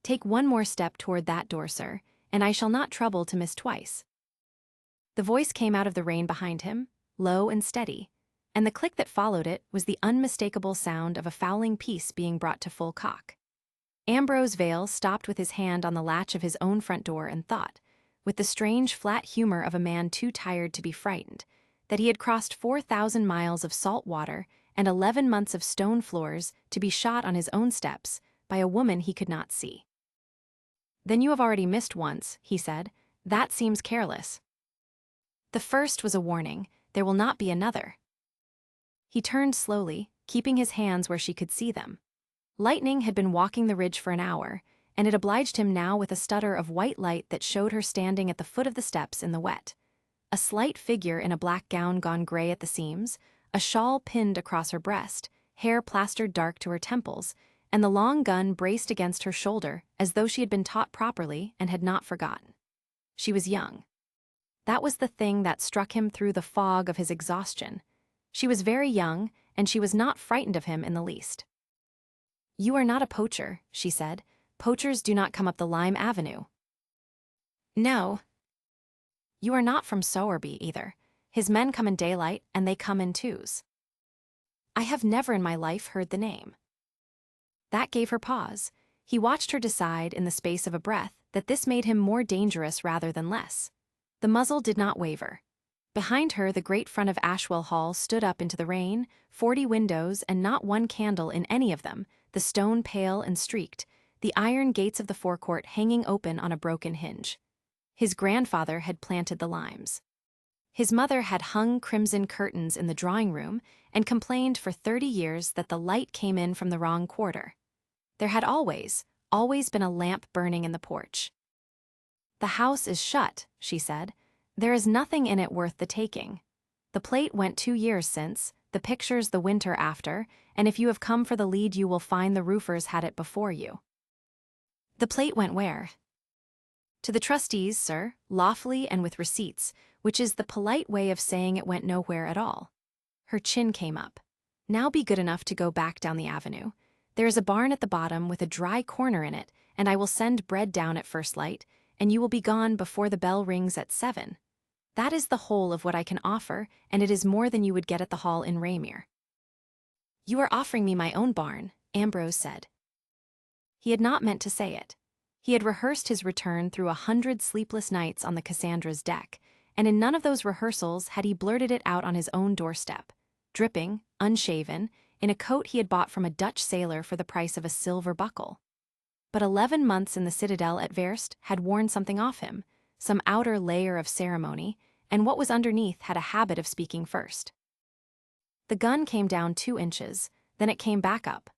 Take one more step toward that door, sir, and I shall not trouble to miss twice. The voice came out of the rain behind him, low and steady, and the click that followed it was the unmistakable sound of a fowling piece being brought to full cock. Ambrose Vale stopped with his hand on the latch of his own front door and thought, with the strange flat humor of a man too tired to be frightened, that he had crossed 4,000 miles of salt water and 11 months of stone floors to be shot on his own steps by a woman he could not see. "Then you have already missed once," he said. "That seems careless." "The first was a warning. There will not be another." He turned slowly, keeping his hands where she could see them. Lightning had been walking the ridge for an hour, and it obliged him now with a stutter of white light that showed her standing at the foot of the steps in the wet. A slight figure in a black gown gone gray at the seams, a shawl pinned across her breast, hair plastered dark to her temples, and the long gun braced against her shoulder as though she had been taught properly and had not forgotten. She was young. That was the thing that struck him through the fog of his exhaustion. She was very young, and she was not frightened of him in the least. "You are not a poacher," she said. "Poachers do not come up the Lime Avenue." "No." "You are not from Sowerby either. His men come in daylight, and they come in twos." "I have never in my life heard the name." That gave her pause. He watched her decide in the space of a breath that this made him more dangerous rather than less. The muzzle did not waver. Behind her the great front of Ashwell Hall stood up into the rain, 40 windows and not one candle in any of them, the stone pale and streaked, the iron gates of the forecourt hanging open on a broken hinge. His grandfather had planted the limes. His mother had hung crimson curtains in the drawing room and complained for 30 years that the light came in from the wrong quarter. There had always been a lamp burning in the porch. "The house is shut," she said. "There is nothing in it worth the taking. The plate went 2 years since, the pictures the winter after, and if you have come for the lead you will find the roofers had it before you." "The plate went where?" "To the trustees, sir, lawfully and with receipts, which is the polite way of saying it went nowhere at all." Her chin came up. "Now be good enough to go back down the avenue. There is a barn at the bottom with a dry corner in it, and I will send bread down at first light, and you will be gone before the bell rings at 7. That is the whole of what I can offer, and it is more than you would get at the hall in Raymere." "You are offering me my own barn," Ambrose said. He had not meant to say it. He had rehearsed his return through 100 sleepless nights on the Cassandra's deck, and in none of those rehearsals had he blurted it out on his own doorstep, dripping, unshaven, in a coat he had bought from a Dutch sailor for the price of a silver buckle. But 11 months in the citadel at Verst had worn something off him, some outer layer of ceremony, and what was underneath had a habit of speaking first. The gun came down 2 inches, then it came back up.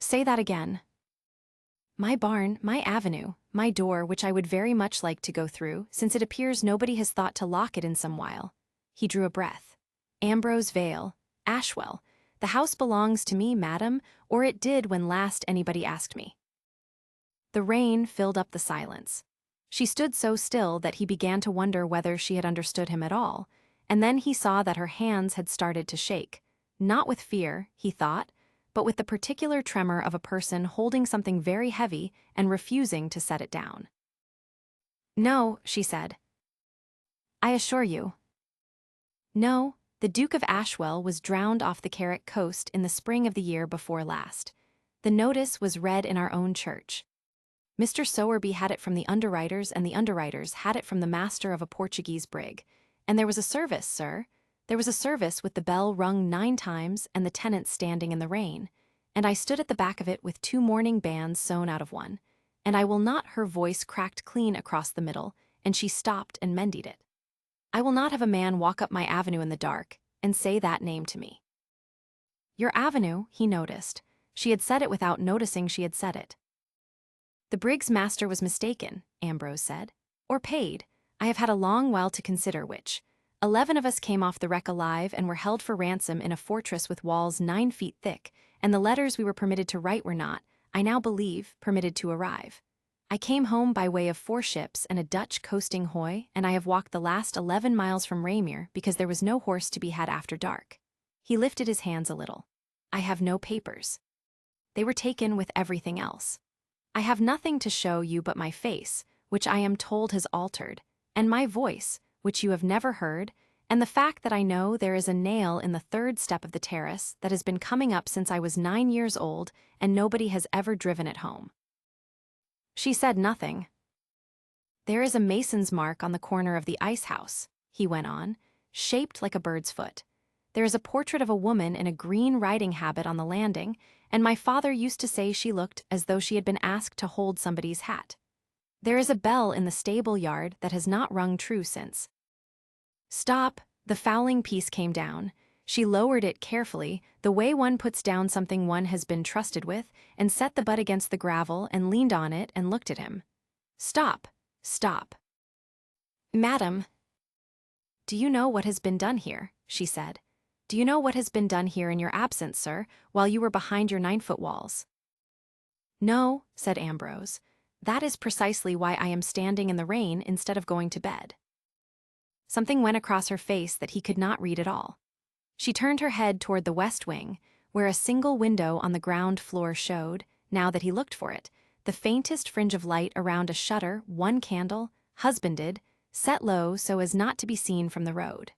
"Say that again." "My barn, my avenue, my door which I would very much like to go through, since it appears nobody has thought to lock it in some while." He drew a breath. "Ambrose Vale, Ashwell. The house belongs to me, madam, or it did when last anybody asked me." The rain filled up the silence. She stood so still that he began to wonder whether she had understood him at all, and then he saw that her hands had started to shake, not with fear, he thought, but with the particular tremor of a person holding something very heavy and refusing to set it down. "No," she said. "I assure you." "No, the Duke of Ashwell was drowned off the Carrick coast in the spring of the year before last. The notice was read in our own church. Mr. Sowerby had it from the underwriters, and the underwriters had it from the master of a Portuguese brig. And there was a service, sir. There was a service with the bell rung 9 times and the tenants standing in the rain. And I stood at the back of it with 2 mourning bands sewn out of one. And I will not," her voice cracked clean across the middle, and she stopped and mended it. "I will not have a man walk up my avenue in the dark and say that name to me." "Your avenue," he noticed. She had said it without noticing she had said it. "The brig's master was mistaken," Ambrose said. "Or paid. I have had a long while to consider which. 11 of us came off the wreck alive and were held for ransom in a fortress with walls 9 feet thick, and the letters we were permitted to write were not, I now believe, permitted to arrive. I came home by way of 4 ships and a Dutch coasting hoy, and I have walked the last 11 miles from Raymere because there was no horse to be had after dark." He lifted his hands a little. "I have no papers. They were taken with everything else. I have nothing to show you but my face, which I am told has altered, and my voice, which you have never heard, and the fact that I know there is a nail in the third step of the terrace that has been coming up since I was 9 years old and nobody has ever driven it home." She said nothing. "There is a mason's mark on the corner of the ice house," he went on, "shaped like a bird's foot. There is a portrait of a woman in a green riding habit on the landing, and my father used to say she looked as though she had been asked to hold somebody's hat. There is a bell in the stable yard that has not rung true since." "Stop!" The fowling piece came down. She lowered it carefully, the way one puts down something one has been trusted with, and set the butt against the gravel and leaned on it and looked at him. "Stop! Stop!" "Madam." "Do you know what has been done here?" she said. "Do you know what has been done here in your absence, sir, while you were behind your 9-foot walls?" "No," said Ambrose. "That is precisely why I am standing in the rain instead of going to bed." Something went across her face that he could not read at all. She turned her head toward the west wing, where a single window on the ground floor showed, now that he looked for it, the faintest fringe of light around a shutter, one candle, husbanded, set low so as not to be seen from the road.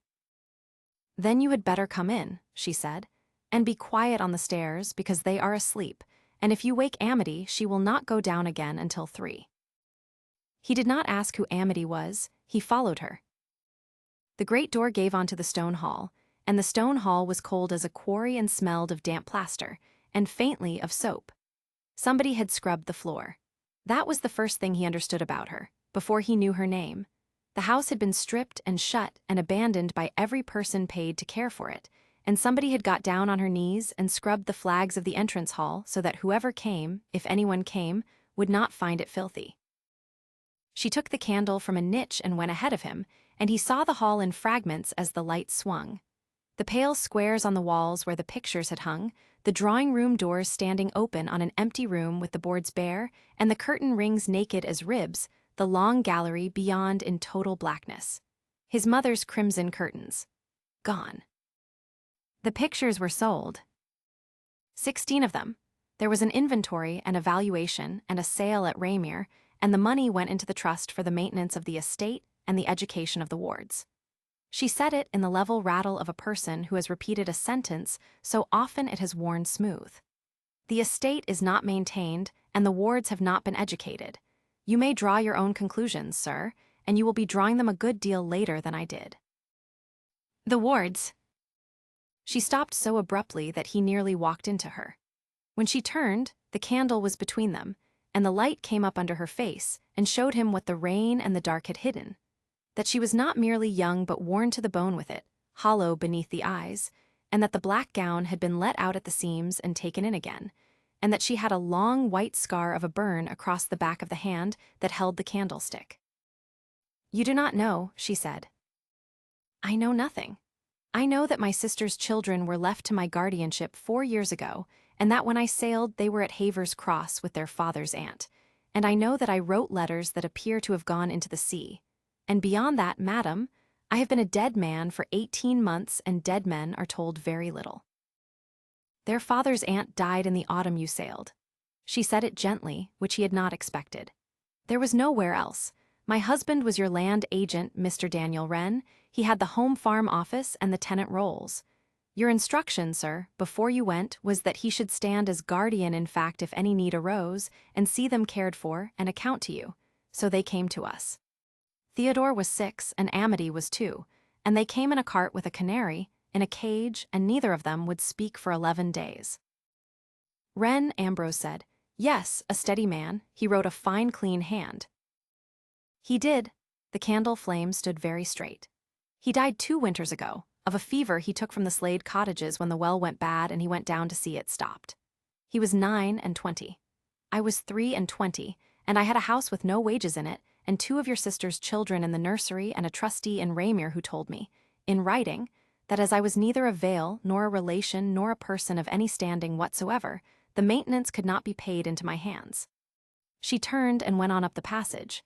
"Then you had better come in," she said, "and be quiet on the stairs because they are asleep, and if you wake Amity she will not go down again until 3. He did not ask who Amity was, he followed her. The great door gave onto the stone hall, and the stone hall was cold as a quarry and smelled of damp plaster, and faintly of soap. Somebody had scrubbed the floor. That was the first thing he understood about her, before he knew her name. The house had been stripped and shut and abandoned by every person paid to care for it, and somebody had got down on her knees and scrubbed the flags of the entrance hall so that whoever came, if anyone came, would not find it filthy. She took the candle from a niche and went ahead of him, and he saw the hall in fragments as the light swung. The pale squares on the walls where the pictures had hung, the drawing-room doors standing open on an empty room with the boards bare, and the curtain rings naked as ribs, the long gallery beyond in total blackness. His mother's crimson curtains. Gone. The pictures were sold. 16 of them. There was an inventory and a valuation and a sale at Raymere, and the money went into the trust for the maintenance of the estate and the education of the wards. She said it in the level rattle of a person who has repeated a sentence so often it has worn smooth. The estate is not maintained, and the wards have not been educated. You may draw your own conclusions, sir, and you will be drawing them a good deal later than I did. The wards. She stopped so abruptly that he nearly walked into her. When she turned, the candle was between them, and the light came up under her face and showed him what the rain and the dark had hidden. That she was not merely young but worn to the bone with it, hollow beneath the eyes, and that the black gown had been let out at the seams and taken in again, and that she had a long white scar of a burn across the back of the hand that held the candlestick. "You do not know," she said. "I know nothing. I know that my sister's children were left to my guardianship 4 years ago, and that when I sailed they were at Havers Cross with their father's aunt, and I know that I wrote letters that appear to have gone into the sea. And beyond that, madam, I have been a dead man for 18 months, and dead men are told very little. Their father's aunt died in the autumn you sailed." She said it gently, which he had not expected. "There was nowhere else. My husband was your land agent, Mr. Daniel Wren. He had the home farm office and the tenant rolls. Your instruction, sir, before you went, was that he should stand as guardian in fact if any need arose, and see them cared for and account to you. So they came to us. Theodore was 6 and Amity was 2, and they came in a cart with a canary, in a cage, and neither of them would speak for 11 days. Wren, Ambrose said. Yes, a steady man, he wrote a fine clean hand. He did. The candle flame stood very straight. He died 2 winters ago, of a fever he took from the Slade cottages when the well went bad and he went down to see it stopped. He was 9 and 20. I was 3 and 20, and I had a house with no wages in it, and 2 of your sister's children in the nursery and a trustee in Raymere who told me, in writing, that as I was neither a Vale nor a relation nor a person of any standing whatsoever, the maintenance could not be paid into my hands. She turned and went on up the passage.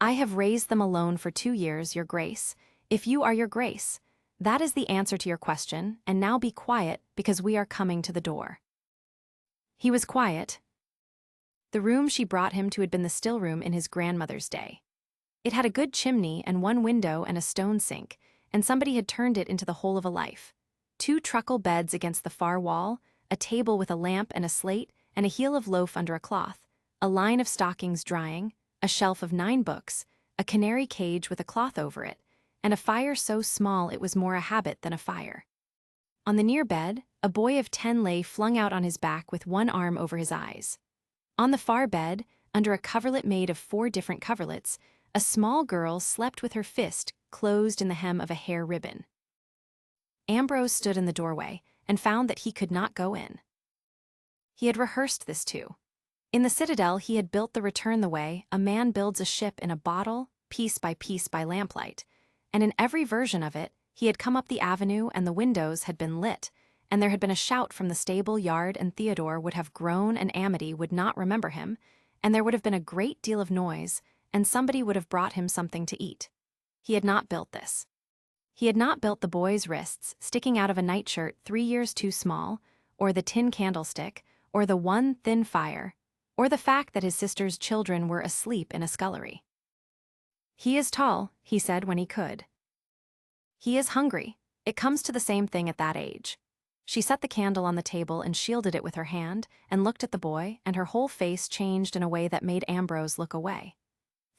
I have raised them alone for 2 years, your grace, if you are your grace. That is the answer to your question, and now be quiet, because we are coming to the door. He was quiet. The room she brought him to had been the still room in his grandmother's day. It had a good chimney and one window and a stone sink, and somebody had turned it into the whole of a life. 2 truckle beds against the far wall, a table with a lamp and a slate, and a heel of loaf under a cloth, a line of stockings drying, a shelf of 9 books, a canary cage with a cloth over it, and a fire so small it was more a habit than a fire. On the near bed, a boy of 10 lay flung out on his back with one arm over his eyes. On the far bed, under a coverlet made of 4 different coverlets, a small girl slept with her fist closed in the hem of a hair ribbon. Ambrose stood in the doorway and found that he could not go in. He had rehearsed this too. In the citadel he had built the return the way a man builds a ship in a bottle, piece by lamplight, and in every version of it, he had come up the avenue and the windows had been lit, and there had been a shout from the stable yard and Theodore would have grown and Amity would not remember him, and there would have been a great deal of noise, and somebody would have brought him something to eat. He had not built this. He had not built the boy's wrists sticking out of a nightshirt 3 years too small, or the tin candlestick, or the one thin fire, or the fact that his sister's children were asleep in a scullery. He is tall, he said when he could. He is hungry. It comes to the same thing at that age. She set the candle on the table and shielded it with her hand, and looked at the boy, and her whole face changed in a way that made Ambrose look away.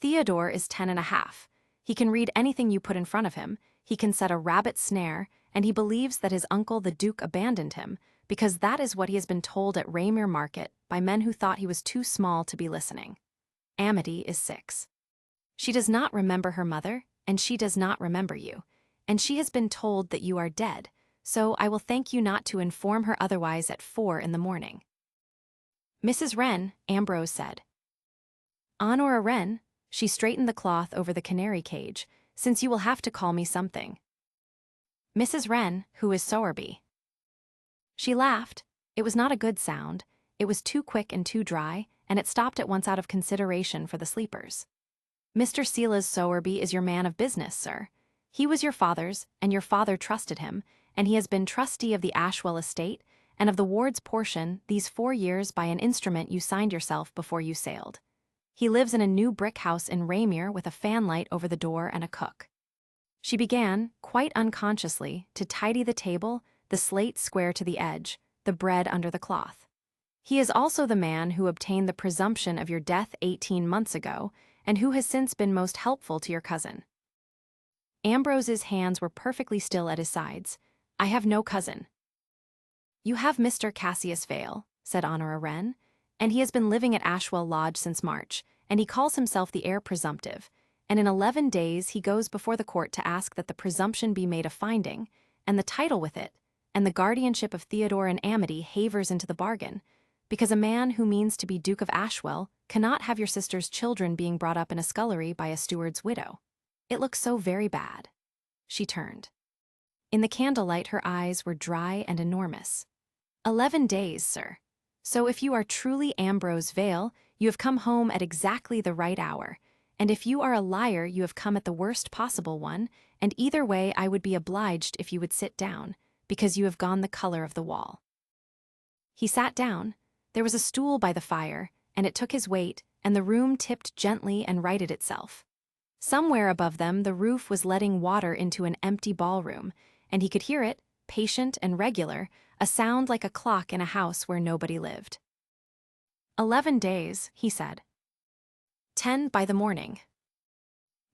Theodore is 10.5. He can read anything you put in front of him, he can set a rabbit snare, and he believes that his uncle the Duke abandoned him, because that is what he has been told at Raymere Market by men who thought he was too small to be listening. Amity is 6. She does not remember her mother, and she does not remember you, and she has been told that you are dead, so I will thank you not to inform her otherwise at 4 in the morning. Mrs. Wren, Ambrose said. Honora Wren, she straightened the cloth over the canary cage, since you will have to call me something. Mrs. Wren, who is Sowerby. She laughed. It was not a good sound, it was too quick and too dry, and it stopped at once out of consideration for the sleepers. Mr. Silas Sowerby is your man of business, sir. He was your father's, and your father trusted him, and he has been trustee of the Ashwell estate, and of the ward's portion these 4 years by an instrument you signed yourself before you sailed. He lives in a new brick house in Raymere with a fanlight over the door and a cook. She began, quite unconsciously, to tidy the table, the slate square to the edge, the bread under the cloth. He is also the man who obtained the presumption of your death 18 months ago, and who has since been most helpful to your cousin. Ambrose's hands were perfectly still at his sides. I have no cousin. You have Mr. Cassius Vale, said Honora Wren, and he has been living at Ashwell Lodge since March, and he calls himself the heir presumptive, and in 11 days he goes before the court to ask that the presumption be made a finding, and the title with it, and the guardianship of Theodore and Amity havers into the bargain, because a man who means to be Duke of Ashwell cannot have your sister's children being brought up in a scullery by a steward's widow. It looks so very bad. She turned. In the candlelight her eyes were dry and enormous. 11 days, sir. So if you are truly Ambrose Vale, you have come home at exactly the right hour, and if you are a liar you have come at the worst possible one, and either way I would be obliged if you would sit down, because you have gone the color of the wall. He sat down. There was a stool by the fire, and it took his weight, and the room tipped gently and righted itself. Somewhere above them the roof was letting water into an empty ballroom, and he could hear it, patient and regular, a sound like a clock in a house where nobody lived. 11 days, he said. 10 by the morning.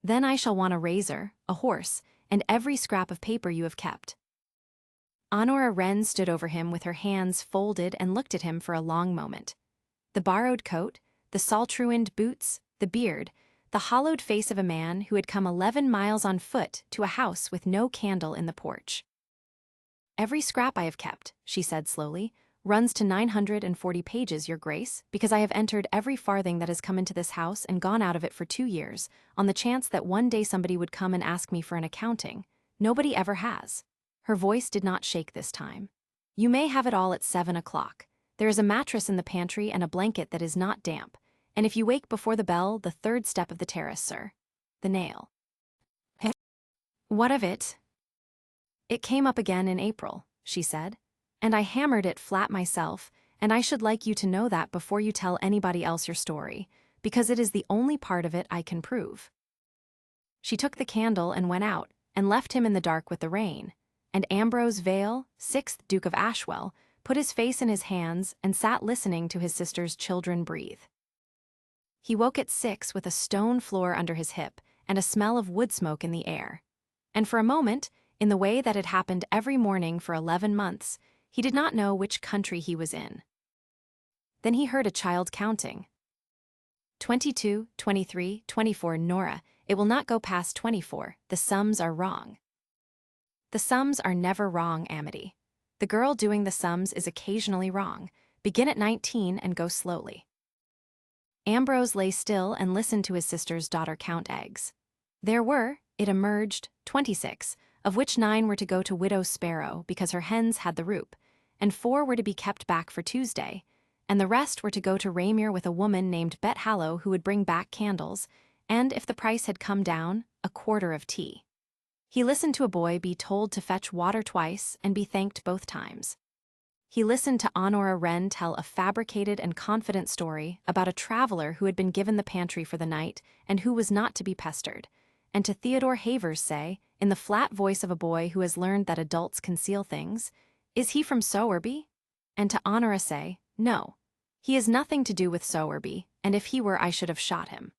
Then I shall want a razor, a horse, and every scrap of paper you have kept. Honora Wren stood over him with her hands folded and looked at him for a long moment. The borrowed coat, the saltruined boots, the beard, the hollowed face of a man who had come 11 miles on foot to a house with no candle in the porch. Every scrap I have kept, she said slowly, runs to 940 pages, your grace, because I have entered every farthing that has come into this house and gone out of it for 2 years, on the chance that one day somebody would come and ask me for an accounting. Nobody ever has. Her voice did not shake this time. You may have it all at 7 o'clock. There is a mattress in the pantry and a blanket that is not damp, and if you wake before the bell, the 3rd step of the terrace, sir. The nail. What of it? It came up again in April, she said, and I hammered it flat myself, and I should like you to know that before you tell anybody else your story, because it is the only part of it I can prove." She took the candle and went out, and left him in the dark with the rain, and Ambrose Vale, 6th Duke of Ashwell, put his face in his hands and sat listening to his sister's children breathe. He woke at 6 with a stone floor under his hip and a smell of wood smoke in the air. And for a moment, in the way that had happened every morning for 11 months, he did not know which country he was in. Then he heard a child counting. 22, 23, 24, Nora, it will not go past 24, the sums are wrong. The sums are never wrong, Amity. The girl doing the sums is occasionally wrong. Begin at 19 and go slowly. Ambrose lay still and listened to his sister's daughter count eggs. There were, it emerged, 26, of which 9 were to go to Widow Sparrow because her hens had the roup, and 4 were to be kept back for Tuesday, and the rest were to go to Raymere with a woman named Bet Hallow who would bring back candles, and, if the price had come down, a quarter of tea. He listened to a boy be told to fetch water twice and be thanked both times. He listened to Honora Wren tell a fabricated and confident story about a traveler who had been given the pantry for the night and who was not to be pestered, and to Theodore Havers say, in the flat voice of a boy who has learned that adults conceal things, "Is he from Sowerby?" And to Honora say, "No, he has nothing to do with Sowerby, and if he were I should have shot him."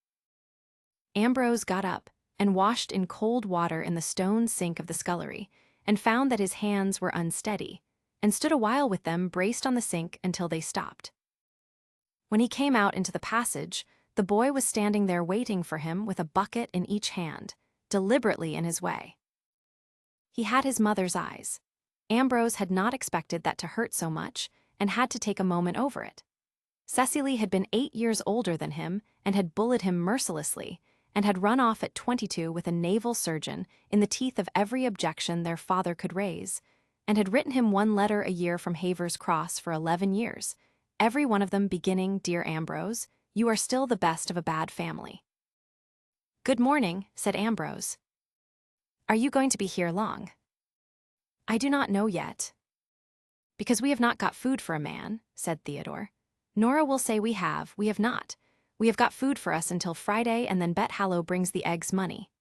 Ambrose got up and washed in cold water in the stone sink of the scullery, and found that his hands were unsteady, and stood a while with them braced on the sink until they stopped. When he came out into the passage, the boy was standing there waiting for him with a bucket in each hand, deliberately in his way. He had his mother's eyes. Ambrose had not expected that to hurt so much, and had to take a moment over it. Cecily had been 8 years older than him and had bullied him mercilessly, and had run off at 22 with a naval surgeon in the teeth of every objection their father could raise, and had written him 1 letter a year from Havers Cross for 11 years, every one of them beginning, "Dear Ambrose, you are still the best of a bad family." "Good morning," said Ambrose. "Are you going to be here long?" "I do not know yet." "Because we have not got food for a man," said Theodore. "Nora will say we have not. We have got food for us until Friday, and then Bet Hallow brings the eggs money."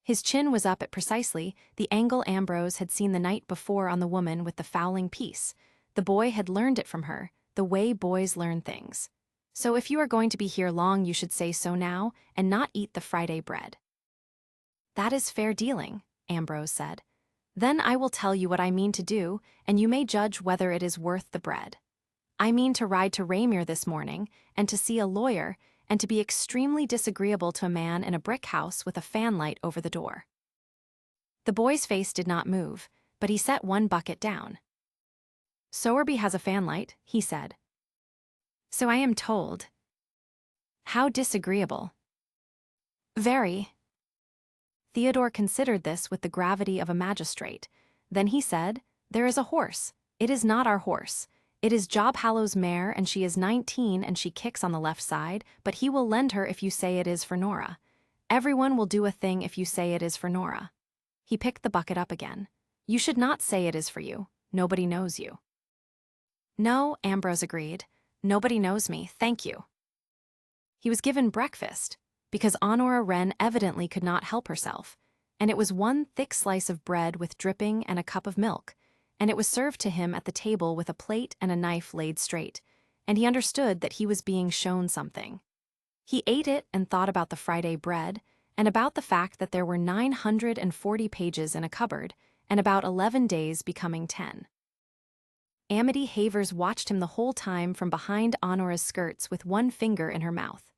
His chin was up at precisely the angle Ambrose had seen the night before on the woman with the fowling piece. The boy had learned it from her, the way boys learn things. "So if you are going to be here long you should say so now, and not eat the Friday bread." "That is fair dealing," Ambrose said. "Then I will tell you what I mean to do, and you may judge whether it is worth the bread. I mean to ride to Raymere this morning, and to see a lawyer, and to be extremely disagreeable to a man in a brick house with a fanlight over the door." The boy's face did not move, but he set 1 bucket down. "Sowerby has a fanlight," he said. "So I am told." "How disagreeable." "Very." Theodore considered this with the gravity of a magistrate. Then he said, "There is a horse. It is not our horse. It is Job Hallow's mare, and she is 19 and she kicks on the left side, but he will lend her if you say it is for Nora. Everyone will do a thing if you say it is for Nora." He picked the bucket up again. "You should not say it is for you. Nobody knows you." "No," Ambrose agreed. "Nobody knows me, thank you." He was given breakfast, because Honora Wren evidently could not help herself, and it was 1 thick slice of bread with dripping and a cup of milk, and it was served to him at the table with a plate and a knife laid straight, and he understood that he was being shown something. He ate it and thought about the Friday bread, and about the fact that there were 940 pages in a cupboard, and about 11 days becoming 10. Amity Havers watched him the whole time from behind Honora's skirts with 1 finger in her mouth.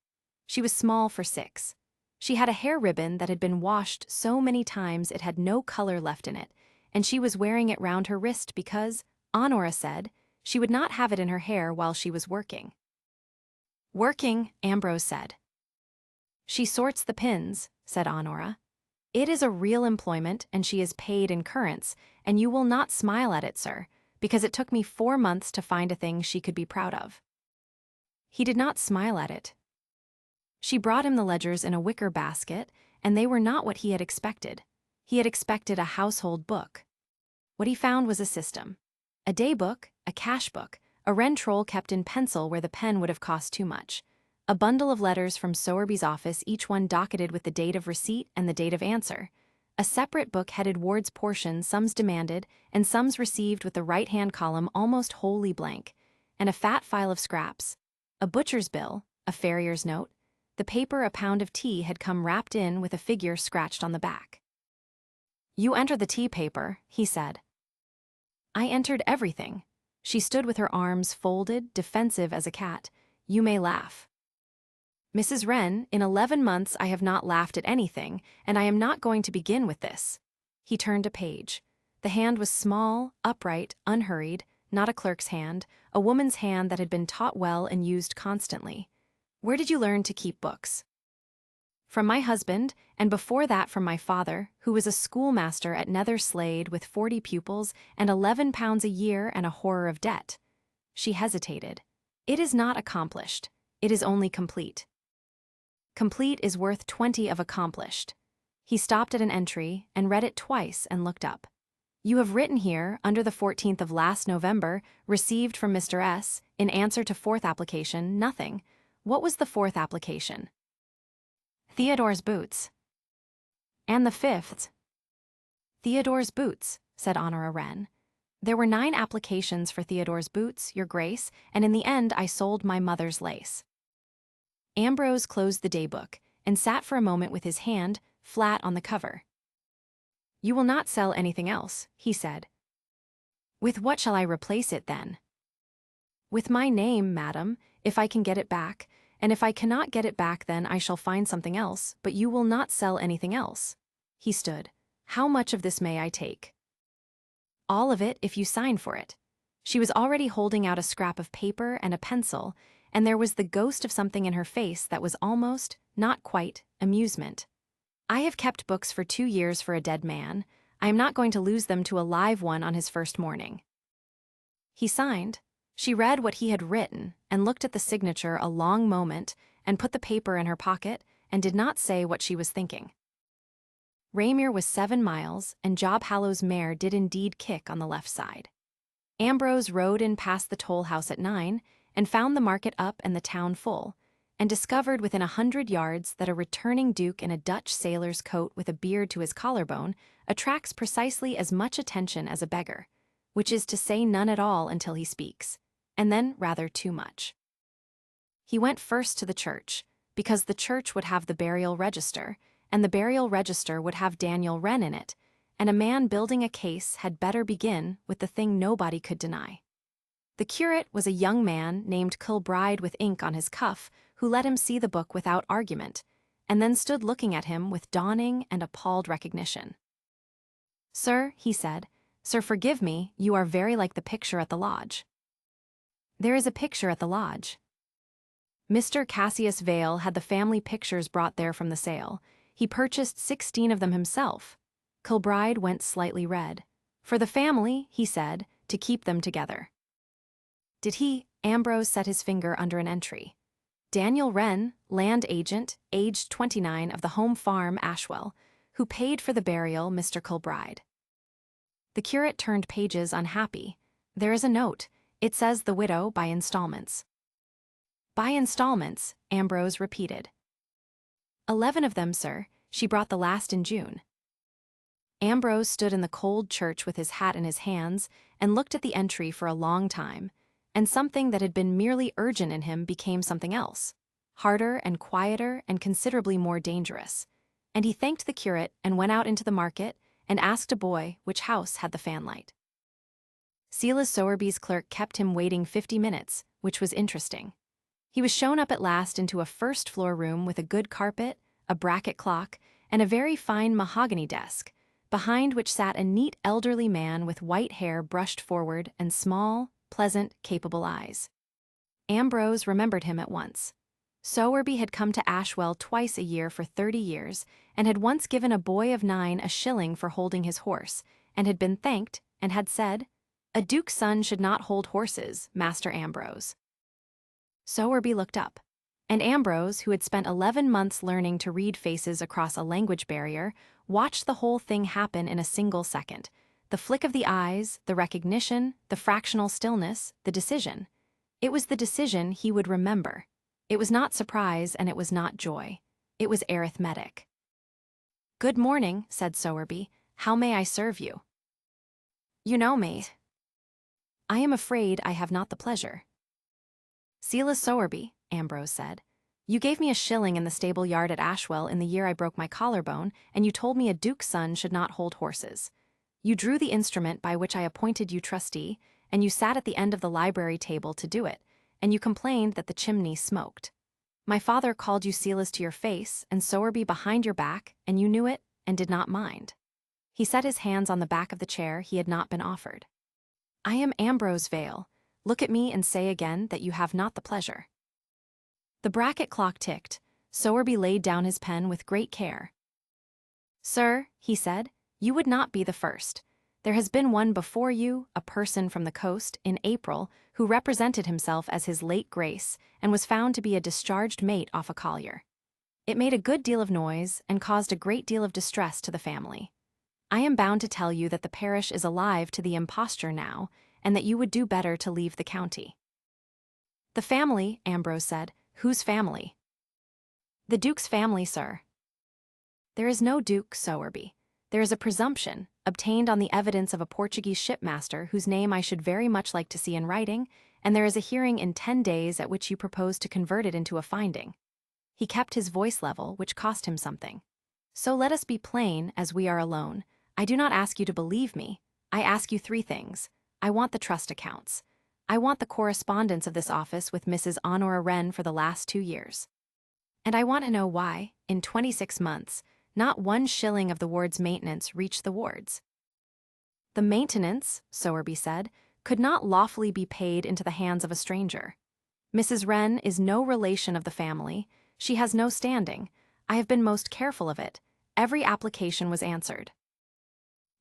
She was small for 6. She had a hair ribbon that had been washed so many times it had no color left in it, and she was wearing it round her wrist because, Honora said, she would not have it in her hair while she was working. "Working," Ambrose said. "She sorts the pins," said Honora. "It is a real employment, and she is paid in currants, and you will not smile at it, sir, because it took me 4 months to find a thing she could be proud of." He did not smile at it. She brought him the ledgers in a wicker basket, and they were not what he had expected. He had expected a household book. What he found was a system. A day book, a cash book, A wren troll kept in pencil where the pen would have cost too much. A bundle of letters from Sowerby's office, each one docketed with the date of receipt and the date of answer. A separate book headed Ward's portion, sums demanded, and sums received with the right-hand column almost wholly blank. And a fat file of scraps. A butcher's bill, a farrier's note. The paper, a pound of tea, had come wrapped in with a figure scratched on the back. "You enter the tea paper," he said. "I entered everything." She stood with her arms folded, defensive as a cat. "You may laugh." "Mrs. Wren, in 11 months I have not laughed at anything, and I am not going to begin with this." He turned a page. The hand was small, upright, unhurried, not a clerk's hand, a woman's hand that had been taught well and used constantly. "Where did you learn to keep books?" "From my husband, and before that from my father, who was a schoolmaster at Nether Slade with 40 pupils and £11 a year and a horror of debt." She hesitated. "It is not accomplished. It is only complete. Complete is worth 20 of accomplished." He stopped at an entry and read it twice and looked up. "You have written here, under the 14th of last November, received from Mr. S, in answer to 4th application, nothing. What was the 4th application?" "Theodore's boots." "And the 5th?" "Theodore's boots," said Honora Wren. "There were 9 applications for Theodore's boots, your grace, and in the end I sold my mother's lace." Ambrose closed the daybook and sat for a moment with his hand flat on the cover. "You will not sell anything else," he said. "With what shall I replace it, then?" "With my name, madam, if I can get it back, and if I cannot get it back then I shall find something else, but you will not sell anything else." He stood. "How much of this may I take?" "All of it if you sign for it." She was already holding out a scrap of paper and a pencil, and there was the ghost of something in her face that was almost, not quite, amusement. "I have kept books for 2 years for a dead man. I am not going to lose them to a live one on his first morning." He signed. She read what he had written and looked at the signature a long moment and put the paper in her pocket and did not say what she was thinking. Raymere was 7 miles, and Job Hallow's mare did indeed kick on the left side. Ambrose rode in past the toll house at 9 and found the market up and the town full, and discovered within 100 yards that a returning duke in a Dutch sailor's coat with a beard to his collarbone attracts precisely as much attention as a beggar, which is to say none at all until he speaks, and then rather too much. He went first to the church, because the church would have the burial register, and the burial register would have Daniel Wren in it, and a man building a case had better begin with the thing nobody could deny. The curate was a young man named Kilbride with ink on his cuff, who let him see the book without argument, and then stood looking at him with dawning and appalled recognition. "Sir," he said, "sir, forgive me, you are very like the picture at the lodge." "There is a picture at the lodge." Mr. Cassius Vale had the family pictures brought there from the sale. He purchased 16 of them himself. Kilbride went slightly red. "For the family," he said, "to keep them together." "Did he?" Ambrose set his finger under an entry. "Daniel Wren, land agent, aged 29, of the home farm, Ashwell, who paid for the burial, Mr. Kilbride." The curate turned pages unhappy. "There is a note. It says the widow by installments." "By installments," Ambrose repeated. 11 of them, sir. She brought the last in June." Ambrose stood in the cold church with his hat in his hands and looked at the entry for a long time, and something that had been merely urgent in him became something else, harder and quieter and considerably more dangerous, and he thanked the curate and went out into the market and asked a boy which house had the fanlight. Silas Sowerby's clerk kept him waiting 50 minutes, which was interesting. He was shown up at last into a first-floor room with a good carpet, a bracket clock, and a very fine mahogany desk, behind which sat a neat elderly man with white hair brushed forward and small, pleasant, capable eyes. Ambrose remembered him at once. Sowerby had come to Ashwell twice a year for 30 years, and had once given a boy of 9 a shilling for holding his horse, and had been thanked, and had said, "A duke's son should not hold horses, Master Ambrose." Sowerby looked up, and Ambrose, who had spent 11 months learning to read faces across a language barrier, watched the whole thing happen in a single second. The flick of the eyes, the recognition, the fractional stillness, the decision. It was the decision he would remember. It was not surprise and it was not joy. It was arithmetic. "Good morning," said Sowerby. "How may I serve you?" "You know me." "I am afraid I have not the pleasure." "Silas Sowerby," Ambrose said. "You gave me a shilling in the stable yard at Ashwell in the year I broke my collarbone, and you told me a duke's son should not hold horses. You drew the instrument by which I appointed you trustee, and you sat at the end of the library table to do it, and you complained that the chimney smoked. My father called you Silas to your face, and Sowerby behind your back, and you knew it, and did not mind." He set his hands on the back of the chair he had not been offered. "I am Ambrose Vale. Look at me and say again that you have not the pleasure." The bracket clock ticked. Sowerby laid down his pen with great care. "Sir," he said, "you would not be the first. There has been one before you, a person from the coast, in April, who represented himself as his late grace, and was found to be a discharged mate off a collier. It made a good deal of noise, and caused a great deal of distress to the family. I am bound to tell you that the parish is alive to the imposture now, and that you would do better to leave the county." "The family," Ambrose said. "Whose family?" "The Duke's family, sir." "There is no Duke, Sowerby. There is a presumption, obtained on the evidence of a Portuguese shipmaster whose name I should very much like to see in writing, and there is a hearing in 10 days at which you propose to convert it into a finding." He kept his voice level, which cost him something. "So let us be plain, as we are alone. I do not ask you to believe me. I ask you 3 things. I want the trust accounts. I want the correspondence of this office with Mrs. Honora Wren for the last 2 years. And I want to know why, in 26 months, not 1 shilling of the ward's maintenance reached the wards." "The maintenance," Sowerby said, "could not lawfully be paid into the hands of a stranger. Mrs. Wren is no relation of the family. She has no standing. I have been most careful of it. Every application was answered."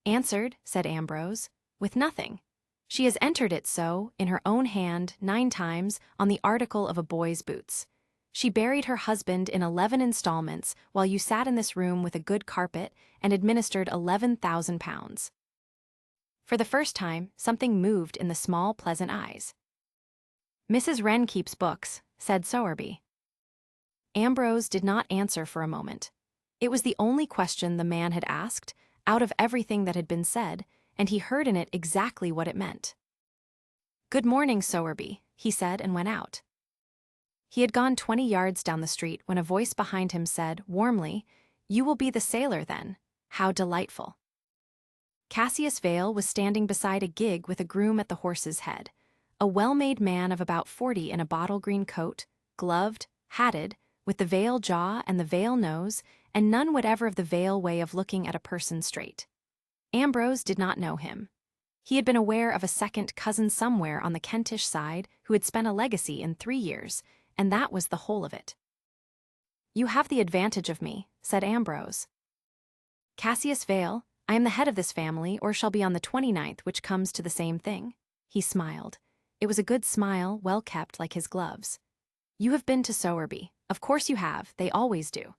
"Answered," said Ambrose, "with nothing. She has entered it so, in her own hand, 9 times, on the article of a boy's boots. She buried her husband in 11 installments while you sat in this room with a good carpet and administered £11,000. For the first time, something moved in the small, pleasant eyes. "Mrs. Wren keeps books," said Sowerby. Ambrose did not answer for a moment. It was the only question the man had asked, out of everything that had been said, and he heard in it exactly what it meant. "Good morning, Sowerby," he said, and went out. He had gone 20 yards down the street when a voice behind him said, warmly, "You will be the sailor, then. How delightful." Cassius Vale was standing beside a gig with a groom at the horse's head, a well-made man of about 40 in a bottle-green coat, gloved, hatted, with the Vale jaw and the Vale nose, and none whatever of the Vale way of looking at a person straight. Ambrose did not know him. He had been aware of a second cousin somewhere on the Kentish side who had spent a legacy in 3 years, and that was the whole of it. "You have the advantage of me," said Ambrose. "Cassius Vale, I am the head of this family, or shall be on the 29th, which comes to the same thing." He smiled. It was a good smile, well kept like his gloves. "You have been to Sowerby. Of course you have, they always do.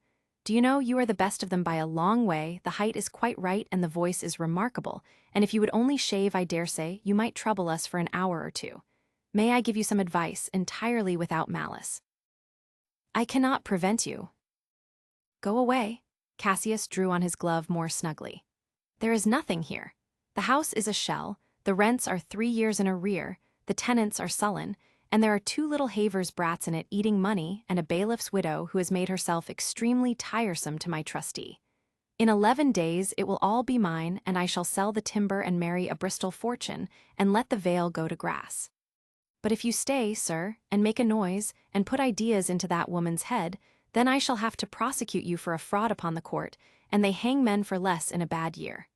Do you know, you are the best of them by a long way, the height is quite right and the voice is remarkable, and if you would only shave, I dare say, you might trouble us for an hour or 2. May I give you some advice, entirely without malice?" "I cannot prevent you." "Go away." Cassius drew on his glove more snugly. "There is nothing here. The house is a shell, the rents are 3 years in arrear, the tenants are sullen, and there are 2 little Havers brats in it eating money and a bailiff's widow who has made herself extremely tiresome to my trustee. In 11 days it will all be mine, and I shall sell the timber and marry a Bristol fortune and let the Vale go to grass. But if you stay, sir, and make a noise, and put ideas into that woman's head, then I shall have to prosecute you for a fraud upon the court, and they hang men for less in a bad year."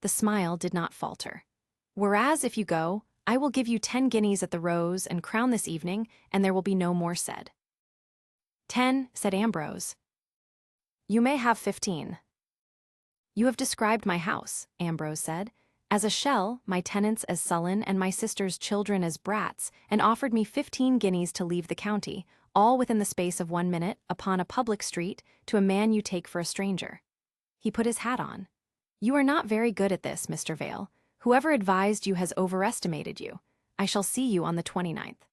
The smile did not falter. "Whereas if you go, I will give you 10 guineas at the Rose and Crown this evening, and there will be no more said." "10," said Ambrose. "You may have 15. "You have described my house," Ambrose said, "as a shell, my tenants as sullen, and my sister's children as brats, and offered me 15 guineas to leave the county, all within the space of 1 minute, upon a public street, to a man you take for a stranger." He put his hat on. "You are not very good at this, Mr. Vale. Whoever advised you has overestimated you. I shall see you on the 29th.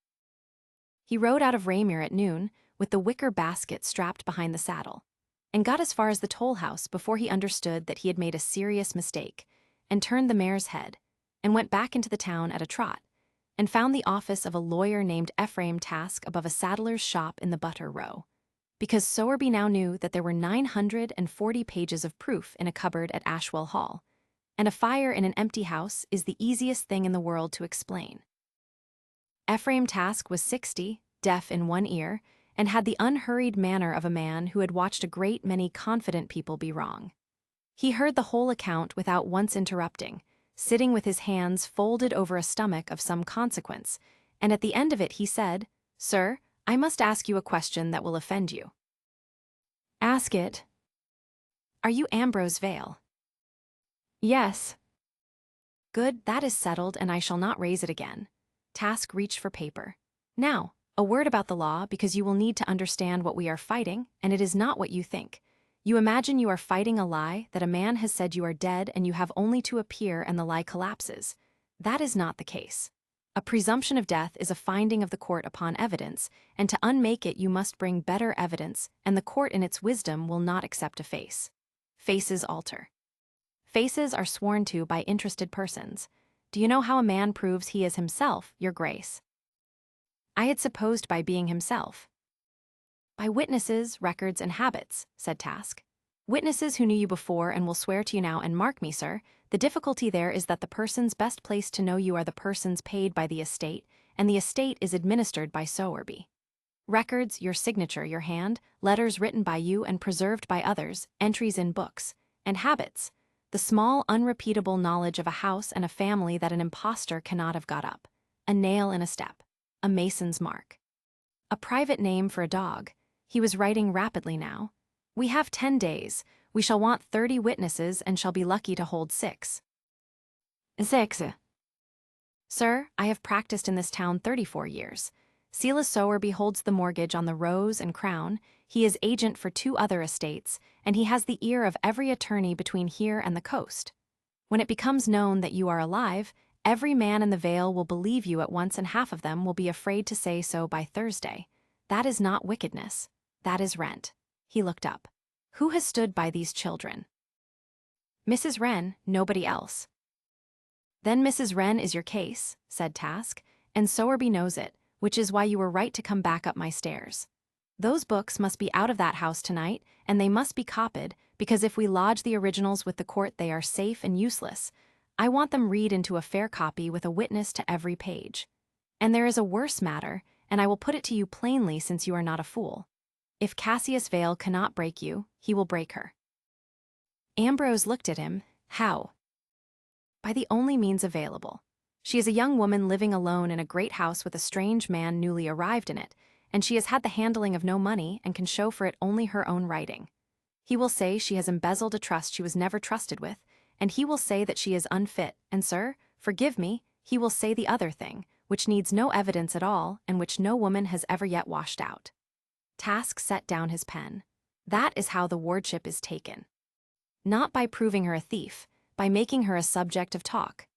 He rode out of Raymere at noon, with the wicker basket strapped behind the saddle, and got as far as the toll house before he understood that he had made a serious mistake, and turned the mare's head, and went back into the town at a trot, and found the office of a lawyer named Ephraim Task above a saddler's shop in the Butter Row, because Sowerby now knew that there were 940 pages of proof in a cupboard at Ashwell Hall, and a fire in an empty house is the easiest thing in the world to explain. Ephraim Task was 60, deaf in one ear, and had the unhurried manner of a man who had watched a great many confident people be wrong. He heard the whole account without once interrupting, sitting with his hands folded over a stomach of some consequence, and at the end of it he said, "Sir, I must ask you a question that will offend you." "Ask it." "Are you Ambrose Vale?" "Yes." "Good, that is settled, and I shall not raise it again." Task reached for paper. "Now, a word about the law, because you will need to understand what we are fighting, and it is not what you think. You imagine you are fighting a lie, that a man has said you are dead and you have only to appear and the lie collapses. That is not the case. A presumption of death is a finding of the court upon evidence, and to unmake it you must bring better evidence, and the court in its wisdom will not accept a face. Faces alter. Faces are sworn to by interested persons. Do you know how a man proves he is himself, your grace?" "I had supposed by being himself." "By witnesses, records, and habits," said Task. "Witnesses who knew you before and will swear to you now, and mark me, sir, the difficulty there is that the persons best placed to know you are the persons paid by the estate, and the estate is administered by Sowerby. Records, your signature, your hand, letters written by you and preserved by others, entries in books, and habits, the small, unrepeatable knowledge of a house and a family that an impostor cannot have got up, a nail in a step, a mason's mark. A private name for a dog." He was writing rapidly now. "We have 10 days. We shall want 30 witnesses and shall be lucky to hold 6. 6. Sir, I have practiced in this town 34 years. Silas Sowerby holds the mortgage on the Rose and Crown. He is agent for 2 other estates, and he has the ear of every attorney between here and the coast. When it becomes known that you are alive, every man in the Vale will believe you at once, and half of them will be afraid to say so by Thursday. That is not wickedness. That is rent." He looked up. "Who has stood by these children?" "Mrs. Wren, nobody else." "Then Mrs. Wren is your case," said Task, "and Sowerby knows it, which is why you were right to come back up my stairs. Those books must be out of that house tonight, and they must be copied, because if we lodge the originals with the court they are safe and useless. I want them read into a fair copy with a witness to every page. And there is a worse matter, and I will put it to you plainly since you are not a fool. If Cassius Vale cannot break you, he will break her." Ambrose looked at him. "How?" "By the only means available. She is a young woman living alone in a great house with a strange man newly arrived in it, and she has had the handling of no money and can show for it only her own writing. He will say she has embezzled a trust she was never trusted with, and he will say that she is unfit, and sir, forgive me, he will say the other thing, which needs no evidence at all and which no woman has ever yet washed out." Task set down his pen. "That is how the wardship is taken. Not by proving her a thief, by making her a subject of talk."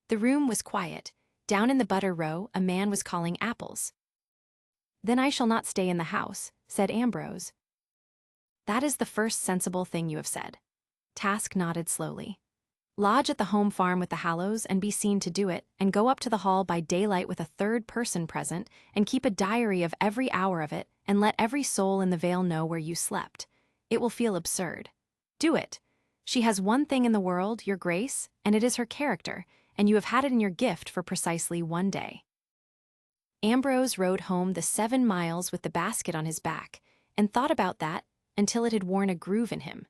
The room was quiet. Down in the Butter Row, a man was calling apples. "Then I shall not stay in the house," said Ambrose. "That is the first sensible thing you have said." Task nodded slowly. "Lodge at the home farm with the Hallows and be seen to do it, and go up to the hall by daylight with a third person present, and keep a diary of every hour of it, and let every soul in the Vale know where you slept. It will feel absurd. Do it. She has one thing in the world, your grace, and it is her character, and you have had it in your gift for precisely 1 day." Ambrose rode home the 7 miles with the basket on his back, and thought about that until it had worn a groove in him.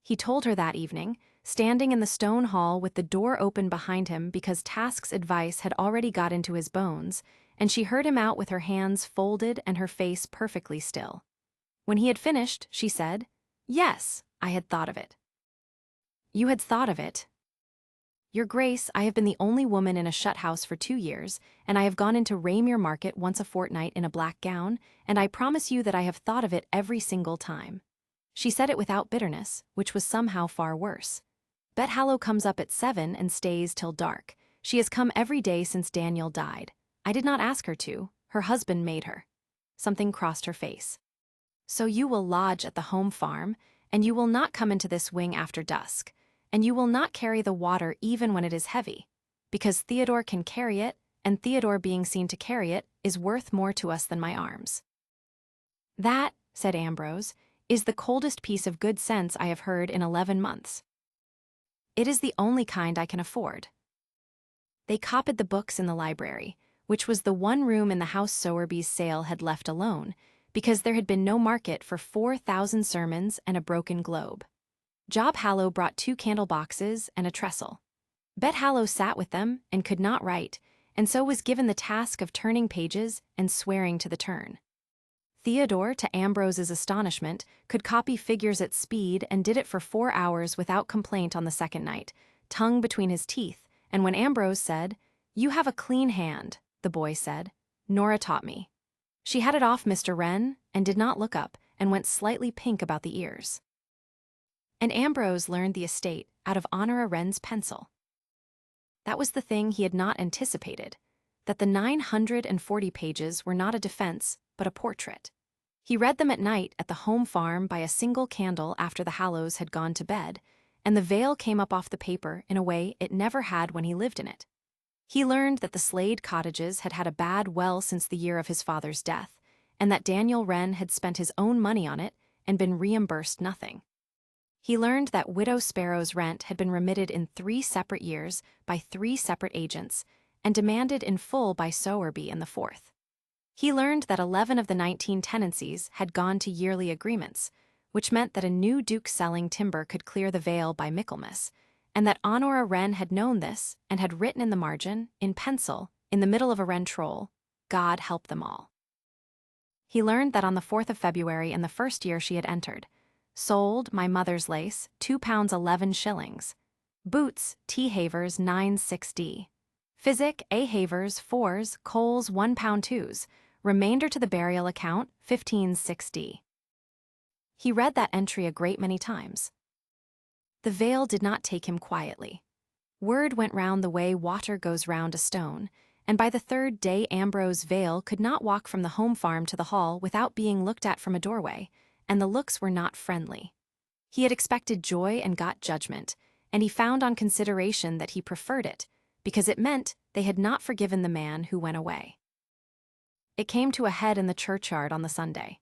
He told her that evening, standing in the stone hall with the door open behind him because Task's advice had already got into his bones, and she heard him out with her hands folded and her face perfectly still. When he had finished, she said, "Yes, I had thought of it." "You had thought of it?" "Your Grace, I have been the only woman in a shut house for 2 years, and I have gone into Raymere Market once a fortnight in a black gown, and I promise you that I have thought of it every single time." She said it without bitterness, which was somehow far worse. "Bet Hallow comes up at 7 and stays till dark. She has come every day since Daniel died. I did not ask her to. her husband made her. Something crossed her face. So you will lodge at the home farm, and you will not come into this wing after dusk, and you will not carry the water even when it is heavy, because Theodore can carry it, and Theodore being seen to carry it is worth more to us than my arms. That, said Ambrose, is the coldest piece of good sense I have heard in 11 months. It is the only kind I can afford. They copied the books in the library, which was the one room in the house Sowerby's sale had left alone, because there had been no market for 4,000 sermons and a broken globe. Job Hallow brought 2 candle boxes and a trestle. Bet Hallow sat with them and could not write, and so was given the task of turning pages and swearing to the turn. Theodore, to Ambrose's astonishment, could copy figures at speed and did it for 4 hours without complaint on the second night, tongue between his teeth, and when Ambrose said, "You have a clean hand," the boy said, "Nora taught me." She had it off Mr. Wren, and did not look up, and went slightly pink about the ears. And Ambrose learned the estate out of Honora Wren's pencil. That was the thing he had not anticipated, that the 940 pages were not a defense, but a portrait. He read them at night at the home farm by a single candle after the Hallows had gone to bed, and the veil came up off the paper in a way it never had when he lived in it. He learned that the Slade cottages had had a bad well since the year of his father's death, and that Daniel Wren had spent his own money on it and been reimbursed nothing. He learned that Widow Sparrow's rent had been remitted in 3 separate years by 3 separate agents, and demanded in full by Sowerby in the 4th. He learned that 11 of the 19 tenancies had gone to yearly agreements, which meant that a new duke selling timber could clear the vale by Michaelmas, and that Honora Wren had known this and had written in the margin, in pencil, in the middle of a Wren troll, "God help them all." He learned that on the 4th of February in the first year she had entered, sold my mother's lace, £2 11 shillings. Boots, T. Havers 9/6d. Physic, A. Havers 4s, coals £1 2s. Remainder to the burial account 15/6d. He read that entry a great many times. The veil did not take him quietly. Word went round the way water goes round a stone, and by the 3rd day Ambrose Vale could not walk from the home farm to the hall without being looked at from a doorway, and the looks were not friendly. He had expected joy and got judgment, and he found on consideration that he preferred it, because it meant they had not forgiven the man who went away. It came to a head in the churchyard on the Sunday.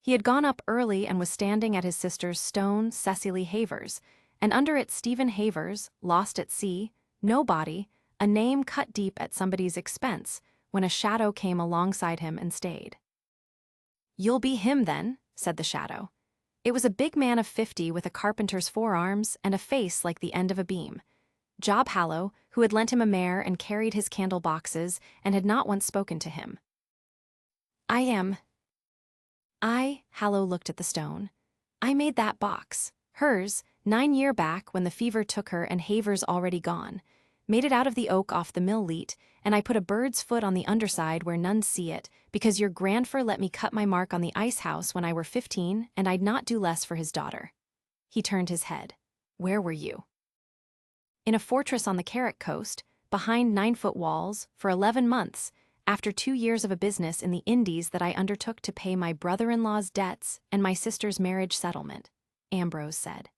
He had gone up early and was standing at his sister's stone, Cecily Havers, and under it Stephen Havers, lost at sea, no body, a name cut deep at somebody's expense, when a shadow came alongside him and stayed. "You'll be him then," said the shadow. It was a big man of 50 with a carpenter's forearms and a face like the end of a beam. Job Hallow, who had lent him a mare and carried his candle boxes and had not once spoken to him. "I am." Hallow looked at the stone. "I made that box, hers, 9 year back when the fever took her and Havers already gone. Made it out of the oak off the mill leat, and I put a bird's foot on the underside where none see it, because your grandfer let me cut my mark on the ice house when I were 15, and I'd not do less for his daughter." He turned his head. "Where were you?" "In a fortress on the Carrick coast, behind 9-foot walls, for 11 months, after 2 years of a business in the Indies that I undertook to pay my brother-in-law's debts and my sister's marriage settlement," Ambrose said.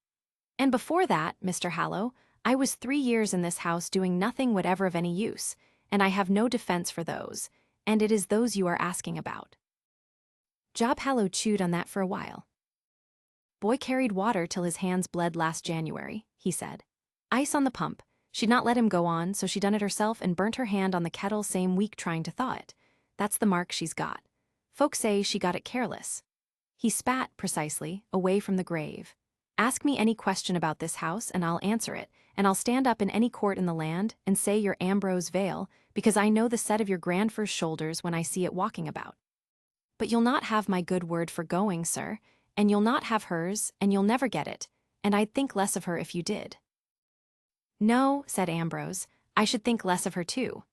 "And before that, Mr. Hallow, I was 3 years in this house doing nothing whatever of any use, and I have no defense for those, and it is those you are asking about." Job Hallow chewed on that for a while. "Boy carried water till his hands bled last January," he said. "Ice on the pump. She'd not let him go on, so she done it herself and burnt her hand on the kettle same week trying to thaw it. That's the mark she's got. Folks say she got it careless." He spat, precisely, away from the grave. "Ask me any question about this house and I'll answer it, and I'll stand up in any court in the land and say you're Ambrose Vale, because I know the set of your grandfer's shoulders when I see it walking about. But you'll not have my good word for going, sir, and you'll not have hers, and you'll never get it, and I'd think less of her if you did." "No," said Ambrose, "I should think less of her too."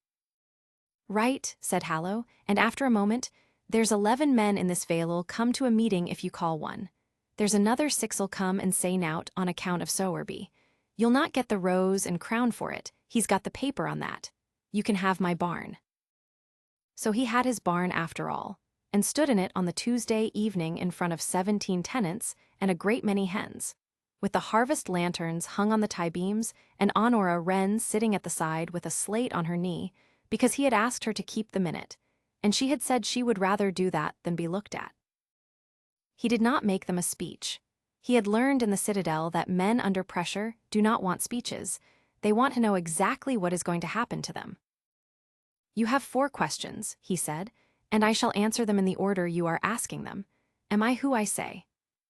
"Right," said Hallow, and after a moment, "There's 11 men in this vale'll come to a meeting if you call one. There's another 6'll come and say nowt on account of Sowerby. You'll not get the rose and crown for it, he's got the paper on that. You can have my barn." So he had his barn after all, and stood in it on the Tuesday evening in front of 17 tenants and a great many hens, with the harvest lanterns hung on the tie-beams and Honora Wren sitting at the side with a slate on her knee because he had asked her to keep the minute, and she had said she would rather do that than be looked at. He did not make them a speech. He had learned in the Citadel that men under pressure do not want speeches. They want to know exactly what is going to happen to them. "You have 4 questions," he said, "and I shall answer them in the order you are asking them. Am I who I say?"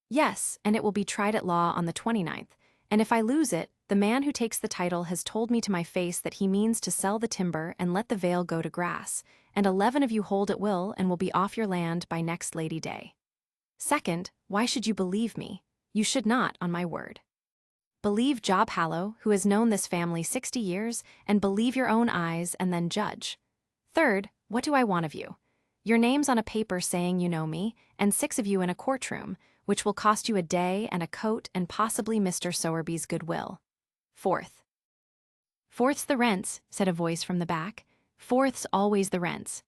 "Yes, and it will be tried at law on the 29th, and if I lose it, the man who takes the title has told me to my face that he means to sell the timber and let the vale go to grass, and 11 of you hold at will and will be off your land by next Lady Day. Second, why should you believe me? You should not, on my word. Believe Job Hallow, who has known this family 60 years, and believe your own eyes and then judge. Third, what do I want of you? Your names on a paper saying you know me, and 6 of you in a courtroom, which will cost you a day and a coat and possibly Mr. Sowerby's goodwill. Fourth. Fourth's the rents, said a voice from the back. Fourth's always the rents.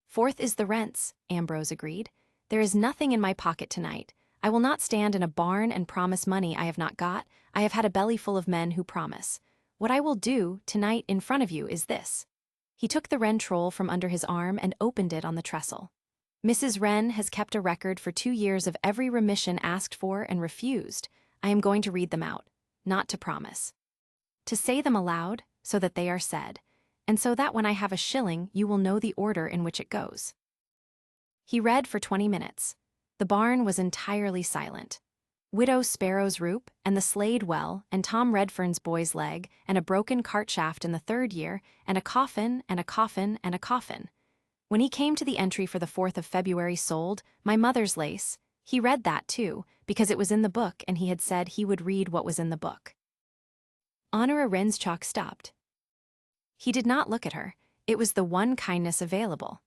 Fourth is the rents, Ambrose agreed. There is nothing in my pocket tonight. I will not stand in a barn and promise money I have not got. I have had a belly full of men who promise. What I will do tonight in front of you is this. He took the Wren troll from under his arm and opened it on the trestle. Mrs. Wren has kept a record for 2 years of every remission asked for and refused. I am going to read them out, not to promise. To say them aloud, so that they are said, and so that when I have a shilling you will know the order in which it goes. He read for 20 minutes. The barn was entirely silent. Widow Sparrow's Roop, and the Slade Well, and Tom Redfern's boy's leg, and a broken cart shaft in the 3rd year, and a coffin, and a coffin, and a coffin. When he came to the entry for the 4th of February sold, my mother's lace, he read that too, because it was in the book and he had said he would read what was in the book. Honora Wren's chalk stopped. He did not look at her. It was the one kindness available.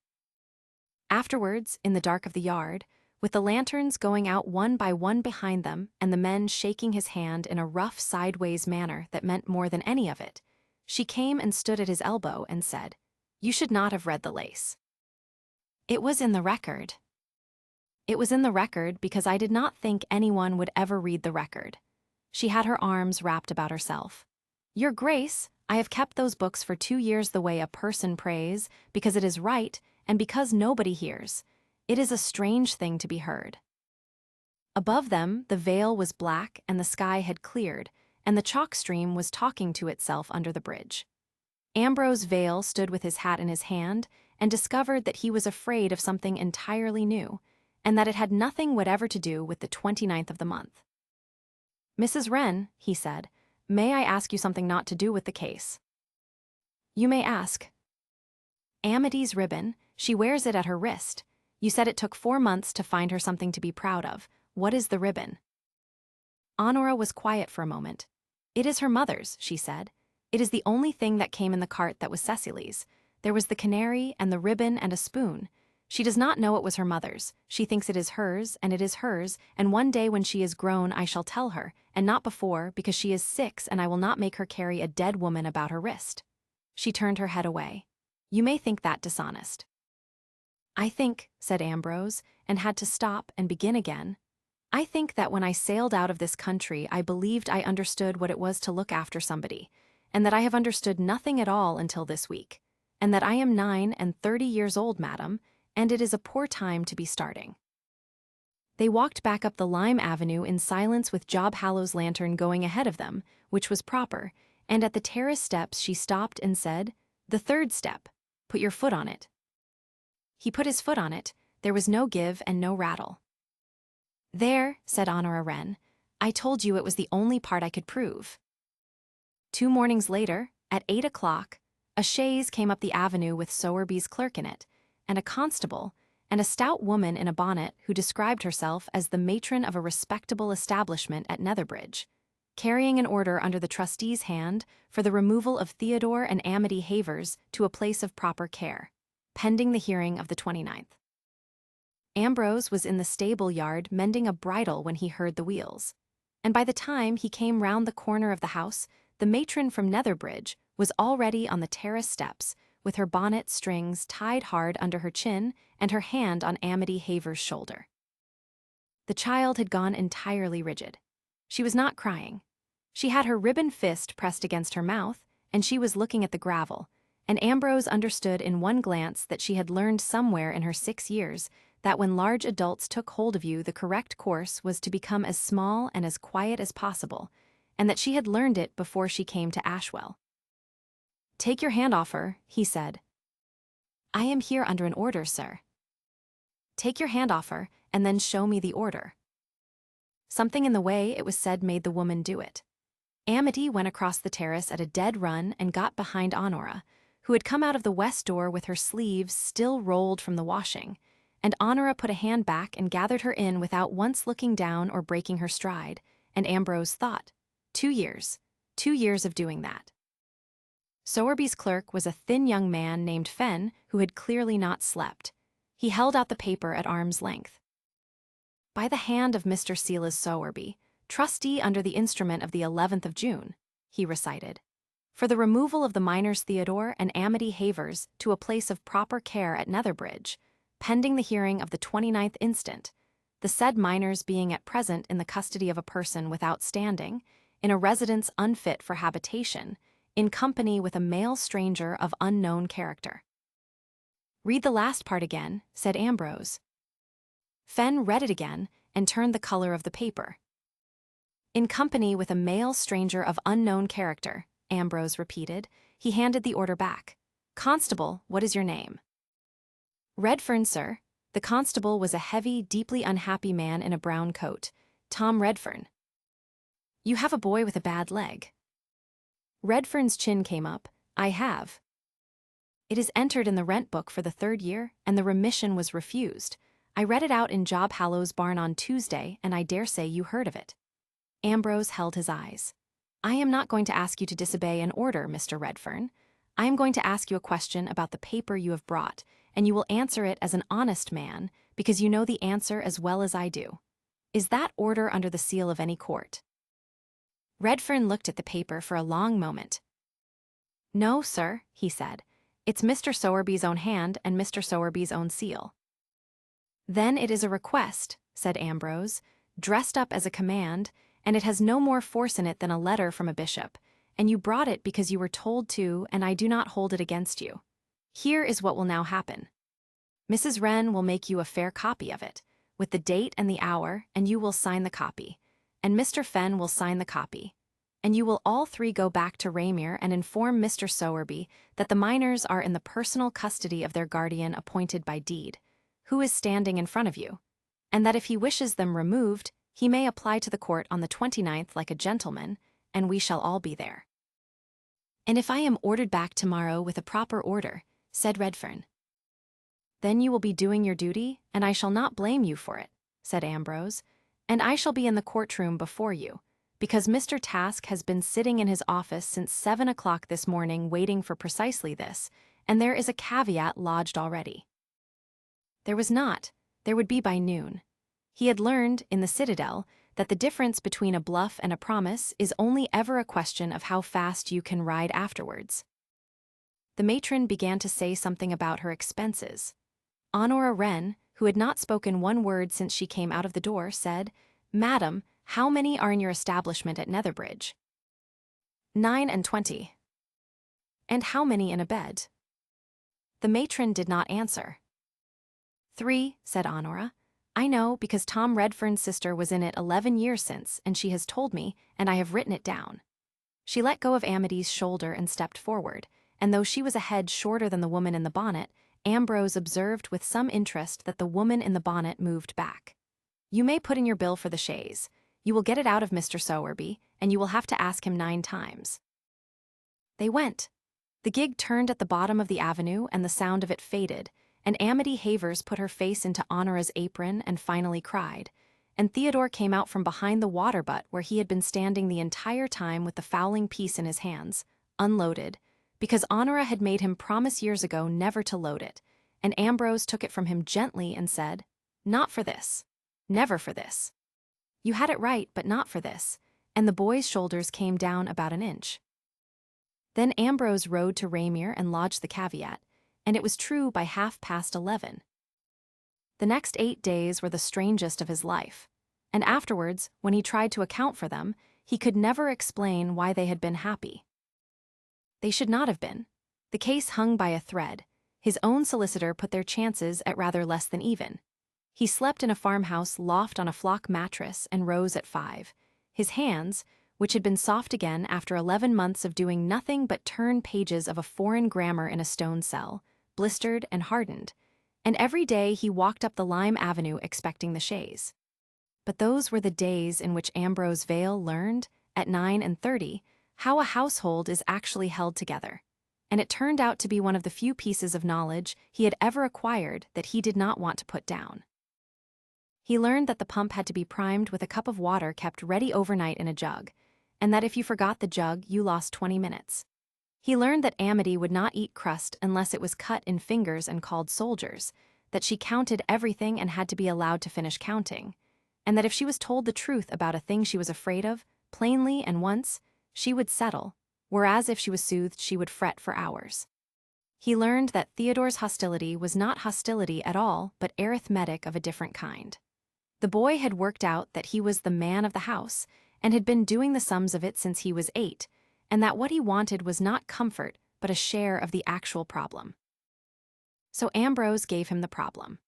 Afterwards, in the dark of the yard, with the lanterns going out one by one behind them and the men shaking his hand in a rough sideways manner that meant more than any of it, she came and stood at his elbow and said, "You should not have read the lace." It was in the record. It was in the record because I did not think anyone would ever read the record. She had her arms wrapped about herself. "Your Grace, I have kept those books for 2 years the way a person prays, because it is right, and because nobody hears. It is a strange thing to be heard." Above them, the vale was black and the sky had cleared, and the chalk stream was talking to itself under the bridge. Ambrose Vale stood with his hat in his hand and discovered that he was afraid of something entirely new, and that it had nothing whatever to do with the 29th of the month. "Mrs. Wren," he said, "may I ask you something not to do with the case?" "You may ask." "Amity's ribbon, she wears it at her wrist. You said it took 4 months to find her something to be proud of. What is the ribbon?" Honora was quiet for a moment. "It is her mother's," she said. "It is the only thing that came in the cart that was Cecily's. There was the canary and the ribbon and a spoon. She does not know it was her mother's. She thinks it is hers, and it is hers, and one day when she is grown I shall tell her, and not before, because she is 6 and I will not make her carry a dead woman about her wrist." She turned her head away. "You may think that dishonest." "I think," said Ambrose, and had to stop and begin again. "I think that when I sailed out of this country I believed I understood what it was to look after somebody, and that I have understood nothing at all until this week, and that I am 39 years old, madam, and it is a poor time to be starting." They walked back up the lime avenue in silence with Job Hallow's lantern going ahead of them, which was proper, and at the terrace steps she stopped and said, "The 3rd step. Put your foot on it." He put his foot on it. There was no give and no rattle. "There," said Honora Wren. "I told you it was the only part I could prove." 2 mornings later, at 8 o'clock, a chaise came up the avenue with Sowerby's clerk in it, and a constable, and a stout woman in a bonnet who described herself as the matron of a respectable establishment at Netherbridge, carrying an order under the trustee's hand for the removal of Theodore and Amity Havers to a place of proper care, pending the hearing of the 29th. Ambrose was in the stable yard mending a bridle when he heard the wheels, and by the time he came round the corner of the house, the matron from Netherbridge was already on the terrace steps with her bonnet strings tied hard under her chin and her hand on Amity Haver's shoulder. The child had gone entirely rigid. She was not crying. She had her ribbon fist pressed against her mouth, and she was looking at the gravel, and Ambrose understood in one glance that she had learned somewhere in her 6 years that when large adults took hold of you, the correct course was to become as small and as quiet as possible, and that she had learned it before she came to Ashwell. "Take your hand off her," he said. "I am here under an order, sir." "Take your hand off her, and then show me the order." Something in the way it was said made the woman do it. Amity went across the terrace at a dead run and got behind Honora, who had come out of the west door with her sleeves still rolled from the washing, and Honora put a hand back and gathered her in without once looking down or breaking her stride, and Ambrose thought, 2 years. 2 years of doing that. Sowerby's clerk was a thin young man named Fenn who had clearly not slept. He held out the paper at arm's length. "By the hand of Mr. Silas Sowerby, trustee under the instrument of the 11th of June," he recited, "for the removal of the minors Theodore and Amity Havers to a place of proper care at Netherbridge, pending the hearing of the 29th instant, the said minors being at present in the custody of a person without standing, in a residence unfit for habitation, in company with a male stranger of unknown character." "Read the last part again," said Ambrose. Fenn read it again and turned the color of the paper. "In company with a male stranger of unknown character," Ambrose repeated. He handed the order back. "Constable, what is your name?" "Redfern, sir." The constable was a heavy, deeply unhappy man in a brown coat. "Tom Redfern." "You have a boy with a bad leg." Redfern's chin came up. "I have. It is entered in the rent book for the 3rd year, and the remission was refused. I read it out in Job Hallow's barn on Tuesday, and I dare say you heard of it." Ambrose held his eyes. "I am not going to ask you to disobey an order, Mr. Redfern. I am going to ask you a question about the paper you have brought, and you will answer it as an honest man, because you know the answer as well as I do. Is that order under the seal of any court?" Redfern looked at the paper for a long moment. "No, sir," he said. "It's Mr. Sowerby's own hand and Mr. Sowerby's own seal." "Then it is a request," said Ambrose, "dressed up as a command, and it has no more force in it than a letter from a bishop, and you brought it because you were told to, and I do not hold it against you. Here is what will now happen. Mrs. Wren will make you a fair copy of it, with the date and the hour, and you will sign the copy, and Mr. Fenn will sign the copy, and you will all 3 go back to Raymere and inform Mr. Sowerby that the minors are in the personal custody of their guardian appointed by deed, who is standing in front of you, and that if he wishes them removed, he may apply to the court on the 29th like a gentleman, and we shall all be there." "And if I am ordered back tomorrow with a proper order," said Redfern. "Then you will be doing your duty, and I shall not blame you for it," said Ambrose, "and I shall be in the courtroom before you, because Mr. Task has been sitting in his office since 7 o'clock this morning waiting for precisely this, and there is a caveat lodged already." There was not. There would be by noon. He had learned, in the Citadel, that the difference between a bluff and a promise is only ever a question of how fast you can ride afterwards. The matron began to say something about her expenses. Honora Wren, who had not spoken one word since she came out of the door, said, "Madam, how many are in your establishment at Netherbridge?" 29. "And how many in a bed?" The matron did not answer. 3, said Honora. "I know, because Tom Redfern's sister was in it 11 years since, and she has told me, and I have written it down." She let go of Amity's shoulder and stepped forward, and though she was a head shorter than the woman in the bonnet, Ambrose observed with some interest that the woman in the bonnet moved back. "You may put in your bill for the chaise. You will get it out of Mr. Sowerby, and you will have to ask him 9 times. They went. The gig turned at the bottom of the avenue, and the sound of it faded, and Amity Havers put her face into Honora's apron and finally cried, and Theodore came out from behind the water butt where he had been standing the entire time with the fowling piece in his hands, unloaded, because Honora had made him promise years ago never to load it, and Ambrose took it from him gently and said, "Not for this. Never for this. You had it right, but not for this," and the boy's shoulders came down about an inch. Then Ambrose rode to Raymere and lodged the caveat, and it was true by 11:30. The next 8 days were the strangest of his life, and afterwards, when he tried to account for them, he could never explain why they had been happy. They should not have been. The case hung by a thread. His own solicitor put their chances at rather less than even. He slept in a farmhouse loft on a flock mattress and rose at 5. His hands, which had been soft again after 11 months of doing nothing but turn pages of a foreign grammar in a stone cell, blistered and hardened, and every day he walked up the lime avenue expecting the chaise. But those were the days in which Ambrose Vale learned, at 9:30, how a household is actually held together, and it turned out to be one of the few pieces of knowledge he had ever acquired that he did not want to put down. He learned that the pump had to be primed with a cup of water kept ready overnight in a jug, and that if you forgot the jug, you lost 20 minutes. He learned that Amity would not eat crust unless it was cut in fingers and called soldiers, that she counted everything and had to be allowed to finish counting, and that if she was told the truth about a thing she was afraid of, plainly and once, she would settle, whereas if she was soothed she would fret for hours. He learned that Theodore's hostility was not hostility at all, but arithmetic of a different kind. The boy had worked out that he was the man of the house, and had been doing the sums of it since he was 8, and that what he wanted was not comfort, but a share of the actual problem. So Ambrose gave him the problem.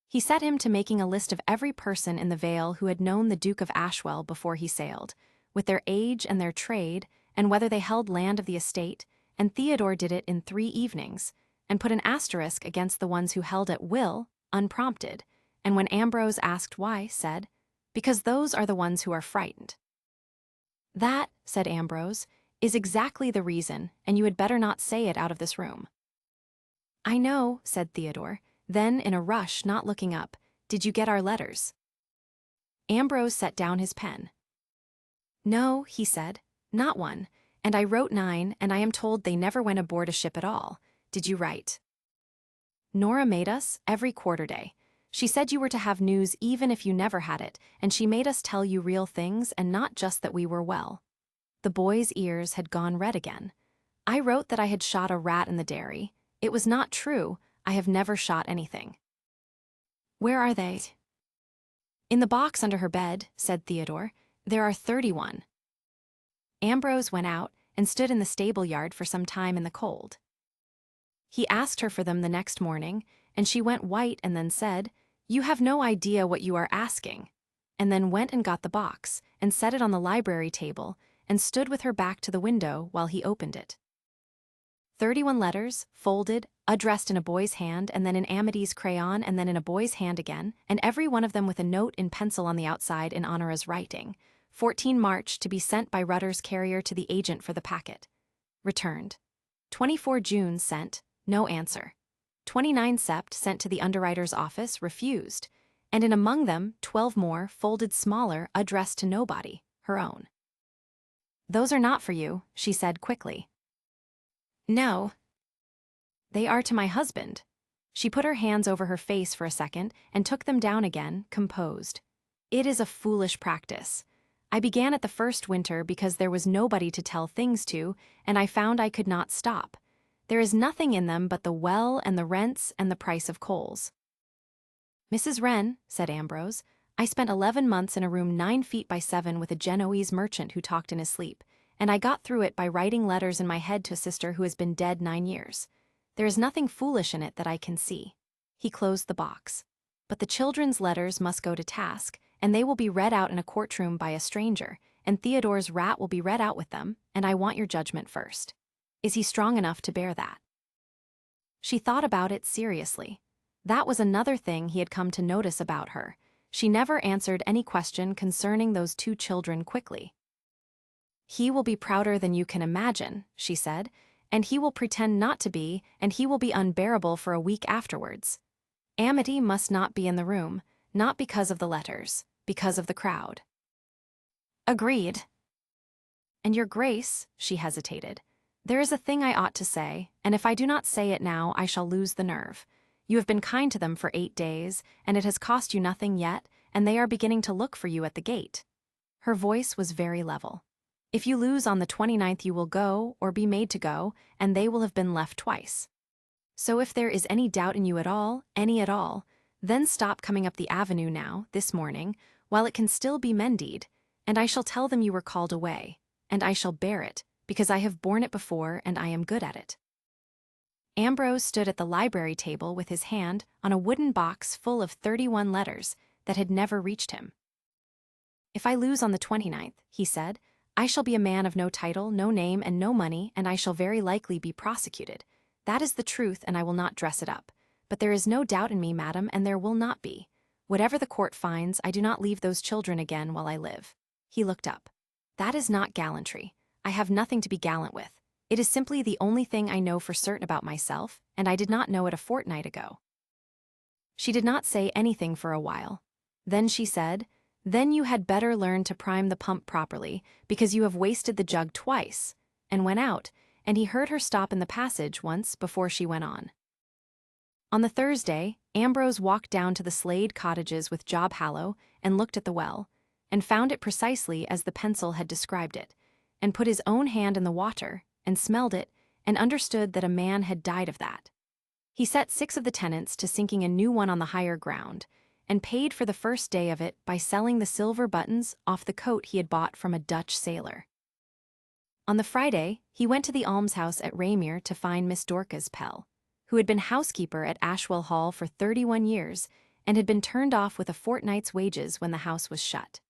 He set him to making a list of every person in the Vale who had known the Duke of Ashwell before he sailed, with their age and their trade, and whether they held land of the estate, and Theodore did it in 3 evenings, and put an asterisk against the ones who held at will, unprompted, and when Ambrose asked why, said, "Because those are the ones who are frightened." "That," said Ambrose, "is exactly the reason, and you had better not say it out of this room." "I know," said Theodore. Then, in a rush, not looking up, "Did you get our letters?" Ambrose set down his pen. "No," he said, "not one, and I wrote 9, and I am told they never went aboard a ship at all. Did you write?" "Nora made us, every quarter-day. She said you were to have news even if you never had it, and she made us tell you real things and not just that we were well." The boy's ears had gone red again. "I wrote that I had shot a rat in the dairy. It was not true. I have never shot anything." "Where are they?" "In the box under her bed," said Theodore. "There are 31. Ambrose went out and stood in the stable yard for some time in the cold. He asked her for them the next morning, and she went white and then said, "You have no idea what you are asking," and then went and got the box and set it on the library table and stood with her back to the window while he opened it. 31 letters, folded, addressed in a boy's hand and then in Amity's crayon and then in a boy's hand again, and every one of them with a note in pencil on the outside in Honora's writing. 14 March to be sent by Rudder's carrier to the agent for the packet. Returned. 24 June sent, no answer. 29 Sept sent to the underwriter's office, refused, and in among them 12 more, folded smaller, addressed to nobody, her own. "Those are not for you," she said quickly. "No. They are to my husband." She put her hands over her face for a second and took them down again, composed. "It is a foolish practice. I began at the first winter because there was nobody to tell things to, and I found I could not stop. There is nothing in them but the well and the rents and the price of coals." "Mrs. Wren," said Ambrose, "I spent 11 months in a room 9 feet by 7 with a Genoese merchant who talked in his sleep, and I got through it by writing letters in my head to a sister who has been dead 9 years. There is nothing foolish in it that I can see." He closed the box. "But the children's letters must go to task, and they will be read out in a courtroom by a stranger, and Theodore's rat will be read out with them, and I want your judgment first. Is he strong enough to bear that?" She thought about it seriously. That was another thing he had come to notice about her. She never answered any question concerning those 2 children quickly. "He will be prouder than you can imagine," she said, "and he will pretend not to be, and he will be unbearable for a week afterwards. Amity must not be in the room, not because of the letters, because of the crowd." "Agreed." "And your Grace," she hesitated, "there is a thing I ought to say, and if I do not say it now, I shall lose the nerve. You have been kind to them for 8 days, and it has cost you nothing yet, and they are beginning to look for you at the gate." Her voice was very level. If you lose on the 29th, you will go, or be made to go, and they will have been left twice. So if there is any doubt in you at all, any at all, then stop coming up the avenue now, this morning, while it can still be mended, and I shall tell them you were called away, and I shall bear it, because I have borne it before and I am good at it. Ambrose stood at the library table with his hand on a wooden box full of 31 letters that had never reached him. If I lose on the 29th, he said, I shall be a man of no title, no name, and no money, and I shall very likely be prosecuted. That is the truth, and I will not dress it up. But there is no doubt in me, madam, and there will not be. Whatever the court finds, I do not leave those children again while I live. He looked up. That is not gallantry. I have nothing to be gallant with. It is simply the only thing I know for certain about myself, and I did not know it a fortnight ago. She did not say anything for a while. Then she said, Then you had better learn to prime the pump properly, because you have wasted the jug twice, and went out, and he heard her stop in the passage once before she went on. On the Thursday, Ambrose walked down to the Slade cottages with Job Hallow and looked at the well, and found it precisely as the pencil had described it, and put his own hand in the water, and smelled it, and understood that a man had died of that. He set 6 of the tenants to sinking a new one on the higher ground, and paid for the first day of it by selling the silver buttons off the coat he had bought from a Dutch sailor. On the Friday, he went to the almshouse at Raymere to find Miss Dorcas Pell, who had been housekeeper at Ashwell Hall for 31 years and had been turned off with a fortnight's wages when the house was shut.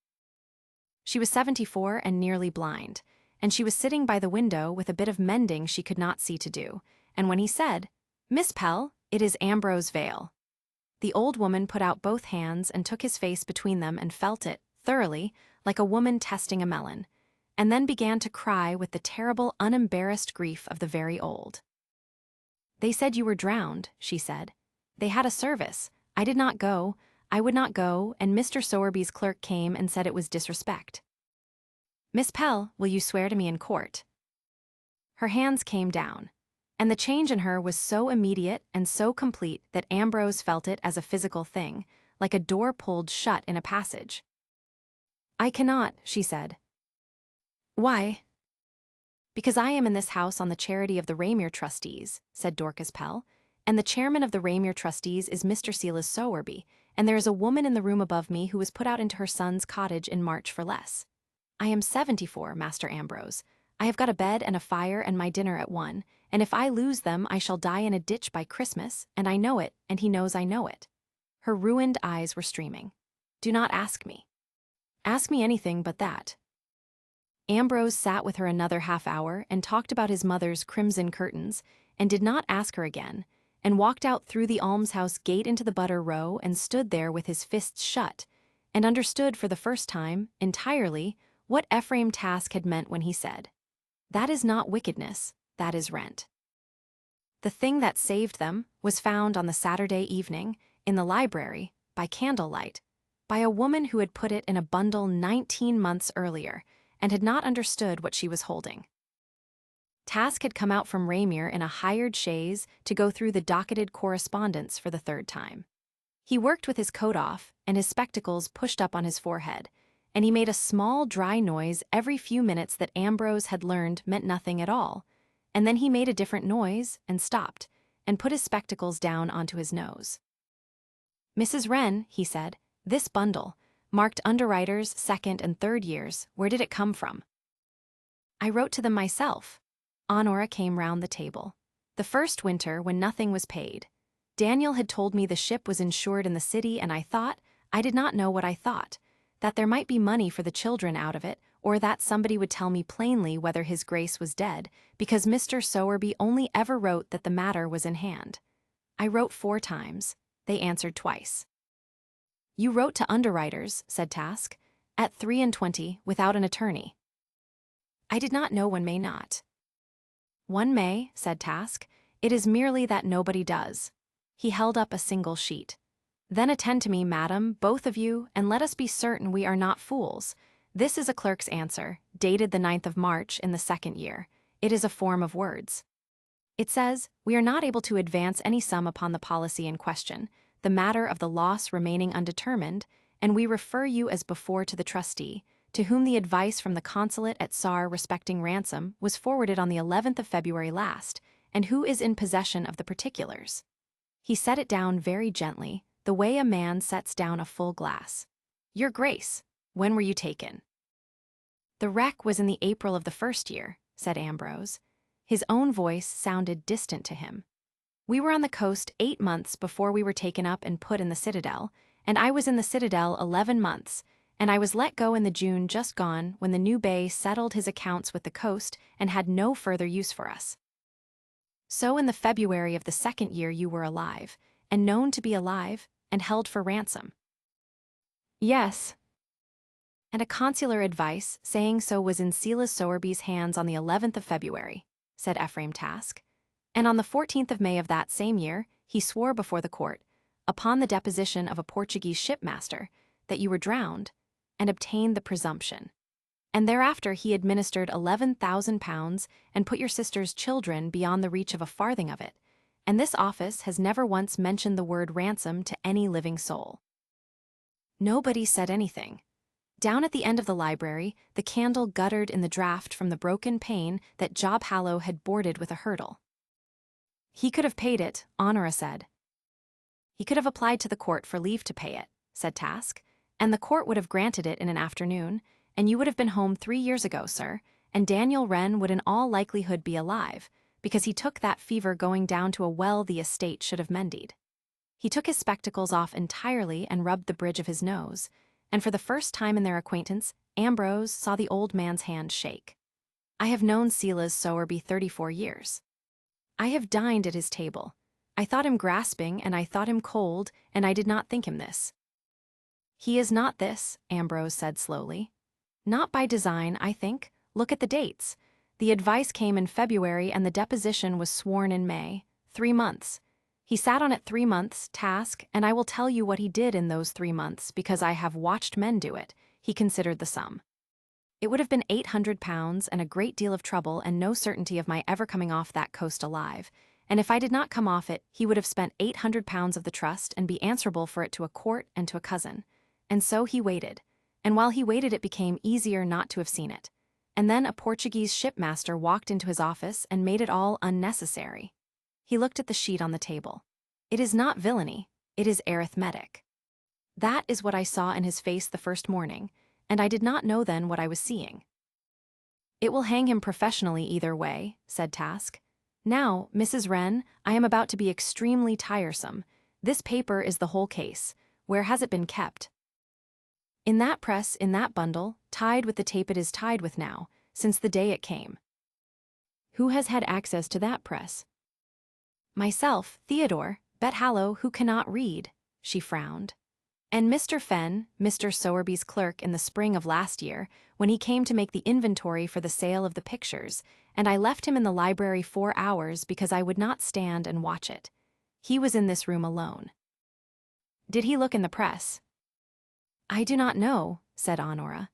She was 74 and nearly blind, and she was sitting by the window with a bit of mending she could not see to do, and when he said, Miss Pell, it is Ambrose Vale. The old woman put out both hands and took his face between them and felt it, thoroughly, like a woman testing a melon, and then began to cry with the terrible, unembarrassed grief of the very old. They said you were drowned, she said. They had a service. I did not go, I would not go, and Mr. Sowerby's clerk came and said it was disrespect. Miss Pell, will you swear to me in court? Her hands came down, and the change in her was so immediate and so complete that Ambrose felt it as a physical thing, like a door pulled shut in a passage. I cannot, she said. Why? Because I am in this house on the charity of the Raymere trustees, said Dorcas Pell, and the chairman of the Raymere trustees is Mr. Silas Sowerby, and there is a woman in the room above me who was put out into her son's cottage in March for less. I am 74, Master Ambrose. I have got a bed and a fire and my dinner at 1, and if I lose them I shall die in a ditch by Christmas, and I know it, and he knows I know it. Her ruined eyes were streaming. Do not ask me. Ask me anything but that. Ambrose sat with her another half-hour and talked about his mother's crimson curtains, and did not ask her again, and walked out through the almshouse gate into the butter row and stood there with his fists shut, and understood for the first time, entirely, what Ephraim Task had meant when he said, That is not wickedness, that is rent. The thing that saved them was found on the Saturday evening, in the library, by candlelight, by a woman who had put it in a bundle 19 months earlier, and had not understood what she was holding. Task had come out from Raymere in a hired chaise to go through the docketed correspondence for the 3rd time. He worked with his coat off and his spectacles pushed up on his forehead, and he made a small dry noise every few minutes that Ambrose had learned meant nothing at all, and then he made a different noise and stopped, and put his spectacles down onto his nose. Mrs. Wren, he said, this bundle, marked underwriters 2nd and 3rd years, where did it come from? I wrote to them myself. Honora came round the table. The first winter, when nothing was paid. Daniel had told me the ship was insured in the city, and I did not know what I thought, that there might be money for the children out of it, or that somebody would tell me plainly whether his grace was dead, because Mr. Sowerby only ever wrote that the matter was in hand. I wrote 4 times. They answered twice. You wrote to underwriters, said Task, at 23, without an attorney. I did not know one may not. One may, said Task. It is merely that nobody does. He held up a single sheet. Then attend to me, madam, both of you, and let us be certain we are not fools. This is a clerk's answer, dated the 9th of March in the 2nd year. It is a form of words. It says, we are not able to advance any sum upon the policy in question, the matter of the loss remaining undetermined, and we refer you as before to the trustee, to whom the advice from the consulate at Tsar respecting ransom was forwarded on the 11th of February last, and who is in possession of the particulars. He set it down very gently, the way a man sets down a full glass. Your Grace, when were you taken? The wreck was in the April of the first year, said Ambrose. His own voice sounded distant to him. We were on the coast 8 months before we were taken up and put in the citadel, and I was in the citadel 11 months, and I was let go in the June just gone when the new bey settled his accounts with the coast and had no further use for us. So in the February of the second year you were alive, and known to be alive, and held for ransom. Yes. And a consular advice saying so was in Silas Sowerby's hands on the 11th of February, said Ephraim Task. And on the 14th of May of that same year, he swore before the court, upon the deposition of a Portuguese shipmaster, that you were drowned, and obtained the presumption. And thereafter he administered 11,000 pounds and put your sister's children beyond the reach of a farthing of it, and this office has never once mentioned the word ransom to any living soul. Nobody said anything. Down at the end of the library, the candle guttered in the draught from the broken pane that Job Hallow had boarded with a hurdle. He could have paid it, Honora said. He could have applied to the court for leave to pay it, said Task, and the court would have granted it in an afternoon, and you would have been home 3 years ago, sir, and Daniel Wren would in all likelihood be alive, because he took that fever going down to a well the estate should have mended. He took his spectacles off entirely and rubbed the bridge of his nose, and for the first time in their acquaintance, Ambrose saw the old man's hand shake. I have known Silas Sowerby 34 years. I have dined at his table. I thought him grasping, and I thought him cold, and I did not think him this. He is not this, Ambrose said slowly. Not by design, I think. Look at the dates. The advice came in February and the deposition was sworn in May. 3 months. He sat on it 3 months, Task, and I will tell you what he did in those 3 months because I have watched men do it. He considered the sum. It would have been 800 pounds and a great deal of trouble and no certainty of my ever coming off that coast alive, and if I did not come off it, he would have spent 800 pounds of the trust and be answerable for it to a court and to a cousin. And so he waited, and while he waited it became easier not to have seen it. And then a Portuguese shipmaster walked into his office and made it all unnecessary. He looked at the sheet on the table. It is not villainy, it is arithmetic. That is what I saw in his face the first morning, and I did not know then what I was seeing. It will hang him professionally either way, said Task. Now, Mrs. Wren, I am about to be extremely tiresome. This paper is the whole case. Where has it been kept? In that press, in that bundle, tied with the tape it is tied with now, since the day it came. Who has had access to that press? Myself, Theodore, Bet Hallow, who cannot read, she frowned. And Mr. Fenn, Mr. Sowerby's clerk in the spring of last year, when he came to make the inventory for the sale of the pictures, and I left him in the library 4 hours because I would not stand and watch it. He was in this room alone. Did he look in the press? I do not know, said Honora.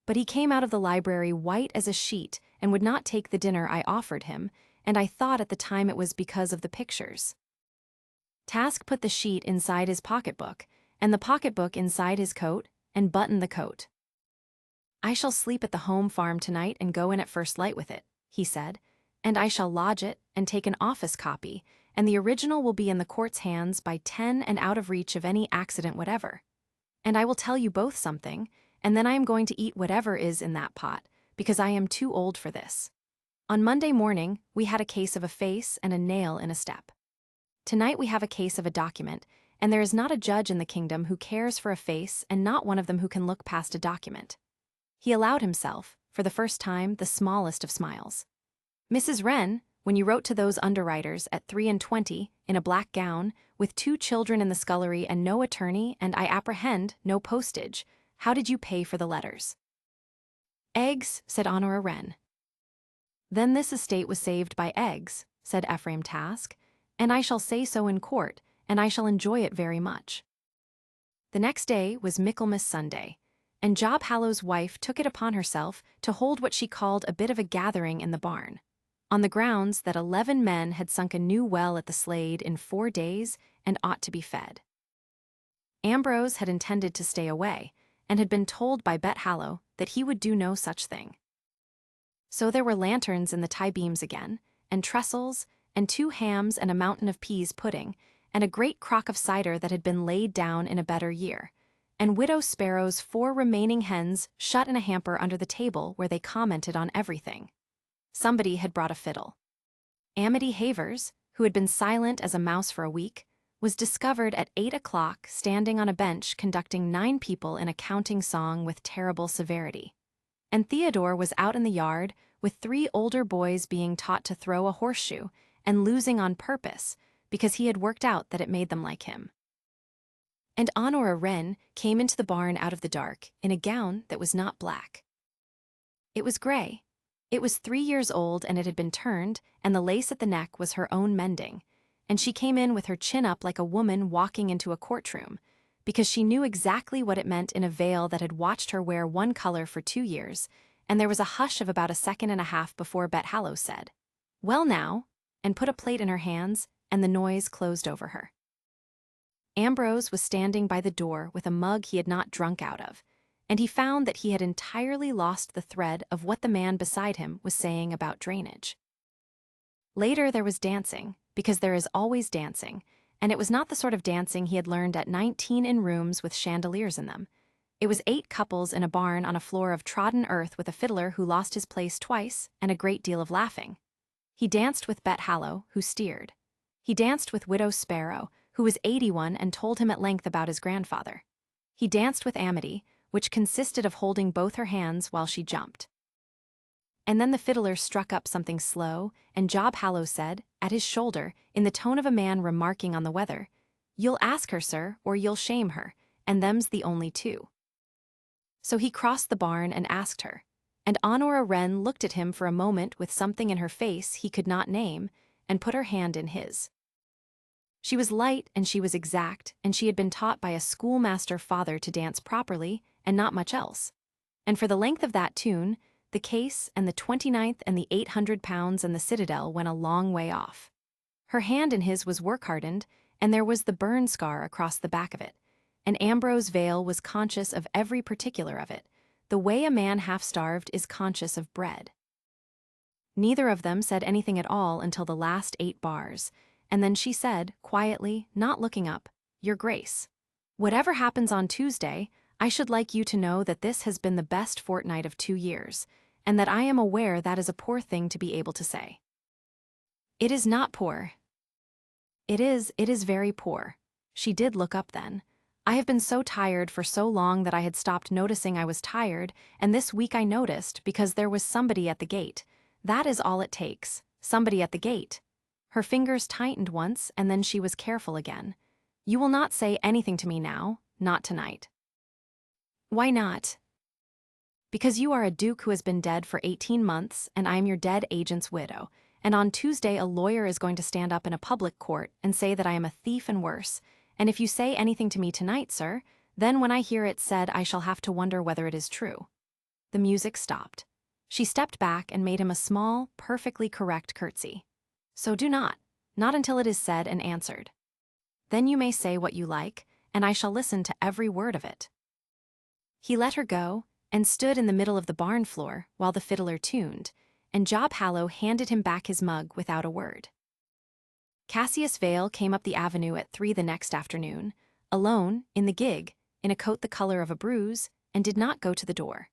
But he came out of the library white as a sheet and would not take the dinner I offered him, and I thought at the time it was because of the pictures. Task put the sheet inside his pocketbook, and the pocketbook inside his coat, and buttoned the coat. I shall sleep at the home farm tonight and go in at first light with it, he said, and I shall lodge it and take an office copy, and the original will be in the court's hands by 10 and out of reach of any accident whatever. And I will tell you both something, and then I am going to eat whatever is in that pot, because I am too old for this. On Monday morning, we had a case of a face and a nail in a step. Tonight we have a case of a document, and there is not a judge in the kingdom who cares for a face and not one of them who can look past a document. He allowed himself, for the first time, the smallest of smiles. Mrs. Wren, when you wrote to those underwriters at 23, in a black gown, with 2 children in the scullery and no attorney and I apprehend no postage, how did you pay for the letters? Eggs, said Honora Wren. Then this estate was saved by eggs, said Ephraim Task, and I shall say so in court, and I shall enjoy it very much. The next day was Michaelmas Sunday, and Job Hallow's wife took it upon herself to hold what she called a bit of a gathering in the barn, on the grounds that 11 men had sunk a new well at the Slade in 4 days and ought to be fed. Ambrose had intended to stay away, and had been told by Bet Hallow that he would do no such thing. So there were lanterns in the tie beams again, and trestles, and 2 hams and a mountain of peas pudding, and a great crock of cider that had been laid down in a better year, and Widow Sparrow's 4 remaining hens shut in a hamper under the table where they commented on everything. Somebody had brought a fiddle. Amity Havers, who had been silent as a mouse for a week, was discovered at 8 o'clock standing on a bench conducting 9 people in a counting song with terrible severity. And Theodore was out in the yard with 3 older boys being taught to throw a horseshoe and losing on purpose because he had worked out that it made them like him. And Honora Wren came into the barn out of the dark in a gown that was not black. It was gray. It was 3 years old and it had been turned, and the lace at the neck was her own mending, and she came in with her chin up like a woman walking into a courtroom, because she knew exactly what it meant in a veil that had watched her wear one color for 2 years, and there was a hush of about a second and a half before Bet Hallow said, "Well now," and put a plate in her hands, and the noise closed over her. Ambrose was standing by the door with a mug he had not drunk out of, and he found that he had entirely lost the thread of what the man beside him was saying about drainage. Later there was dancing, because there is always dancing, and it was not the sort of dancing he had learned at 19 in rooms with chandeliers in them. It was 8 couples in a barn on a floor of trodden earth with a fiddler who lost his place twice and a great deal of laughing. He danced with Bet Hallow, who steered. He danced with Widow Sparrow, who was 81 and told him at length about his grandfather. He danced with Amity, which consisted of holding both her hands while she jumped. And then the fiddler struck up something slow, and Job Hallow said, at his shoulder, in the tone of a man remarking on the weather, "You'll ask her, sir, or you'll shame her, and them's the only 2. So he crossed the barn and asked her, and Honora Wren looked at him for a moment with something in her face he could not name, and put her hand in his. She was light and she was exact, and she had been taught by a schoolmaster father to dance properly, and not much else. And for the length of that tune, the case and the 29th and the 800 pounds and the citadel went a long way off. Her hand in his was work-hardened, and there was the burn scar across the back of it, and Ambrose Vale was conscious of every particular of it, the way a man half-starved is conscious of bread. Neither of them said anything at all until the last 8 bars, and then she said, quietly, not looking up, "Your Grace, whatever happens on Tuesday, I should like you to know that this has been the best fortnight of 2 years, and that I am aware that is a poor thing to be able to say." "It is not poor. It is very poor." She did look up then. "I have been so tired for so long that I had stopped noticing I was tired, and this week I noticed because there was somebody at the gate. That is all it takes, somebody at the gate." Her fingers tightened once, and then she was careful again. "You will not say anything to me now, not tonight." "Why not?" "Because you are a duke who has been dead for 18 months, and I am your dead agent's widow, and on Tuesday a lawyer is going to stand up in a public court and say that I am a thief and worse, and if you say anything to me tonight, sir, then when I hear it said I shall have to wonder whether it is true." The music stopped. She stepped back and made him a small, perfectly correct curtsy. "So do not until it is said and answered. Then you may say what you like, and I shall listen to every word of it." He let her go, and stood in the middle of the barn floor while the fiddler tuned, and Job Hallow handed him back his mug without a word. Cassius Vale came up the avenue at 3 the next afternoon, alone, in the gig, in a coat the color of a bruise, and did not go to the door.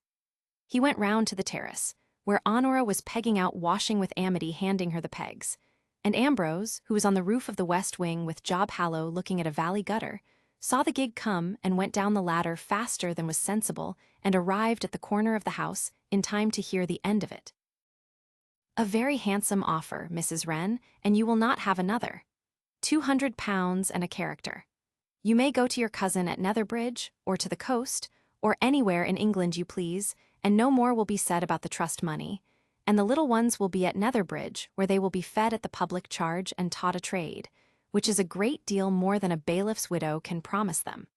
He went round to the terrace, where Honora was pegging out washing with Amity handing her the pegs, and Ambrose, who was on the roof of the west wing with Job Hallow looking at a valley gutter, saw the gig come and went down the ladder faster than was sensible and arrived at the corner of the house in time to hear the end of it. "A very handsome offer, Mrs. Wren, and you will not have another. 200 pounds and a character. You may go to your cousin at Netherbridge, or to the coast, or anywhere in England you please, and no more will be said about the trust money, and the little ones will be at Netherbridge, where they will be fed at the public charge and taught a trade, which is a great deal more than a bailiff's widow can promise them."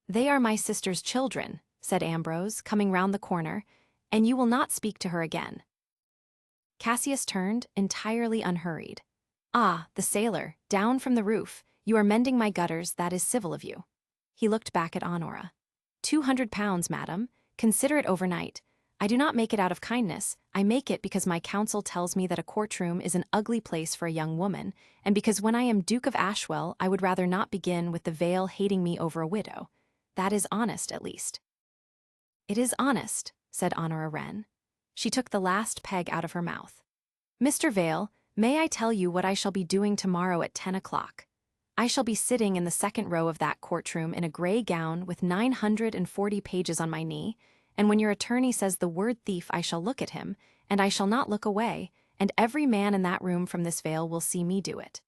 "They are my sister's children," said Ambrose, coming round the corner, "and you will not speak to her again." Cassius turned, entirely unhurried. "Ah, the sailor, down from the roof, you are mending my gutters, that is civil of you." He looked back at Honora. 200 pounds, madam. Consider it overnight. I do not make it out of kindness. I make it because my counsel tells me that a courtroom is an ugly place for a young woman, and because when I am Duke of Ashwell, I would rather not begin with the Vale hating me over a widow. That is honest, at least." "It is honest," said Honora Wren. She took the last peg out of her mouth. "Mr. Vale, may I tell you what I shall be doing tomorrow at 10 o'clock? I shall be sitting in the second row of that courtroom in a gray gown with 940 pages on my knee, and when your attorney says the word thief, I shall look at him, and I shall not look away, and every man in that room from this Vale will see me do it.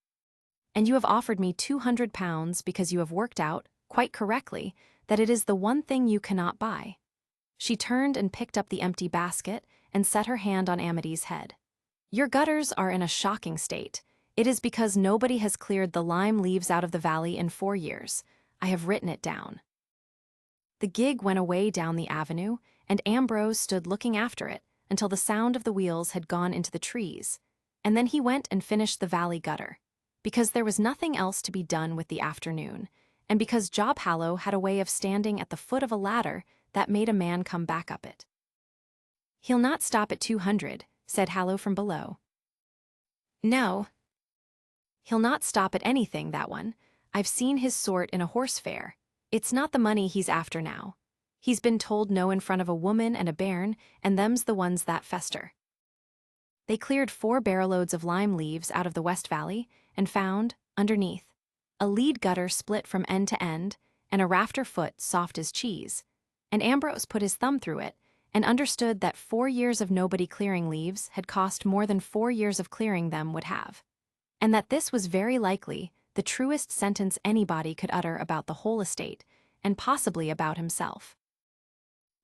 And you have offered me 200 pounds because you have worked out, quite correctly, that it is the one thing you cannot buy." She turned and picked up the empty basket and set her hand on Amity's head. "Your gutters are in a shocking state. It is because nobody has cleared the lime leaves out of the valley in 4 years. I have written it down." The gig went away down the avenue, and Ambrose stood looking after it until the sound of the wheels had gone into the trees, and then he went and finished the valley gutter, because there was nothing else to be done with the afternoon, and because Job Hallow had a way of standing at the foot of a ladder that made a man come back up it. "He'll not stop at 200, said Hallow from below. "No. He'll not stop at anything, that one. I've seen his sort in a horse fair. It's not the money he's after now. He's been told no in front of a woman and a bairn, and them's the ones that fester." They cleared 4 barrowloads of lime leaves out of the West Valley and found, underneath, a lead gutter split from end to end and a rafter foot soft as cheese, and Ambrose put his thumb through it and understood that 4 years of nobody clearing leaves had cost more than 4 years of clearing them would have, and that this was very likely the truest sentence anybody could utter about the whole estate, and possibly about himself.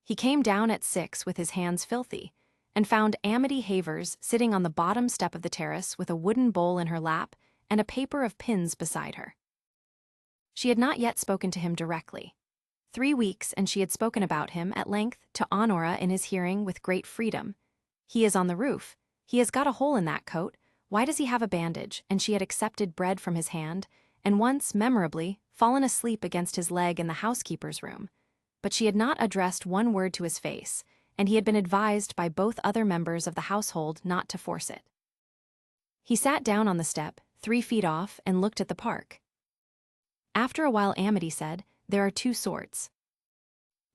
He came down at 6 with his hands filthy, and found Amity Havers sitting on the bottom step of the terrace with a wooden bowl in her lap and a paper of pins beside her. She had not yet spoken to him directly. 3 weeks, and she had spoken about him at length to Honora in his hearing with great freedom. "He is on the roof. He has got a hole in that coat. Why does he have a bandage?" And she had accepted bread from his hand, and once, memorably, fallen asleep against his leg in the housekeeper's room. But she had not addressed one word to his face, and he had been advised by both other members of the household not to force it. He sat down on the step, 3 feet off, and looked at the park. After a while Amity said, "There are 2 sorts."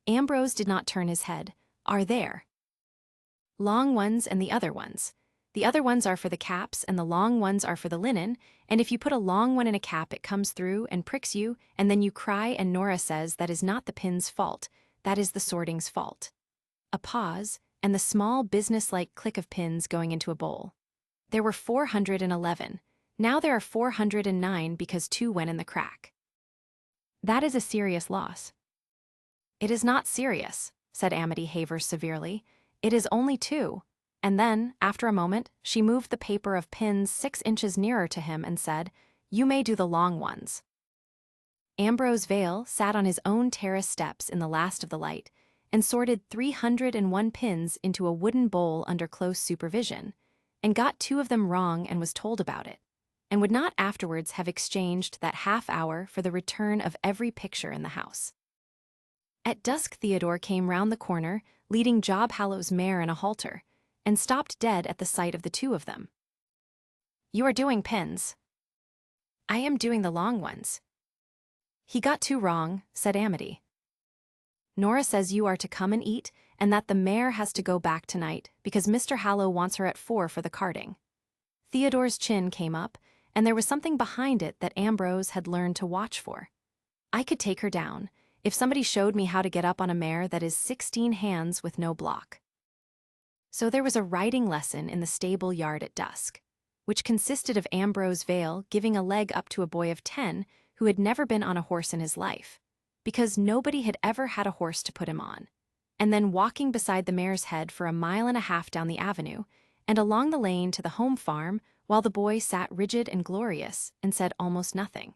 Ambrose did not turn his head. "Are there?" "Long ones and the other ones. The other ones are for the caps and the long ones are for the linen, and if you put a long one in a cap it comes through and pricks you, and then you cry, and Nora says that is not the pin's fault, that is the sorting's fault." A pause, and the small business-like click of pins going into a bowl. "There were 411. Now there are 409 because 2 went in the crack." "That is a serious loss." "It is not serious," said Amity Havers severely. "It is only 2. And then, after a moment, she moved the paper of pins 6 inches nearer to him and said, "You may do the long ones." Ambrose Vale sat on his own terrace steps in the last of the light and sorted 301 pins into a wooden bowl under close supervision, and got 2 of them wrong and was told about it, and would not afterwards have exchanged that half-hour for the return of every picture in the house. At dusk Theodore came round the corner, leading Job Hallow's mare in a halter, and stopped dead at the sight of the 2 of them. "You are doing pins." "I am doing the long ones." "He got 2 wrong," said Amity. "Nora says you are to come and eat, and that the mare has to go back tonight because Mr. Hallow wants her at 4 for the carting." Theodore's chin came up, and there was something behind it that Ambrose had learned to watch for. "I could take her down, if somebody showed me how to get up on a mare that is 16 hands with no block." So there was a riding lesson in the stable yard at dusk, which consisted of Ambrose Vale giving a leg up to a boy of 10 who had never been on a horse in his life, because nobody had ever had a horse to put him on, and then walking beside the mare's head for a mile and a half down the avenue and along the lane to the home farm while the boy sat rigid and glorious and said almost nothing.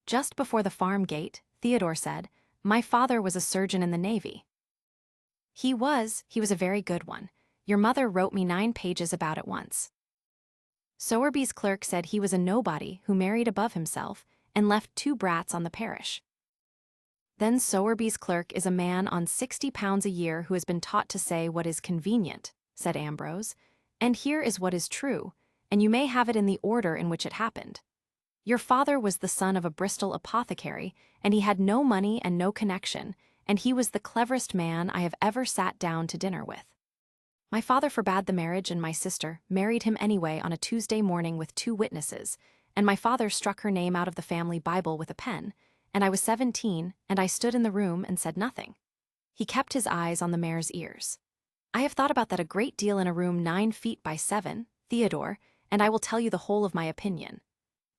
Just before the farm gate, Theodore said, "My father was a surgeon in the Navy." He was a very good one. Your mother wrote me 9 pages about it once." Sowerby's clerk said he was a nobody who married above himself and left 2 brats on the parish. Then Sowerby's clerk is a man on 60 pounds a year who has been taught to say what is convenient, said Ambrose. And here is what is true, and you may have it in the order in which it happened. Your father was the son of a Bristol apothecary, and he had no money and no connection, and he was the cleverest man I have ever sat down to dinner with. My father forbade the marriage, and my sister married him anyway on a Tuesday morning with 2 witnesses, and my father struck her name out of the family Bible with a pen, and I was 17, and I stood in the room and said nothing. He kept his eyes on the mare's ears. I have thought about that a great deal in a room 9 feet by 7, Theodore, and I will tell you the whole of my opinion.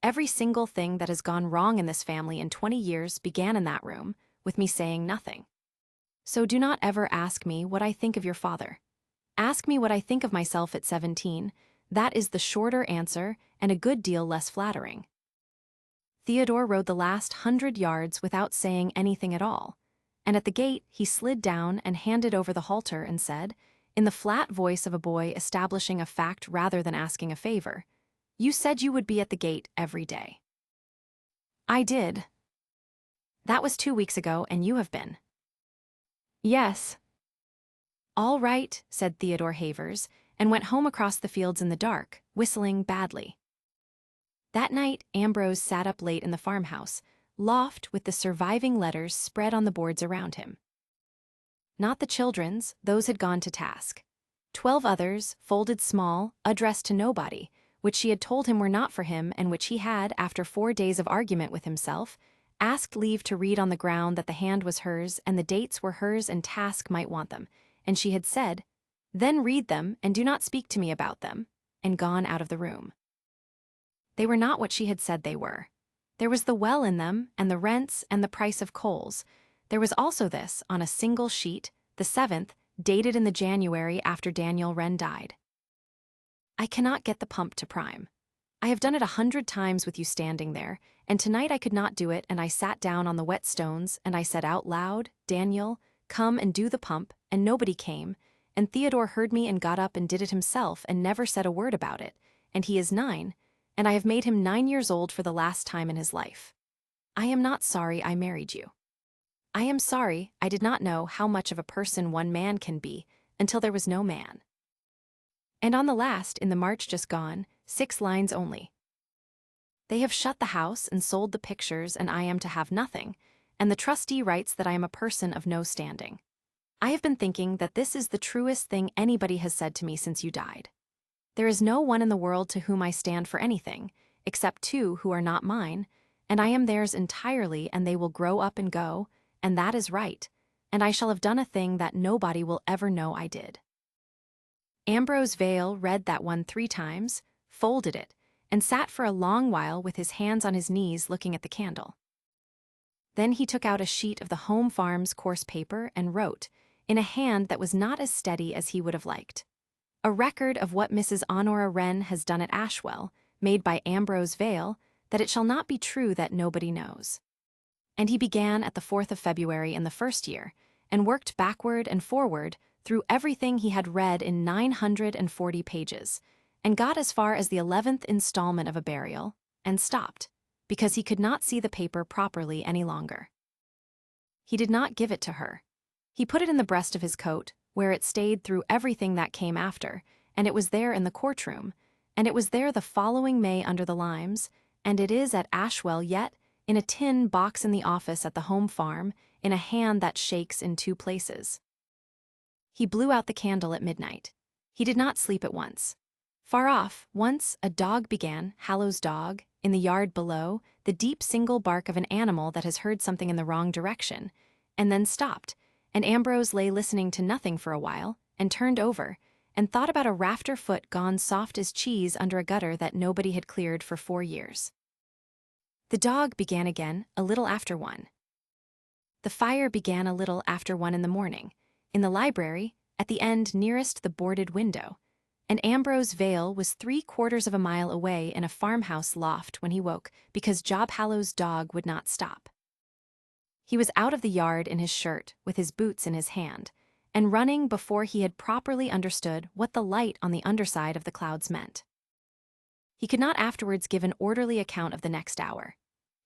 Every single thing that has gone wrong in this family in 20 years began in that room, with me saying nothing. So do not ever ask me what I think of your father. Ask me what I think of myself at 17, that is the shorter answer and a good deal less flattering. Theodore rode the last 100 yards without saying anything at all, and at the gate he slid down and handed over the halter and said, in the flat voice of a boy establishing a fact rather than asking a favor, "You said you would be at the gate every day." "I did." "That was 2 weeks ago, and you have been." "Yes." "All right," said Theodore Havers, and went home across the fields in the dark, whistling badly. That night, Ambrose sat up late in the farmhouse, loft with the surviving letters spread on the boards around him. Not the children's, those had gone to task. 12 others, folded small, addressed to nobody, which she had told him were not for him and which he had, after 4 days of argument with himself, asked leave to read on the ground that the hand was hers and the dates were hers and task might want them, and she had said, "Then read them and do not speak to me about them," and gone out of the room. They were not what she had said they were. There was the well in them, and the rents, and the price of coals. There was also this, on a single sheet, the 7th, dated in the January after Daniel Wren died. I cannot get the pump to prime. I have done it 100 times with you standing there, and tonight I could not do it, and I sat down on the wet stones, and I said out loud, "Daniel, come and do the pump," and nobody came, and Theodore heard me and got up and did it himself and never said a word about it, and he is 9, and I have made him 9 years old for the last time in his life. I am not sorry I married you. I am sorry I did not know how much of a person one man can be until there was no man. And on the last, in the March just gone, 6 lines only. They have shut the house and sold the pictures, and I am to have nothing, and the trustee writes that I am a person of no standing. I have been thinking that this is the truest thing anybody has said to me since you died. There is no one in the world to whom I stand for anything, except 2 who are not mine, and I am theirs entirely, and they will grow up and go, and that is right, and I shall have done a thing that nobody will ever know I did. Ambrose Vale read that one 3 times, folded it, and sat for a long while with his hands on his knees looking at the candle. Then he took out a sheet of the Home Farms coarse paper and wrote, in a hand that was not as steady as he would have liked, a record of what Mrs. Honora Wren has done at Ashwell, made by Ambrose Vale, that it shall not be true that nobody knows. And he began at the 4th of February in the first year, and worked backward and forward through everything he had read in 940 pages, and got as far as the 11th installment of a burial, and stopped, because he could not see the paper properly any longer. He did not give it to her. He put it in the breast of his coat, where it stayed through everything that came after, and it was there in the courtroom, and it was there the following May under the limes, and it is at Ashwell yet, in a tin box in the office at the home farm, in a hand that shakes in 2 places. He blew out the candle at midnight. He did not sleep at once. Far off, once, a dog began, Hallow's dog, in the yard below, the deep single bark of an animal that has heard something in the wrong direction, and then stopped, and Ambrose lay listening to nothing for a while, and turned over, and thought about a rafter foot gone soft as cheese under a gutter that nobody had cleared for 4 years. The dog began again, a little after 1. The fire began a little after 1 in the morning, in the library, at the end nearest the boarded window, and Ambrose Vale was 3/4 of a mile away in a farmhouse loft when he woke because Job Hallow's dog would not stop. He was out of the yard in his shirt, with his boots in his hand, and running before he had properly understood what the light on the underside of the clouds meant. He could not afterwards give an orderly account of the next hour.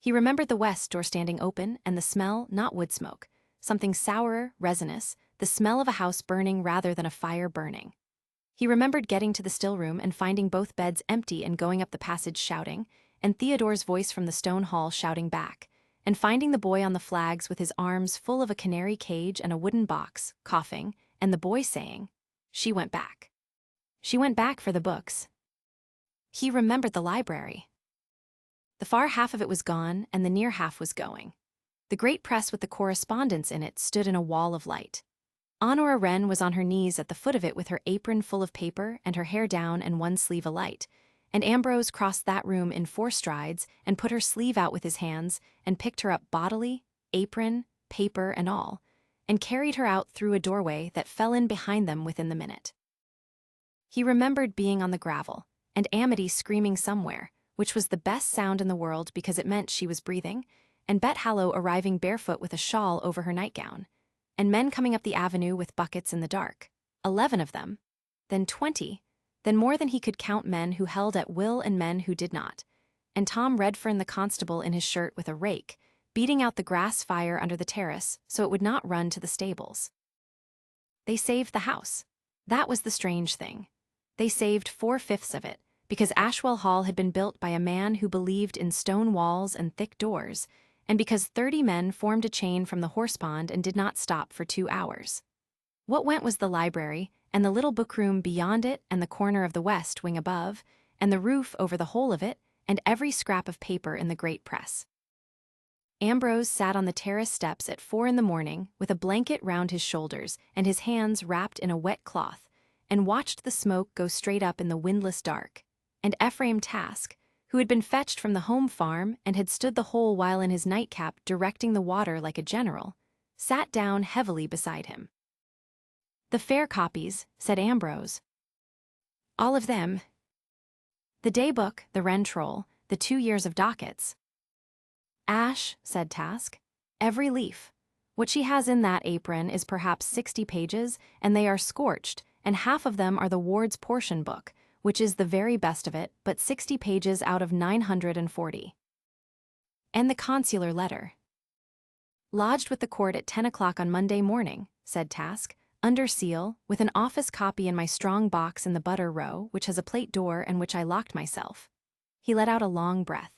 He remembered the west door standing open and the smell, not wood smoke, something sourer, resinous, the smell of a house burning rather than a fire burning. He remembered getting to the still room and finding both beds empty and going up the passage shouting, and Theodore's voice from the stone hall shouting back, and finding the boy on the flags with his arms full of a canary cage and a wooden box, coughing, and the boy saying, "She went back. She went back for the books." He remembered the library. The far half of it was gone and the near half was going. The great press with the correspondence in it stood in a wall of light. Honora Wren was on her knees at the foot of it with her apron full of paper and her hair down and one sleeve alight, and Ambrose crossed that room in 4 strides and put her sleeve out with his hands and picked her up bodily, apron, paper and all, and carried her out through a doorway that fell in behind them within the minute. He remembered being on the gravel, and Amity screaming somewhere, which was the best sound in the world because it meant she was breathing, and Bet Hallow arriving barefoot with a shawl over her nightgown, and men coming up the avenue with buckets in the dark, 11 of them, then 20, then more than he could count men who held at will and men who did not, and Tom Redfern the constable in his shirt with a rake, beating out the grass fire under the terrace so it would not run to the stables. They saved the house. That was the strange thing. They saved 4/5 of it, because Ashwell Hall had been built by a man who believed in stone walls and thick doors, and because 30 men formed a chain from the horse pond and did not stop for 2 hours. What went was the library, and the little bookroom beyond it, and the corner of the west wing above, and the roof over the whole of it, and every scrap of paper in the great press. Ambrose sat on the terrace steps at 4 in the morning with a blanket round his shoulders and his hands wrapped in a wet cloth, and watched the smoke go straight up in the windless dark, and Ephraim Task, who had been fetched from the home farm and had stood the whole while in his nightcap directing the water like a general, sat down heavily beside him. "The fair copies," said Ambrose. "All of them. The day-book, the Wren Troll, the 2 years of dockets." "Ash," said Task. "Every leaf. What she has in that apron is perhaps 60 pages, and they are scorched, and half of them are the ward's portion book, which is the very best of it, but 60 pages out of 940. And the consular letter." "Lodged with the court at 10 o'clock on Monday morning," said Task, "under seal, with an office copy in my strong box in the butter row, which has a plate door and which I locked myself." He let out a long breath.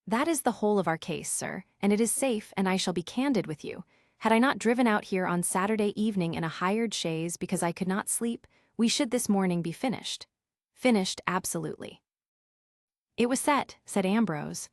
"That is the whole of our case, sir, and it is safe, and I shall be candid with you. Had I not driven out here on Saturday evening in a hired chaise because I could not sleep, we should this morning be finished. Finished absolutely." "It was set," said Ambrose.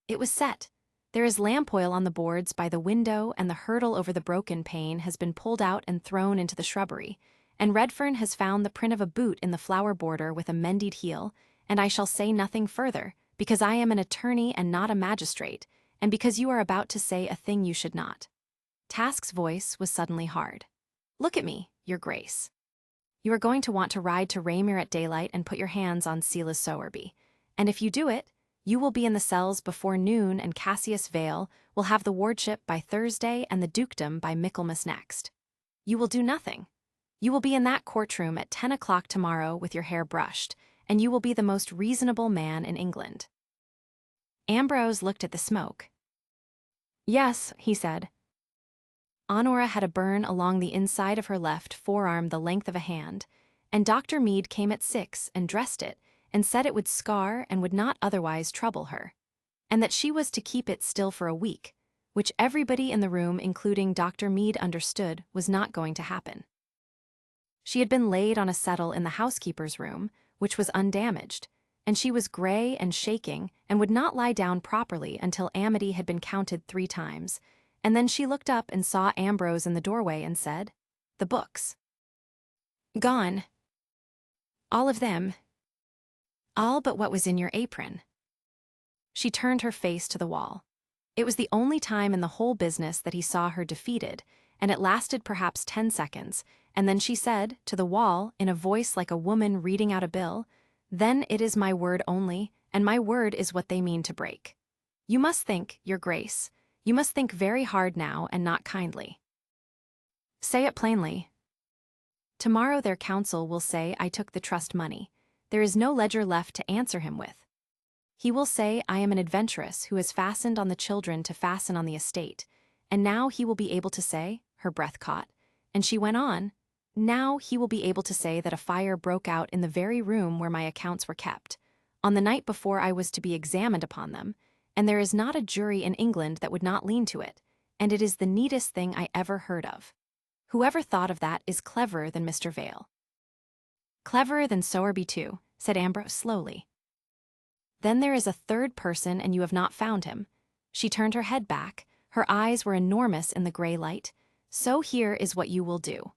"It was set. There is lamp oil on the boards by the window, and the hurdle over the broken pane has been pulled out and thrown into the shrubbery, and Redfern has found the print of a boot in the flower border with a mended heel, and I shall say nothing further, because I am an attorney and not a magistrate, and because you are about to say a thing you should not." Task's voice was suddenly hard. "Look at me, your grace. You are going to want to ride to Raymere at daylight and put your hands on Silas Sowerby, and if you do it, you will be in the cells before noon, and Cassius Vale will have the wardship by Thursday and the dukedom by Michaelmas next. You will do nothing. You will be in that courtroom at 10 o'clock tomorrow with your hair brushed, and you will be the most reasonable man in England." Ambrose looked at the smoke. "Yes," he said. Honora had a burn along the inside of her left forearm the length of a hand, and Dr. Mead came at 6 and dressed it, and said it would scar and would not otherwise trouble her, and that she was to keep it still for a week, which everybody in the room, including Dr. Mead, understood was not going to happen. She had been laid on a settle in the housekeeper's room, which was undamaged, and she was gray and shaking and would not lie down properly until Amity had been counted 3 times, and then she looked up and saw Ambrose in the doorway and said, "The books." "Gone. All of them. All but what was in your apron." She turned her face to the wall. It was the only time in the whole business that he saw her defeated, and it lasted perhaps 10 seconds, and then she said, to the wall, in a voice like a woman reading out a bill, "Then it is my word only, and my word is what they mean to break. You must think, your grace, you must think very hard now and not kindly. Say it plainly. Tomorrow their counsel will say I took the trust money. There is no ledger left to answer him with." He will say I am an adventuress who has fastened on the children to fasten on the estate, and now he will be able to say, her breath caught, and she went on, now he will be able to say that a fire broke out in the very room where my accounts were kept, on the night before I was to be examined upon them, and there is not a jury in England that would not lean to it, and it is the neatest thing I ever heard of. Whoever thought of that is cleverer than Mr. Vale. Cleverer than Sowerby too, said Ambrose slowly. Then there is a third person and you have not found him. She turned her head back, her eyes were enormous in the grey light. So here is what you will do.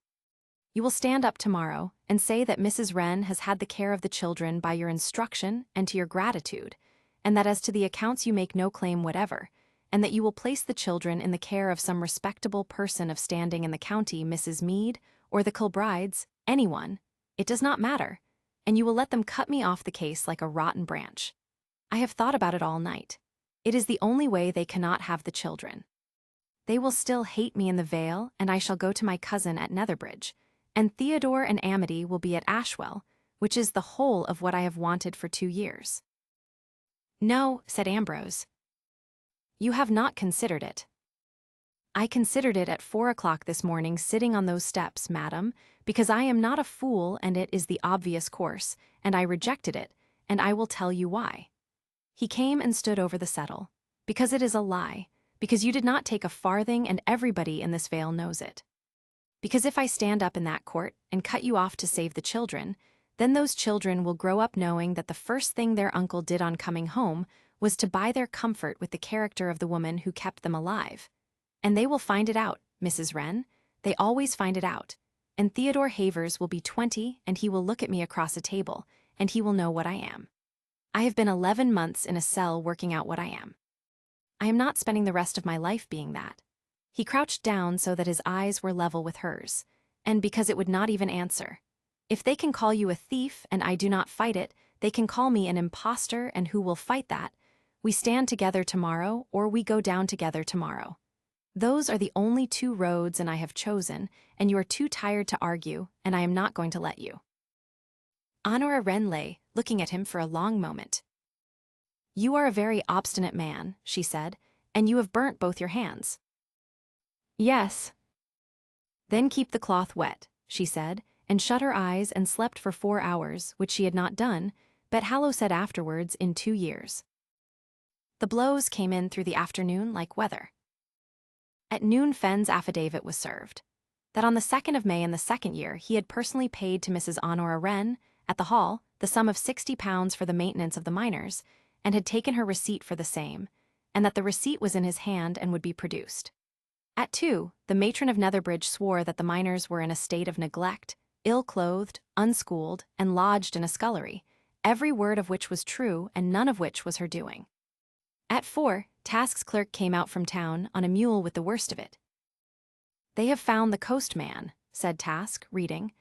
You will stand up tomorrow and say that Mrs. Wren has had the care of the children by your instruction and to your gratitude, and that as to the accounts you make no claim whatever, and that you will place the children in the care of some respectable person of standing in the county, Mrs. Meade, or the Kilbrides, anyone, it does not matter, and you will let them cut me off the case like a rotten branch. I have thought about it all night. It is the only way they cannot have the children. They will still hate me in the Vale, and I shall go to my cousin at Netherbridge, and Theodore and Amity will be at Ashwell, which is the whole of what I have wanted for 2 years. No, said Ambrose. You have not considered it. I considered it at 4 o'clock this morning sitting on those steps, madam, because I am not a fool and it is the obvious course, and I rejected it, and I will tell you why. He came and stood over the settle. Because it is a lie, because you did not take a farthing and everybody in this Vale knows it. Because if I stand up in that court and cut you off to save the children, then those children will grow up knowing that the first thing their uncle did on coming home was to buy their comfort with the character of the woman who kept them alive. And they will find it out, Mrs. Wren. They always find it out. And Theodore Havers will be 20 and he will look at me across a table, and he will know what I am. I have been 11 months in a cell working out what I am. I am not spending the rest of my life being that. He crouched down so that his eyes were level with hers, and because it would not even answer. If they can call you a thief and I do not fight it, they can call me an impostor, and who will fight that? We stand together tomorrow, or we go down together tomorrow. Those are the only 2 roads and I have chosen, and you are too tired to argue, and I am not going to let you. Honora Wren lay, looking at him for a long moment. You are a very obstinate man, she said, and you have burnt both your hands. Yes. Then keep the cloth wet, she said, and shut her eyes and slept for 4 hours, which she had not done, but Hallow said afterwards in 2 years. The blows came in through the afternoon like weather. At noon Fenn's affidavit was served, that on the 2nd of May in the 2nd year he had personally paid to Mrs. Honora Wren, at the Hall, the sum of £60 for the maintenance of the miners, and had taken her receipt for the same, and that the receipt was in his hand and would be produced. At 2, the matron of Netherbridge swore that the miners were in a state of neglect, ill-clothed, unschooled, and lodged in a scullery, every word of which was true and none of which was her doing. At 4, Task's clerk came out from town on a mule with the worst of it. They have found the coastman, said Task, reading.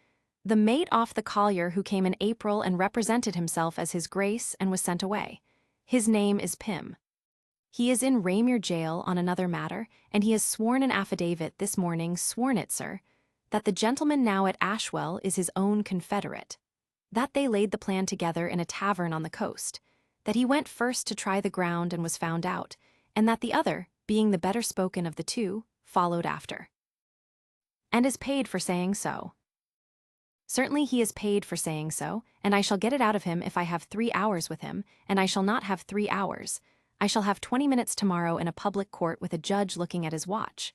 The mate off the collier who came in April and represented himself as his grace and was sent away. His name is Pym. He is in Raymere jail on another matter, and he has sworn an affidavit this morning, sworn it, sir, that the gentleman now at Ashwell is his own confederate, that they laid the plan together in a tavern on the coast, that he went first to try the ground and was found out, and that the other, being the better spoken of the 2, followed after. And is paid for saying so. Certainly he is paid for saying so, and I shall get it out of him if I have 3 hours with him, and I shall not have 3 hours. I shall have 20 minutes tomorrow in a public court with a judge looking at his watch.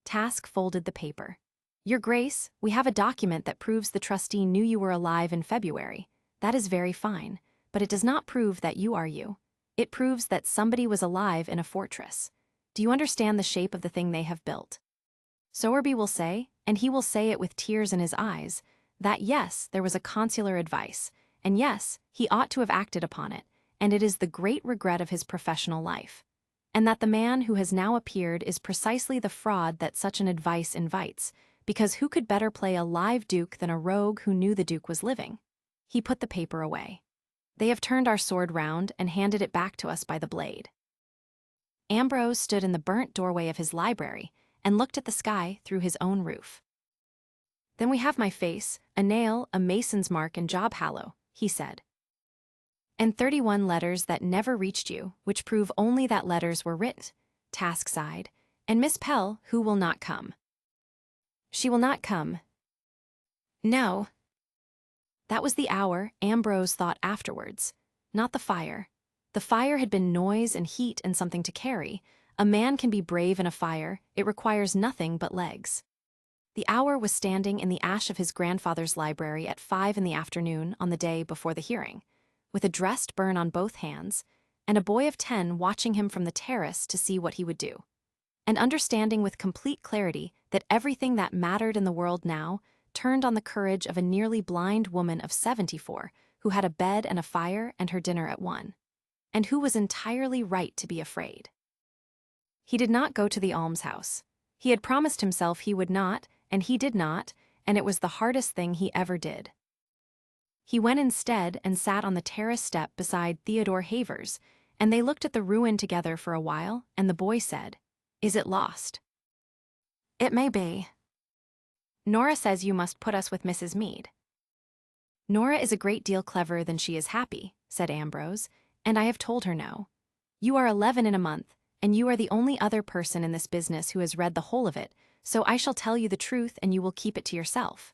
Task folded the paper. Your Grace, we have a document that proves the trustee knew you were alive in February. That is very fine, but it does not prove that you are you. It proves that somebody was alive in a fortress. Do you understand the shape of the thing they have built? Sowerby will say, and he will say it with tears in his eyes, that yes, there was a consular advice, and yes, he ought to have acted upon it, and it is the great regret of his professional life, and that the man who has now appeared is precisely the fraud that such an advice invites, because who could better play a live duke than a rogue who knew the duke was living? He put the paper away. They have turned our sword round and handed it back to us by the blade. Ambrose stood in the burnt doorway of his library and looked at the sky through his own roof. Then we have my face, a nail, a mason's mark, and job hallow, he said. And 31 letters that never reached you, which prove only that letters were writ. Task sighed. And Miss Pell, who will not come? She will not come. No. That was the hour, Ambrose thought afterwards. Not the fire. The fire had been noise and heat and something to carry. A man can be brave in a fire, it requires nothing but legs. The hour was standing in the ash of his grandfather's library at 5 in the afternoon on the day before the hearing, with a dressed burn on both hands, and a boy of 10 watching him from the terrace to see what he would do. And understanding with complete clarity that everything that mattered in the world now turned on the courage of a nearly blind woman of 74 who had a bed and a fire and her dinner at 1, and who was entirely right to be afraid. He did not go to the almshouse. He had promised himself he would not, and he did not, and it was the hardest thing he ever did. He went instead and sat on the terrace step beside Theodore Havers, and they looked at the ruin together for a while, and the boy said, "Is it lost?" "It may be." "Nora says you must put us with Mrs. Meade." "Nora is a great deal cleverer than she is happy," said Ambrose, "and I have told her no. You are 11 in a month, and you are the only other person in this business who has read the whole of it, so I shall tell you the truth and you will keep it to yourself.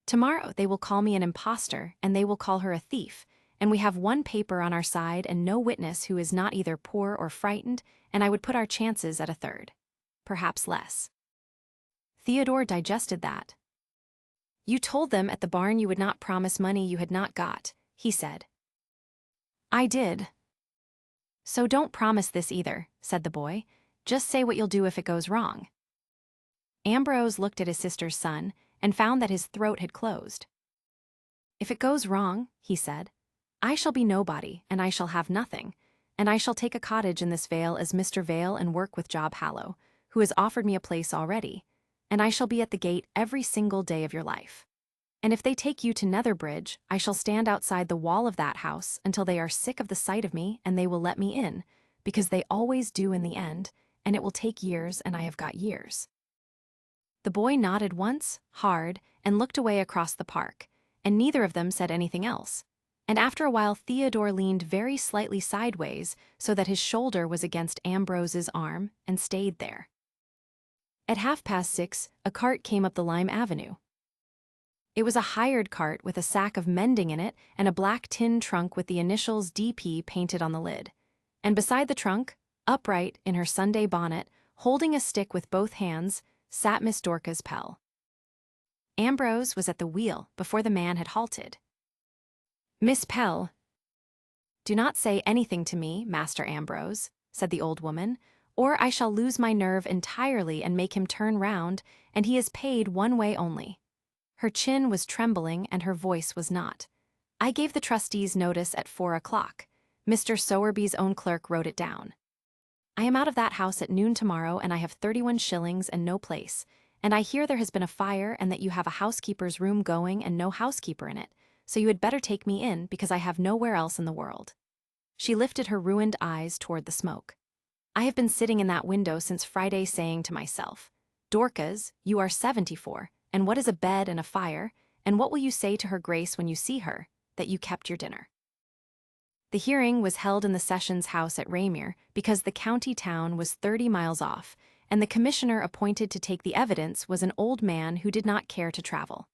Tomorrow they will call me an impostor, and they will call her a thief, and we have one paper on our side and no witness who is not either poor or frightened, and I would put our chances at a third. Perhaps less." Theodore digested that. "You told them at the barn you would not promise money you had not got," he said. "I did." "So don't promise this either," said the boy. "Just say what you'll do if it goes wrong." Ambrose looked at his sister's son and found that his throat had closed. "If it goes wrong," he said, "I shall be nobody, and I shall have nothing, and I shall take a cottage in this vale as Mr. Vale and work with Job Hallow, who has offered me a place already, and I shall be at the gate every single day of your life. And if they take you to Netherbridge, I shall stand outside the wall of that house until they are sick of the sight of me and they will let me in, because they always do in the end, and it will take years and I have got years." The boy nodded once, hard, and looked away across the park, and neither of them said anything else. And after a while Theodore leaned very slightly sideways so that his shoulder was against Ambrose's arm and stayed there. At 6:30, a cart came up the Lime Avenue. It was a hired cart with a sack of mending in it and a black tin trunk with the initials DP painted on the lid. And beside the trunk, upright in her Sunday bonnet, holding a stick with both hands, sat Miss Dorcas Pell. Ambrose was at the wheel before the man had halted. "Miss Pell." "Do not say anything to me, Master Ambrose," said the old woman, "or I shall lose my nerve entirely and make him turn round, and he is paid one way only." Her chin was trembling and her voice was not. "I gave the trustees notice at 4 o'clock. Mr. Sowerby's own clerk wrote it down. I am out of that house at noon tomorrow, and I have 31 shillings and no place, and I hear there has been a fire and that you have a housekeeper's room going and no housekeeper in it, so you had better take me in because I have nowhere else in the world." She lifted her ruined eyes toward the smoke. "I have been sitting in that window since Friday saying to myself, 'Dorcas, you are 74, and what is a bed and a fire, and what will you say to her grace when you see her, that you kept your dinner?'" The hearing was held in the Sessions House at Raymere because the county town was 30 miles off, and the commissioner appointed to take the evidence was an old man who did not care to travel.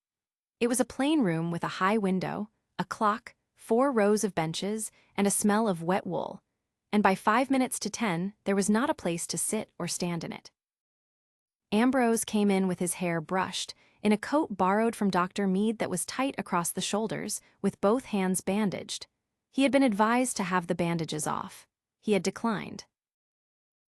It was a plain room with a high window, a clock, 4 rows of benches, and a smell of wet wool, and by 5 minutes to 10 there was not a place to sit or stand in it. Ambrose came in with his hair brushed, in a coat borrowed from Dr. Meade that was tight across the shoulders, with both hands bandaged. He had been advised to have the bandages off. He had declined.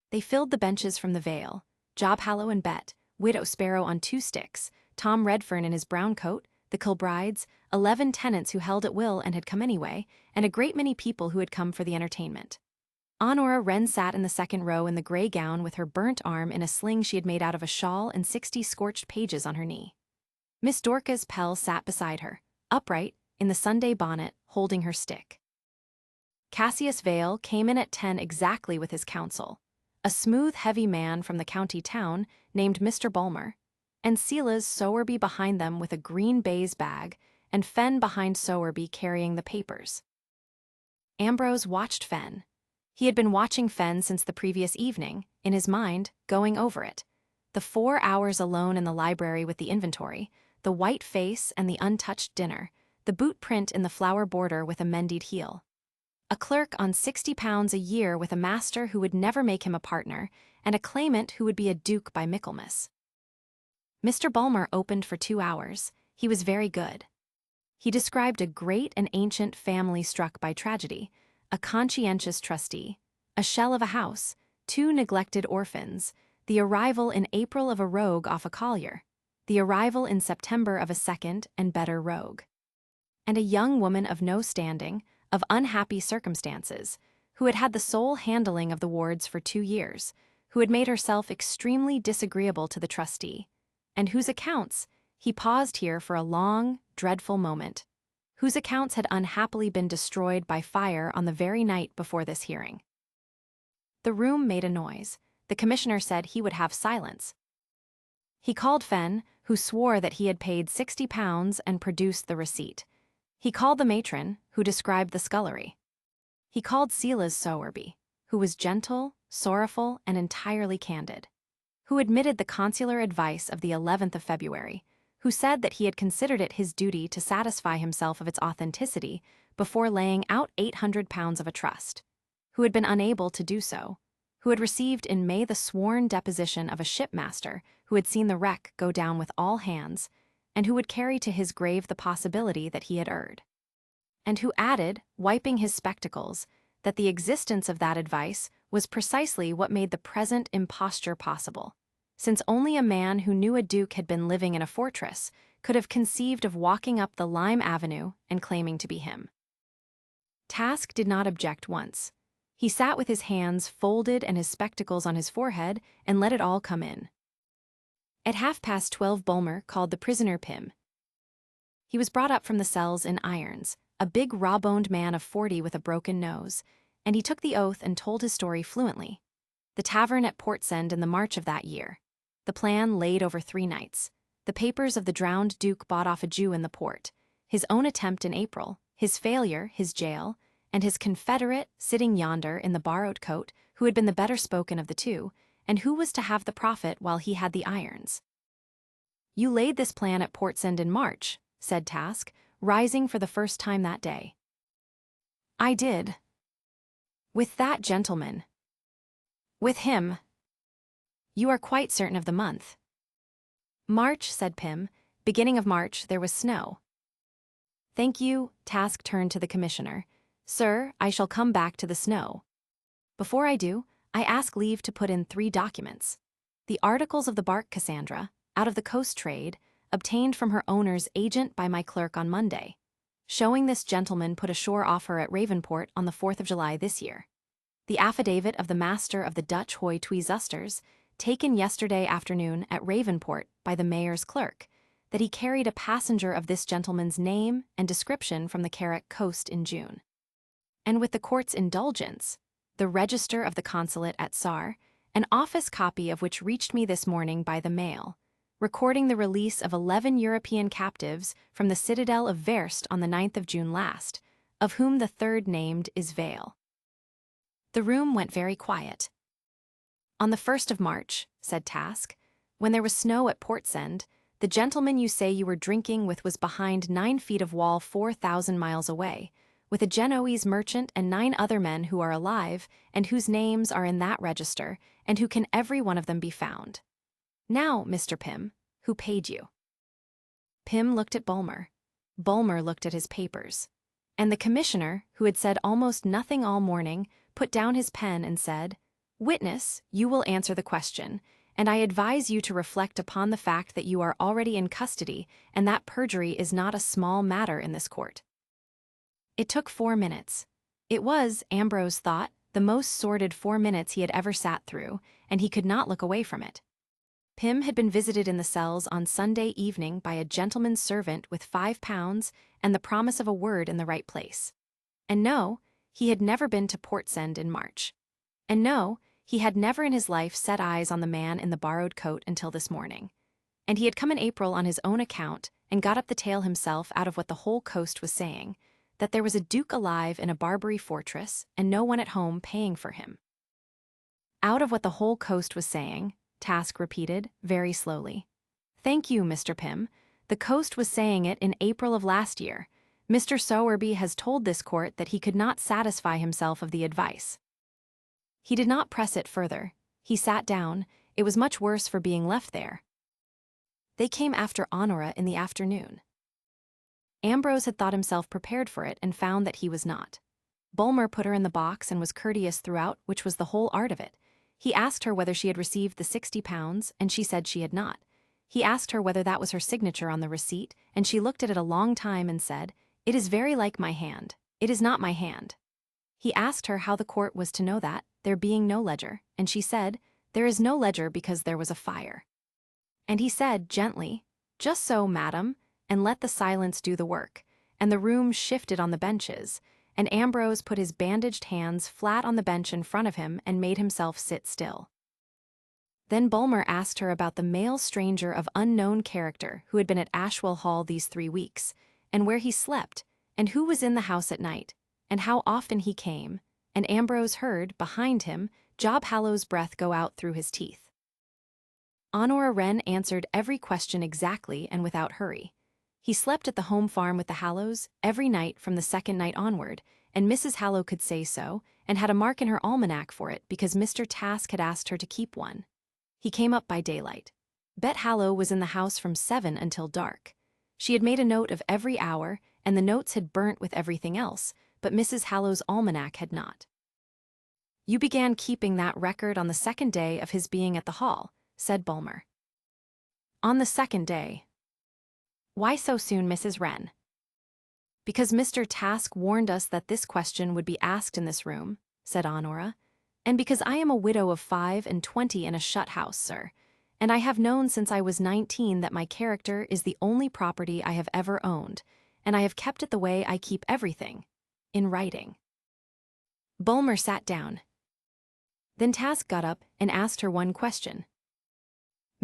They filled the benches from the Vale, Job Hallow and Bet, Widow Sparrow on 2 sticks, Tom Redfern in his brown coat, the Kilbrides, 11 tenants who held at will and had come anyway, and a great many people who had come for the entertainment. Honora Wren sat in the second row in the gray gown with her burnt arm in a sling she had made out of a shawl and 60 scorched pages on her knee. Miss Dorcas Pell sat beside her, upright, in the Sunday bonnet, holding her stick. Cassius Vale came in at 10 exactly with his counsel, a smooth, heavy man from the county town named Mr. Bulmer, and Silas Sowerby behind them with a green baize bag, and Fenn behind Sowerby carrying the papers. Ambrose watched Fen. He had been watching Fen since the previous evening, in his mind, going over it. The 4 hours alone in the library with the inventory, the white face and the untouched dinner, the boot print in the flower border with a mended heel. A clerk on £60 a year with a master who would never make him a partner, and a claimant who would be a duke by Michaelmas. Mr. Bulmer opened for 2 hours. He was very good. He described a great and ancient family struck by tragedy, a conscientious trustee, a shell of a house, 2 neglected orphans, the arrival in April of a rogue off a collier, the arrival in September of a second and better rogue, and a young woman of no standing, of unhappy circumstances, who had had the sole handling of the wards for 2 years, who had made herself extremely disagreeable to the trustee, and whose accounts, he paused here for a long, dreadful moment, whose accounts had unhappily been destroyed by fire on the very night before this hearing. The room made a noise. The commissioner said he would have silence. He called Fen, who swore that he had paid £60 and produced the receipt. He called the matron, who described the scullery. He called Silas Sowerby, who was gentle, sorrowful, and entirely candid, who admitted the consular advice of the 11th of February, who said that he had considered it his duty to satisfy himself of its authenticity before laying out £800 of a trust, who had been unable to do so, who had received in May the sworn deposition of a shipmaster who had seen the wreck go down with all hands, and who would carry to his grave the possibility that he had erred, and who added, wiping his spectacles, that the existence of that advice was precisely what made the present imposture possible, since only a man who knew a duke had been living in a fortress could have conceived of walking up the Lime Avenue and claiming to be him. Task did not object once. He sat with his hands folded and his spectacles on his forehead and let it all come in. At 12:30 Bulmer called the prisoner Pym. He was brought up from the cells in irons, a big raw-boned man of 40 with a broken nose, and he took the oath and told his story fluently. The tavern at Portsend in the March of that year. The plan laid over 3 nights. The papers of the drowned duke bought off a Jew in the port. His own attempt in April, his failure, his jail, and his confederate sitting yonder in the borrowed coat, who had been the better spoken of the two, and who was to have the profit while he had the irons. "You laid this plan at Portsend in March," said Task, rising for the first time that day. "I did. With that gentleman. With him." "You are quite certain of the month?" "March," said Pym. "Beginning of March there was snow." "Thank you." Task turned to the commissioner. "Sir, I shall come back to the snow. Before I do, I ask leave to put in 3 documents. The articles of the bark Cassandra, out of the coast trade, obtained from her owner's agent by my clerk on Monday, showing this gentleman put ashore off her at Ravenport on the 4th of July this year. The affidavit of the master of the Dutch Hoy Tweezusters, taken yesterday afternoon at Ravenport by the mayor's clerk, that he carried a passenger of this gentleman's name and description from the Carrick coast in June. And with the court's indulgence, the register of the consulate at Sarre, an office copy of which reached me this morning by the mail, recording the release of 11 European captives from the citadel of Verst on the 9th of June last, of whom the third named is Vale." The room went very quiet. "On the 1st of March," said Task, "when there was snow at Portsend, the gentleman you say you were drinking with was behind 9 feet of wall 4,000 miles away, with a Genoese merchant and 9 other men who are alive and whose names are in that register and who can every one of them be found. Now, Mr. Pym, who paid you?" Pym looked at Bulmer. Bulmer looked at his papers. And the commissioner, who had said almost nothing all morning, put down his pen and said, "Witness, you will answer the question, and I advise you to reflect upon the fact that you are already in custody and that perjury is not a small matter in this court." It took 4 minutes. It was, Ambrose thought, the most sordid 4 minutes he had ever sat through, and he could not look away from it. Pym had been visited in the cells on Sunday evening by a gentleman's servant with £5 and the promise of a word in the right place. And no, he had never been to Portsend in March. And no, he had never in his life set eyes on the man in the borrowed coat until this morning. And he had come in April on his own account and got up the tale himself out of what the whole coast was saying, that there was a duke alive in a Barbary fortress and no one at home paying for him. Out of what the whole coast was saying, Task repeated, very slowly. Thank you, Mr. Pym. The coast was saying it in April of last year. Mr. Sowerby has told this court that he could not satisfy himself of the advice. He did not press it further. He sat down. It was much worse for being left there. They came after Honora in the afternoon. Ambrose had thought himself prepared for it and found that he was not. Bulmer put her in the box and was courteous throughout, which was the whole art of it. He asked her whether she had received the £60, and she said she had not. He asked her whether that was her signature on the receipt, and she looked at it a long time and said, "It is very like my hand. It is not my hand." He asked her how the court was to know that, there being no ledger, and she said, "There is no ledger because there was a fire." And he said, gently, "Just so, madam," and let the silence do the work, and the room shifted on the benches, and Ambrose put his bandaged hands flat on the bench in front of him and made himself sit still. Then Bulmer asked her about the male stranger of unknown character who had been at Ashwell Hall these 3 weeks, and where he slept, and who was in the house at night, and how often he came, and Ambrose heard, behind him, Job Hallow's breath go out through his teeth. Honora Wren answered every question exactly and without hurry. He slept at the home farm with the Hallows every night from the second night onward, and Mrs. Hallow could say so, and had a mark in her almanac for it because Mr. Task had asked her to keep one. He came up by daylight. Bet Hallow was in the house from 7 until dark. She had made a note of every hour, and the notes had burnt with everything else, but Mrs. Hallow's almanac had not. "You began keeping that record on the second day of his being at the hall," said Bulmer. "On the second day." "Why so soon, Mrs. Wren?" "Because Mr. Task warned us that this question would be asked in this room," said Honora, "and because I am a widow of 25 in a shut house, sir, and I have known since I was 19 that my character is the only property I have ever owned, and I have kept it the way I keep everything, in writing." Bulmer sat down. Then Task got up and asked her one question.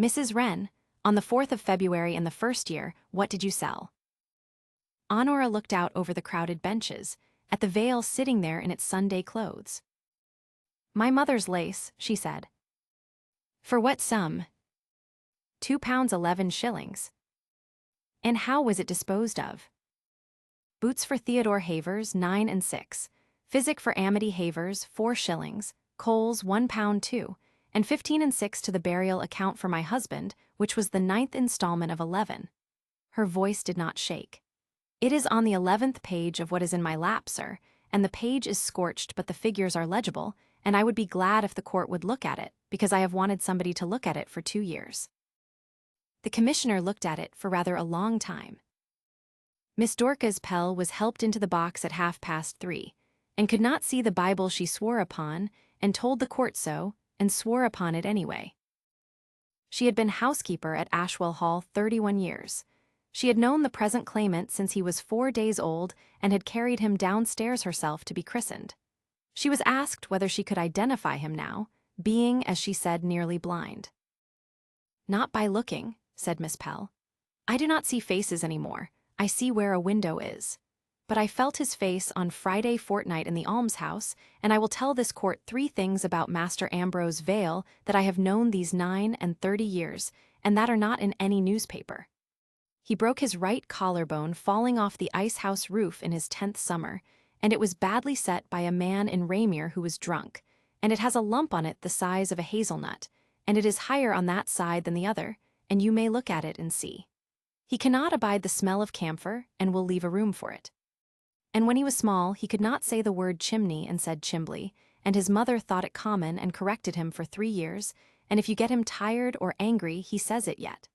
"Mrs. Wren, on the 4th of February in the first year, what did you sell?" Honora looked out over the crowded benches, at the veil sitting there in its Sunday clothes. "My mother's lace," she said. "For what sum?" £2 11s. "And how was it disposed of?" "Boots for Theodore Havers, 9 and 6. Physic for Amity Havers, 4s. Coals, £1 2, and 15 and 6 to the burial account for my husband, which was the 9th installment of 11. Her voice did not shake. "It is on the 11th page of what is in my lap, sir, and the page is scorched but the figures are legible, and I would be glad if the court would look at it, because I have wanted somebody to look at it for 2 years. The commissioner looked at it for rather a long time. Miss Dorcas Pell was helped into the box at 3:30, and could not see the Bible she swore upon, and told the court so, and swore upon it anyway. She had been housekeeper at Ashwell Hall 31 years. She had known the present claimant since he was 4 days old and had carried him downstairs herself to be christened. She was asked whether she could identify him now, being, as she said, nearly blind. "Not by looking," said Miss Pell. "I do not see faces any more. I see where a window is. But I felt his face on Friday fortnight in the almshouse, and I will tell this court 3 things about Master Ambrose Vale that I have known these 39 years, and that are not in any newspaper. He broke his right collarbone falling off the ice-house roof in his 10th summer, and it was badly set by a man in Raymere who was drunk, and it has a lump on it the size of a hazelnut, and it is higher on that side than the other, and you may look at it and see. He cannot abide the smell of camphor, and will leave a room for it. And when he was small, he could not say the word chimney and said chimbly, and his mother thought it common and corrected him for 3 years, and if you get him tired or angry, he says it yet."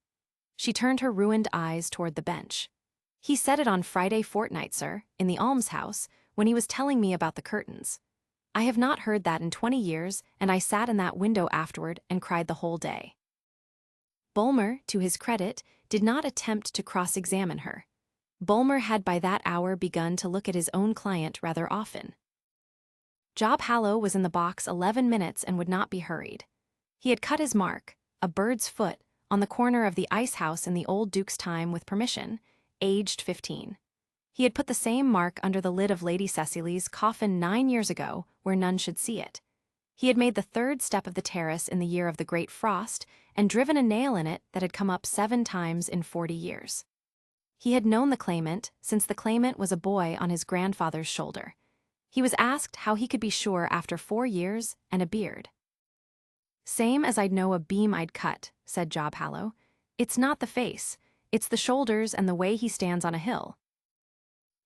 She turned her ruined eyes toward the bench. "He said it on Friday fortnight, sir, in the almshouse, when he was telling me about the curtains. I have not heard that in 20 years, and I sat in that window afterward and cried the whole day." Bulmer, to his credit, did not attempt to cross-examine her. Bulmer had by that hour begun to look at his own client rather often. Job Hallow was in the box 11 minutes and would not be hurried. He had cut his mark, a bird's foot, on the corner of the ice house in the old Duke's time with permission, aged 15. He had put the same mark under the lid of Lady Cecily's coffin 9 years ago, where none should see it. He had made the third step of the terrace in the year of the Great Frost and driven a nail in it that had come up 7 times in 40 years. He had known the claimant since the claimant was a boy on his grandfather's shoulder. He was asked how he could be sure after 4 years and a beard. "Same as I'd know a beam I'd cut," said Job Hallow. "It's not the face, it's the shoulders and the way he stands on a hill."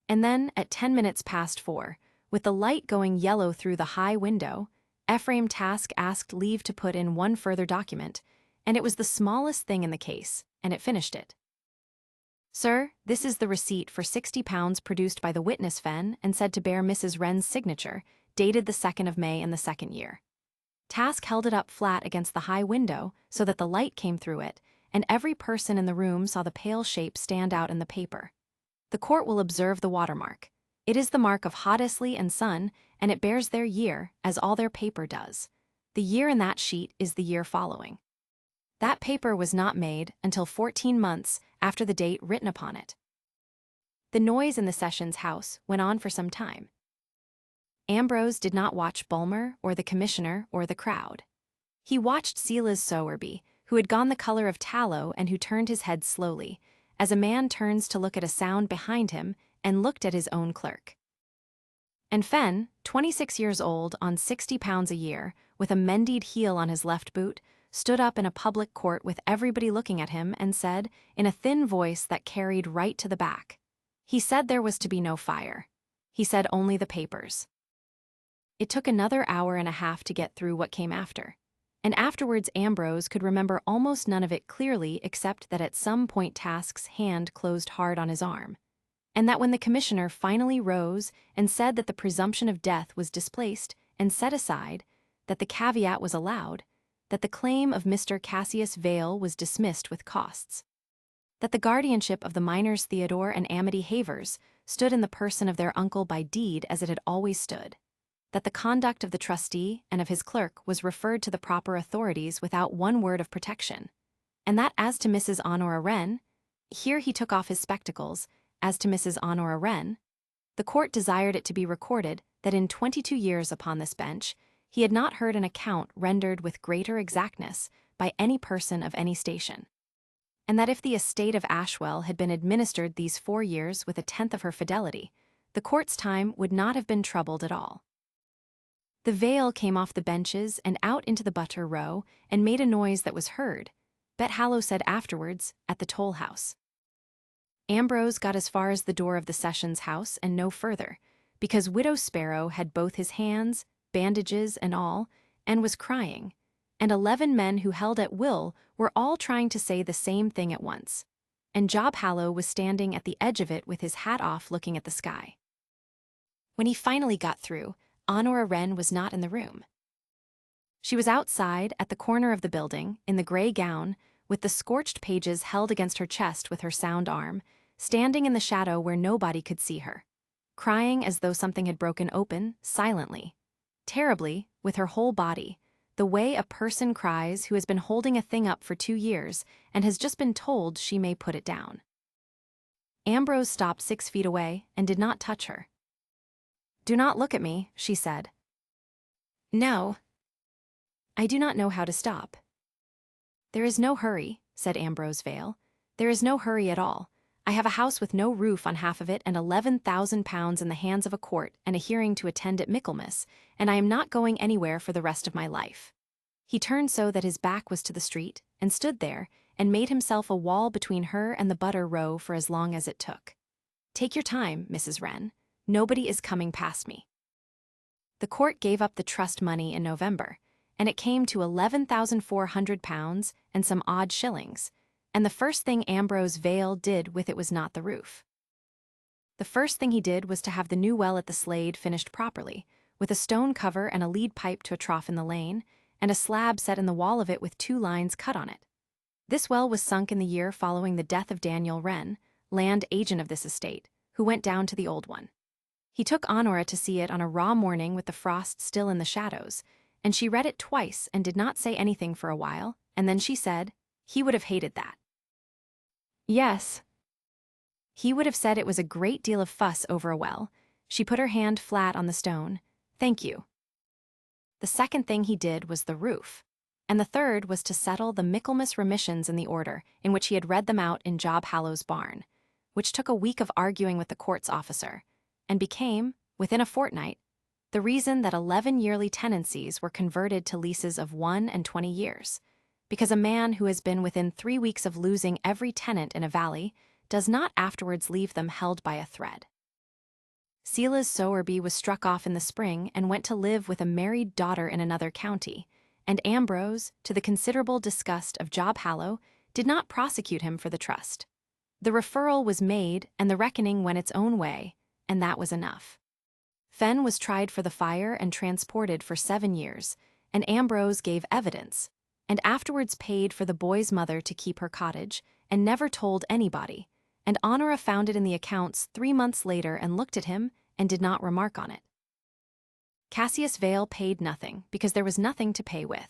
And then, at 10 minutes past 4, with the light going yellow through the high window, Ephraim Task asked leave to put in one further document, and it was the smallest thing in the case, and it finished it. "Sir, this is the receipt for £60 produced by the witness Fenn and said to bear Mrs. Wren's signature, dated the 2nd of May in the 2nd year." Task held it up flat against the high window so that the light came through it, and every person in the room saw the pale shape stand out in the paper. "The court will observe the watermark. It is the mark of Hodisley and Son, and it bears their year, as all their paper does. The year in that sheet is the year following. That paper was not made until 14 months after the date written upon it." The noise in the Sessions House went on for some time. Ambrose did not watch Bulmer or the commissioner or the crowd. He watched Silas Sowerby, who had gone the color of tallow and who turned his head slowly, as a man turns to look at a sound behind him, and looked at his own clerk. And Fenn, 26 years old, on £60 a year, with a mended heel on his left boot, stood up in a public court with everybody looking at him and said, in a thin voice that carried right to the back, he said there was to be no fire. He said only the papers. It took another hour and a half to get through what came after, and afterwards Ambrose could remember almost none of it clearly except that at some point Task's hand closed hard on his arm, and that when the commissioner finally rose and said that the presumption of death was displaced and set aside, that the caveat was allowed, that the claim of Mr. Cassius Vale was dismissed with costs, that the guardianship of the minors Theodore and Amity Havers stood in the person of their uncle by deed as it had always stood, that the conduct of the trustee and of his clerk was referred to the proper authorities without one word of protection, and that as to Mrs. Honora Wren, here he took off his spectacles, as to Mrs. Honora Wren, the court desired it to be recorded that in 22 years upon this bench, he had not heard an account rendered with greater exactness by any person of any station, and that if the estate of Ashwell had been administered these 4 years with 1/10 of her fidelity, the court's time would not have been troubled at all. The veil came off the benches and out into the butter row and made a noise that was heard, Bet Hallow said afterwards, at the toll house. Ambrose got as far as the door of the Sessions House and no further, because Widow Sparrow had both his hands, bandages and all, and was crying, and 11 men who held at will were all trying to say the same thing at once, and Job Hallow was standing at the edge of it with his hat off looking at the sky. When he finally got through, Honora Wren was not in the room. She was outside at the corner of the building, in the gray gown, with the scorched pages held against her chest with her sound arm, standing in the shadow where nobody could see her, crying as though something had broken open, silently, terribly, with her whole body, the way a person cries who has been holding a thing up for 2 years and has just been told she may put it down. Ambrose stopped 6 feet away and did not touch her. "Do not look at me," she said. "No. I do not know how to stop." "There is no hurry," said Ambrose Vale. "There is no hurry at all. I have a house with no roof on half of it and £11,000 in the hands of a court and a hearing to attend at Michaelmas, and I am not going anywhere for the rest of my life." He turned so that his back was to the street, and stood there, and made himself a wall between her and the butter row for as long as it took. "Take your time, Mrs. Wren. Nobody is coming past me." The court gave up the trust money in November, and it came to £11,400 and some odd shillings, and the first thing Ambrose Vale did with it was not the roof. The first thing he did was to have the new well at the Slade finished properly, with a stone cover and a lead pipe to a trough in the lane, and a slab set in the wall of it with 2 lines cut on it. This well was sunk in the year following the death of Daniel Wren, land agent of this estate, who went down to the old one. He took Honora to see it on a raw morning with the frost still in the shadows, and she read it twice and did not say anything for a while, and then she said, "He would have hated that." "Yes." He would have said it was a great deal of fuss over a well. She put her hand flat on the stone. Thank you. The second thing he did was the roof. And the third was to settle the Michaelmas remissions in the order in which he had read them out in Job Hallow's barn, which took a week of arguing with the court's officer, and became, within a fortnight, the reason that 11 yearly tenancies were converted to leases of 1 and 20 years, because a man who has been within 3 weeks of losing every tenant in a valley does not afterwards leave them held by a thread. Silas Sowerby was struck off in the spring and went to live with a married daughter in another county, and Ambrose, to the considerable disgust of Job Hallow, did not prosecute him for the trust. The referral was made and the reckoning went its own way, and that was enough. Fenn was tried for the fire and transported for 7 years, and Ambrose gave evidence, and afterwards paid for the boy's mother to keep her cottage, and never told anybody, and Honora found it in the accounts 3 months later and looked at him and did not remark on it. Cassius Vale paid nothing, because there was nothing to pay with.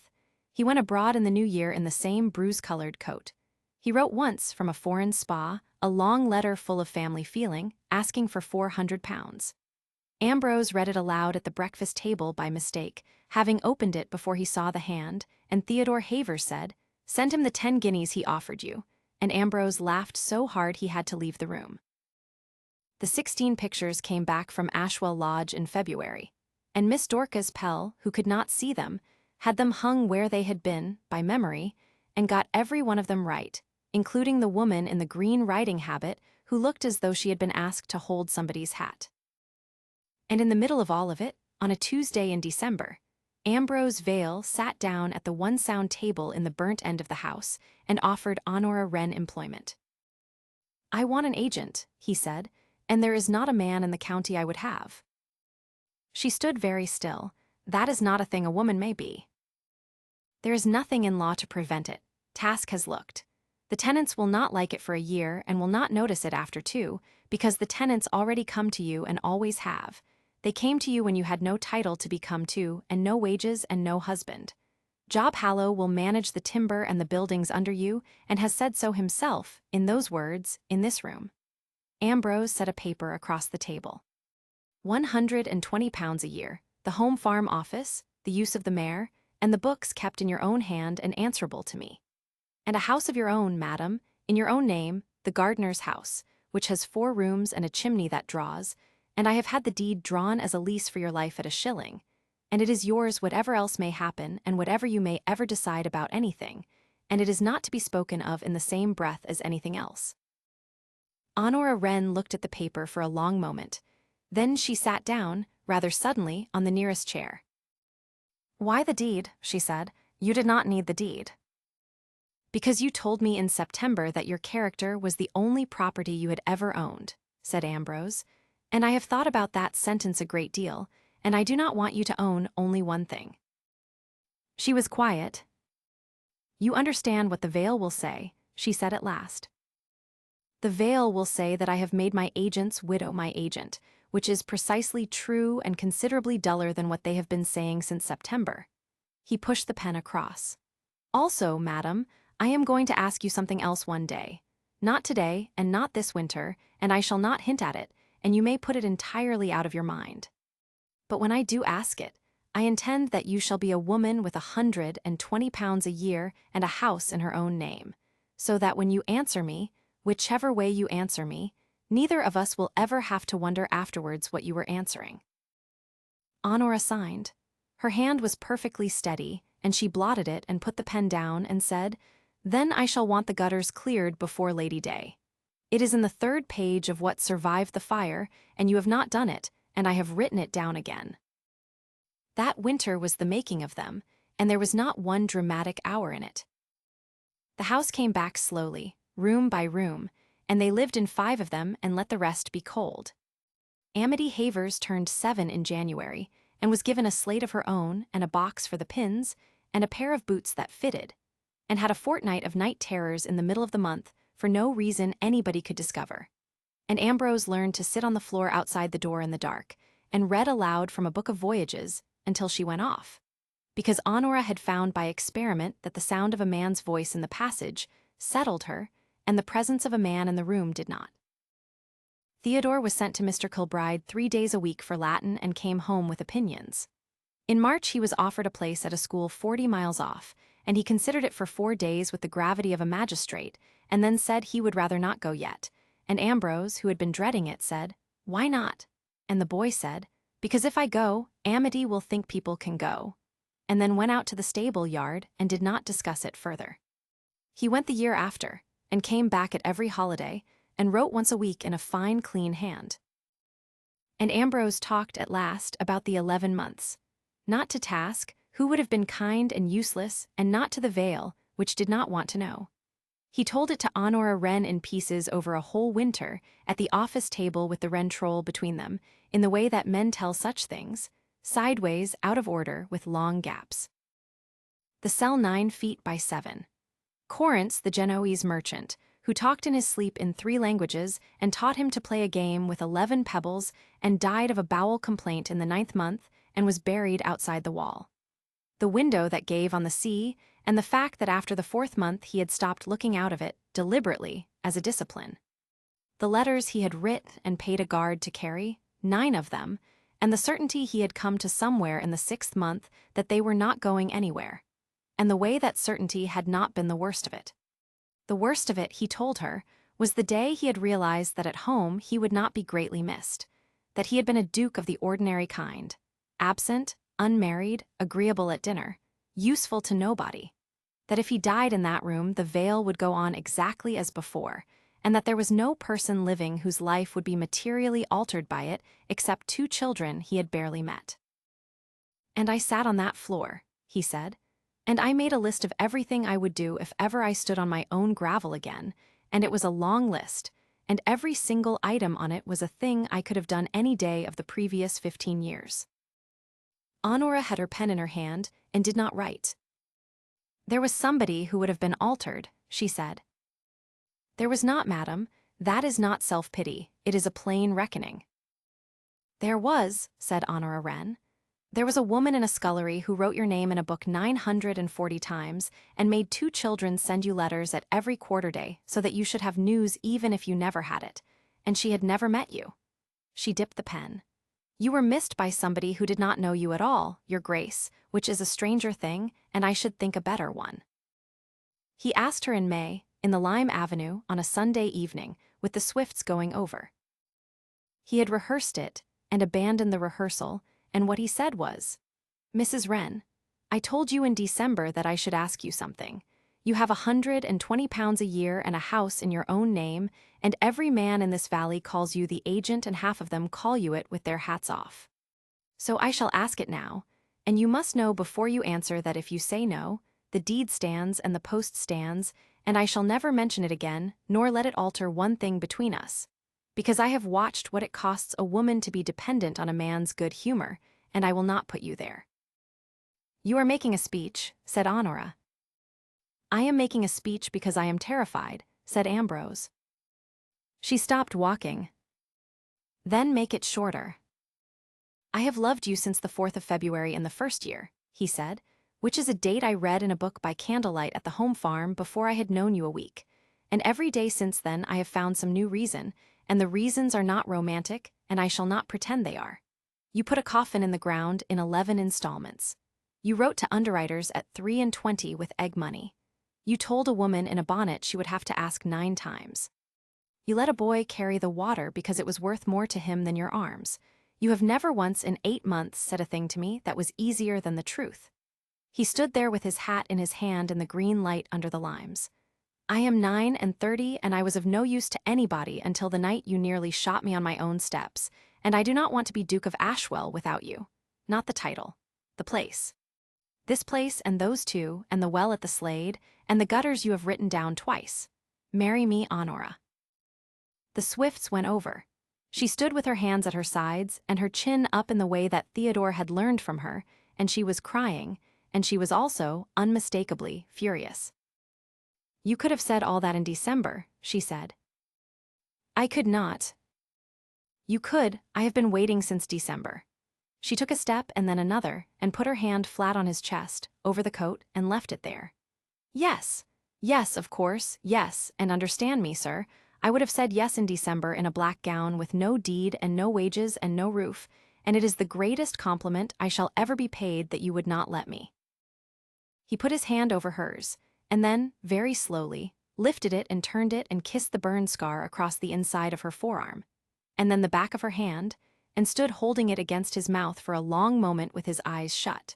He went abroad in the new year in the same bruise-colored coat. He wrote once from a foreign spa a long letter full of family feeling, asking for £400. Ambrose read it aloud at the breakfast table by mistake, having opened it before he saw the hand, and Theodore Havers said, "Send him the 10 guineas he offered you," and Ambrose laughed so hard he had to leave the room. The 16 pictures came back from Ashwell Lodge in February, and Miss Dorcas Pell, who could not see them, had them hung where they had been, by memory, and got every one of them right, including the woman in the green riding habit who looked as though she had been asked to hold somebody's hat. And in the middle of all of it, on a Tuesday in December, Ambrose Vale sat down at the one-sound table in the burnt end of the house and offered Honora Wren employment. "I want an agent," he said, "and there is not a man in the county I would have." She stood very still. That is not a thing a woman may be. There is nothing in law to prevent it. Task has looked. The tenants will not like it for a year and will not notice it after 2, because the tenants already come to you and always have. They came to you when you had no title to be come to, and no wages and no husband. Job Hallow will manage the timber and the buildings under you, and has said so himself, in those words, in this room. Ambrose set a paper across the table. £120 a year, the home farm office, the use of the mare, and the books kept in your own hand and answerable to me. And a house of your own, madam, in your own name, the gardener's house, which has 4 rooms and a chimney that draws, and I have had the deed drawn as a lease for your life at a shilling, and it is yours whatever else may happen and whatever you may ever decide about anything, and it is not to be spoken of in the same breath as anything else. Honora Wren looked at the paper for a long moment. Then she sat down, rather suddenly, on the nearest chair. "Why the deed?" she said. "You did not need the deed." "Because you told me in September that your character was the only property you had ever owned," said Ambrose, "and I have thought about that sentence a great deal, and I do not want you to own only one thing." She was quiet. "You understand what the Vale will say," she said at last. "The Vale will say that I have made my agent's widow my agent, which is precisely true and considerably duller than what they have been saying since September." He pushed the pen across. "Also, madam, I am going to ask you something else one day. Not today, and not this winter, and I shall not hint at it, and you may put it entirely out of your mind. But when I do ask it, I intend that you shall be a woman with £120 a year and a house in her own name, so that when you answer me, whichever way you answer me, neither of us will ever have to wonder afterwards what you were answering." Honora signed. Her hand was perfectly steady, and she blotted it and put the pen down and said, "Then I shall want the gutters cleared before Lady Day. It is in the 3rd page of what survived the fire, and you have not done it, and I have written it down again." That winter was the making of them, and there was not one dramatic hour in it. The house came back slowly, room by room, and they lived in 5 of them and let the rest be cold. Amity Havers turned 7 in January, and was given a slate of her own and a box for the pins, and a pair of boots that fitted, and had a fortnight of night terrors in the middle of the month for no reason anybody could discover. And Ambrose learned to sit on the floor outside the door in the dark, and read aloud from a book of voyages until she went off, because Honora had found by experiment that the sound of a man's voice in the passage settled her, and the presence of a man in the room did not. Theodore was sent to Mr. Kilbride 3 days a week for Latin and came home with opinions. In March he was offered a place at a school 40 miles off, and he considered it for 4 days with the gravity of a magistrate, and then said he would rather not go yet. And Ambrose, who had been dreading it, said, "Why not?" And the boy said, "Because if I go, Amity will think people can go," and then went out to the stable yard and did not discuss it further. He went the year after, and came back at every holiday, and wrote once a week in a fine, clean hand. And Ambrose talked at last about the 11 months, not to Task, who would have been kind and useless, and not to the Vale, which did not want to know. He told it to Honora Wren in pieces over a whole winter, at the office table with the Wren troll between them, in the way that men tell such things, sideways, out of order, with long gaps. The cell 9 feet by 7. Corinth, the Genoese merchant, who talked in his sleep in 3 languages and taught him to play a game with 11 pebbles, and died of a bowel complaint in the 9th month and was buried outside the wall. The window that gave on the sea, and the fact that after the 4th month he had stopped looking out of it, deliberately, as a discipline. The letters he had writ and paid a guard to carry, 9 of them, and the certainty he had come to somewhere in the 6th month that they were not going anywhere. And the way that certainty had not been the worst of it. The worst of it, he told her, was the day he had realized that at home he would not be greatly missed, that he had been a duke of the ordinary kind, absent, unmarried, agreeable at dinner, useful to nobody, that if he died in that room the Vale would go on exactly as before, and that there was no person living whose life would be materially altered by it except 2 children he had barely met. "And I sat on that floor," he said, "and I made a list of everything I would do if ever I stood on my own gravel again, and it was a long list, and every single item on it was a thing I could have done any day of the previous 15 years. Honora had her pen in her hand and did not write. "There was somebody who would have been altered," she said. "There was not, madam. That is not self-pity, it is a plain reckoning." "There was," said Honora Wren. "There was a woman in a scullery who wrote your name in a book 940 times and made 2 children send you letters at every quarter day so that you should have news even if you never had it, and she had never met you." She dipped the pen. "You were missed by somebody who did not know you at all, your grace, which is a stranger thing, and I should think a better one." He asked her in May, in the Lime Avenue, on a Sunday evening, with the Swifts going over. He had rehearsed it, and abandoned the rehearsal, and what he said was, "Mrs. Wren, I told you in December that I should ask you something. You have £120 a year and a house in your own name, and every man in this valley calls you the agent and half of them call you it with their hats off. So I shall ask it now, and you must know before you answer that if you say no, the deed stands and the post stands, and I shall never mention it again, nor let it alter one thing between us. Because I have watched what it costs a woman to be dependent on a man's good humor, and I will not put you there." "You are making a speech," said Honora. "I am making a speech because I am terrified," said Ambrose. She stopped walking. "Then make it shorter." "I have loved you since the 4th of February in the 1st year," he said, "which is a date I read in a book by candlelight at the home farm before I had known you a week, and every day since then I have found some new reason, and the reasons are not romantic, and I shall not pretend they are. You put a coffin in the ground in 11 installments. You wrote to underwriters at 23 with egg money. You told a woman in a bonnet she would have to ask 9 times. You let a boy carry the water because it was worth more to him than your arms. You have never once in 8 months said a thing to me that was easier than the truth." He stood there with his hat in his hand in the green light under the limes. "I am 39, and I was of no use to anybody until the night you nearly shot me on my own steps, and I do not want to be Duke of Ashwell without you. Not the title. The place. This place and those 2, and the well at the Slade, and the gutters you have written down twice. Marry me, Honora." The Swifts went over. She stood with her hands at her sides and her chin up in the way that Theodore had learned from her, and she was crying, and she was also, unmistakably, furious. "You could have said all that in December," she said. "I could not." "You could. I have been waiting since December." She took a step and then another, and put her hand flat on his chest, over the coat, and left it there. "Yes. Yes, of course, yes, and understand me, sir. I would have said yes in December in a black gown with no deed and no wages and no roof, and it is the greatest compliment I shall ever be paid that you would not let me." He put his hand over hers, and then, very slowly, lifted it and turned it and kissed the burn scar across the inside of her forearm, and then the back of her hand, and stood holding it against his mouth for a long moment with his eyes shut.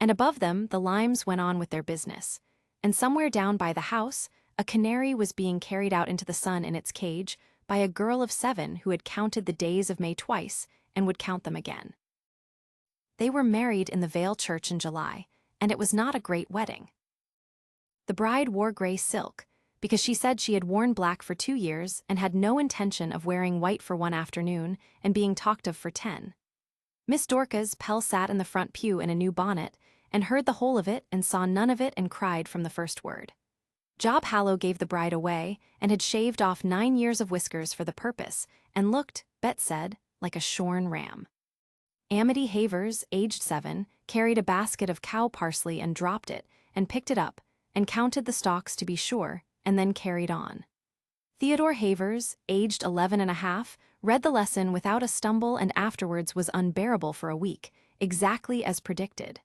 And above them, the limes went on with their business, and somewhere down by the house, a canary was being carried out into the sun in its cage by a girl of 7 who had counted the days of May twice and would count them again. They were married in the Vale Church in July, and it was not a great wedding. The bride wore gray silk, because she said she had worn black for 2 years and had no intention of wearing white for one afternoon and being talked of for 10. Miss Dorcas Pell sat in the front pew in a new bonnet, and heard the whole of it and saw none of it and cried from the first word. Job Hallow gave the bride away and had shaved off 9 years of whiskers for the purpose, and looked, Bet said, like a shorn ram. Amity Havers, aged 7, carried a basket of cow parsley and dropped it, and picked it up, and counted the stalks to be sure, and then carried on. Theodore Havers, aged 11 1/2, read the lesson without a stumble and afterwards was unbearable for a week, exactly as predicted.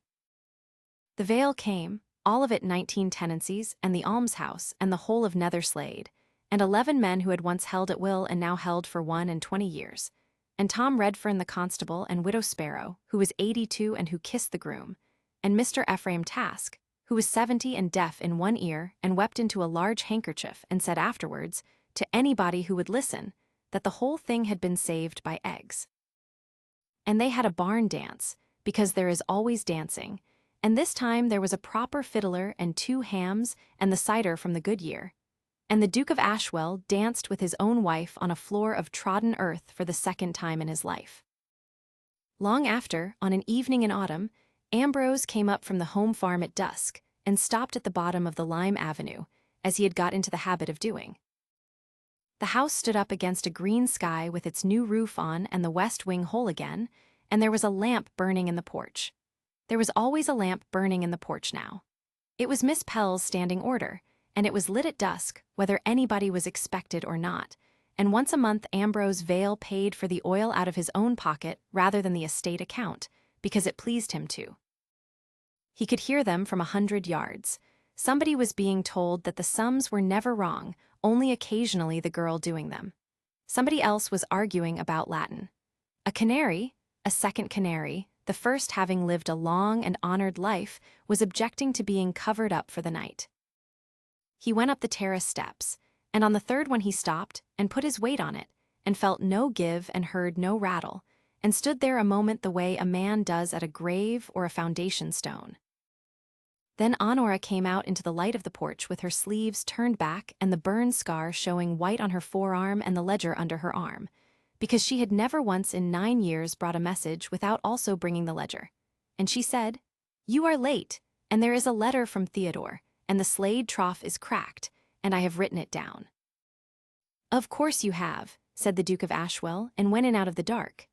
The Vale came, all of it 19 tenancies, and the almshouse, and the whole of Netherslade, and 11 men who had once held at will and now held for 21 years, and Tom Redfern the constable and Widow Sparrow, who was 82 and who kissed the groom, and Mr. Ephraim Task, who was 70 and deaf in one ear and wept into a large handkerchief and said afterwards, to anybody who would listen, that the whole thing had been saved by eggs. And they had a barn dance, because there is always dancing, and this time there was a proper fiddler and 2 hams and the cider from the good year. And the Duke of Ashwell danced with his own wife on a floor of trodden earth for the 2nd time in his life. Long after, on an evening in autumn, Ambrose came up from the home farm at dusk and stopped at the bottom of the lime avenue, as he had got into the habit of doing. The house stood up against a green sky with its new roof on and the west wing whole again, and there was a lamp burning in the porch. There was always a lamp burning in the porch now. It was Miss Pell's standing order, and it was lit at dusk, whether anybody was expected or not, and once a month Ambrose Vale paid for the oil out of his own pocket rather than the estate account, because it pleased him to. He could hear them from 100 yards. Somebody was being told that the sums were never wrong, only occasionally the girl doing them. Somebody else was arguing about Latin. A canary, a second canary, the first having lived a long and honored life, was objecting to being covered up for the night. He went up the terrace steps, and on the 3rd one he stopped and put his weight on it, and felt no give and heard no rattle, and stood there a moment the way a man does at a grave or a foundation stone. Then Honora came out into the light of the porch with her sleeves turned back and the burn scar showing white on her forearm and the ledger under her arm, because she had never once in 9 years brought a message without also bringing the ledger. And she said, "You are late, and there is a letter from Theodore, and the Slade trough is cracked, and I have written it down." "Of course you have," said the Duke of Ashwell, and went in out of the dark.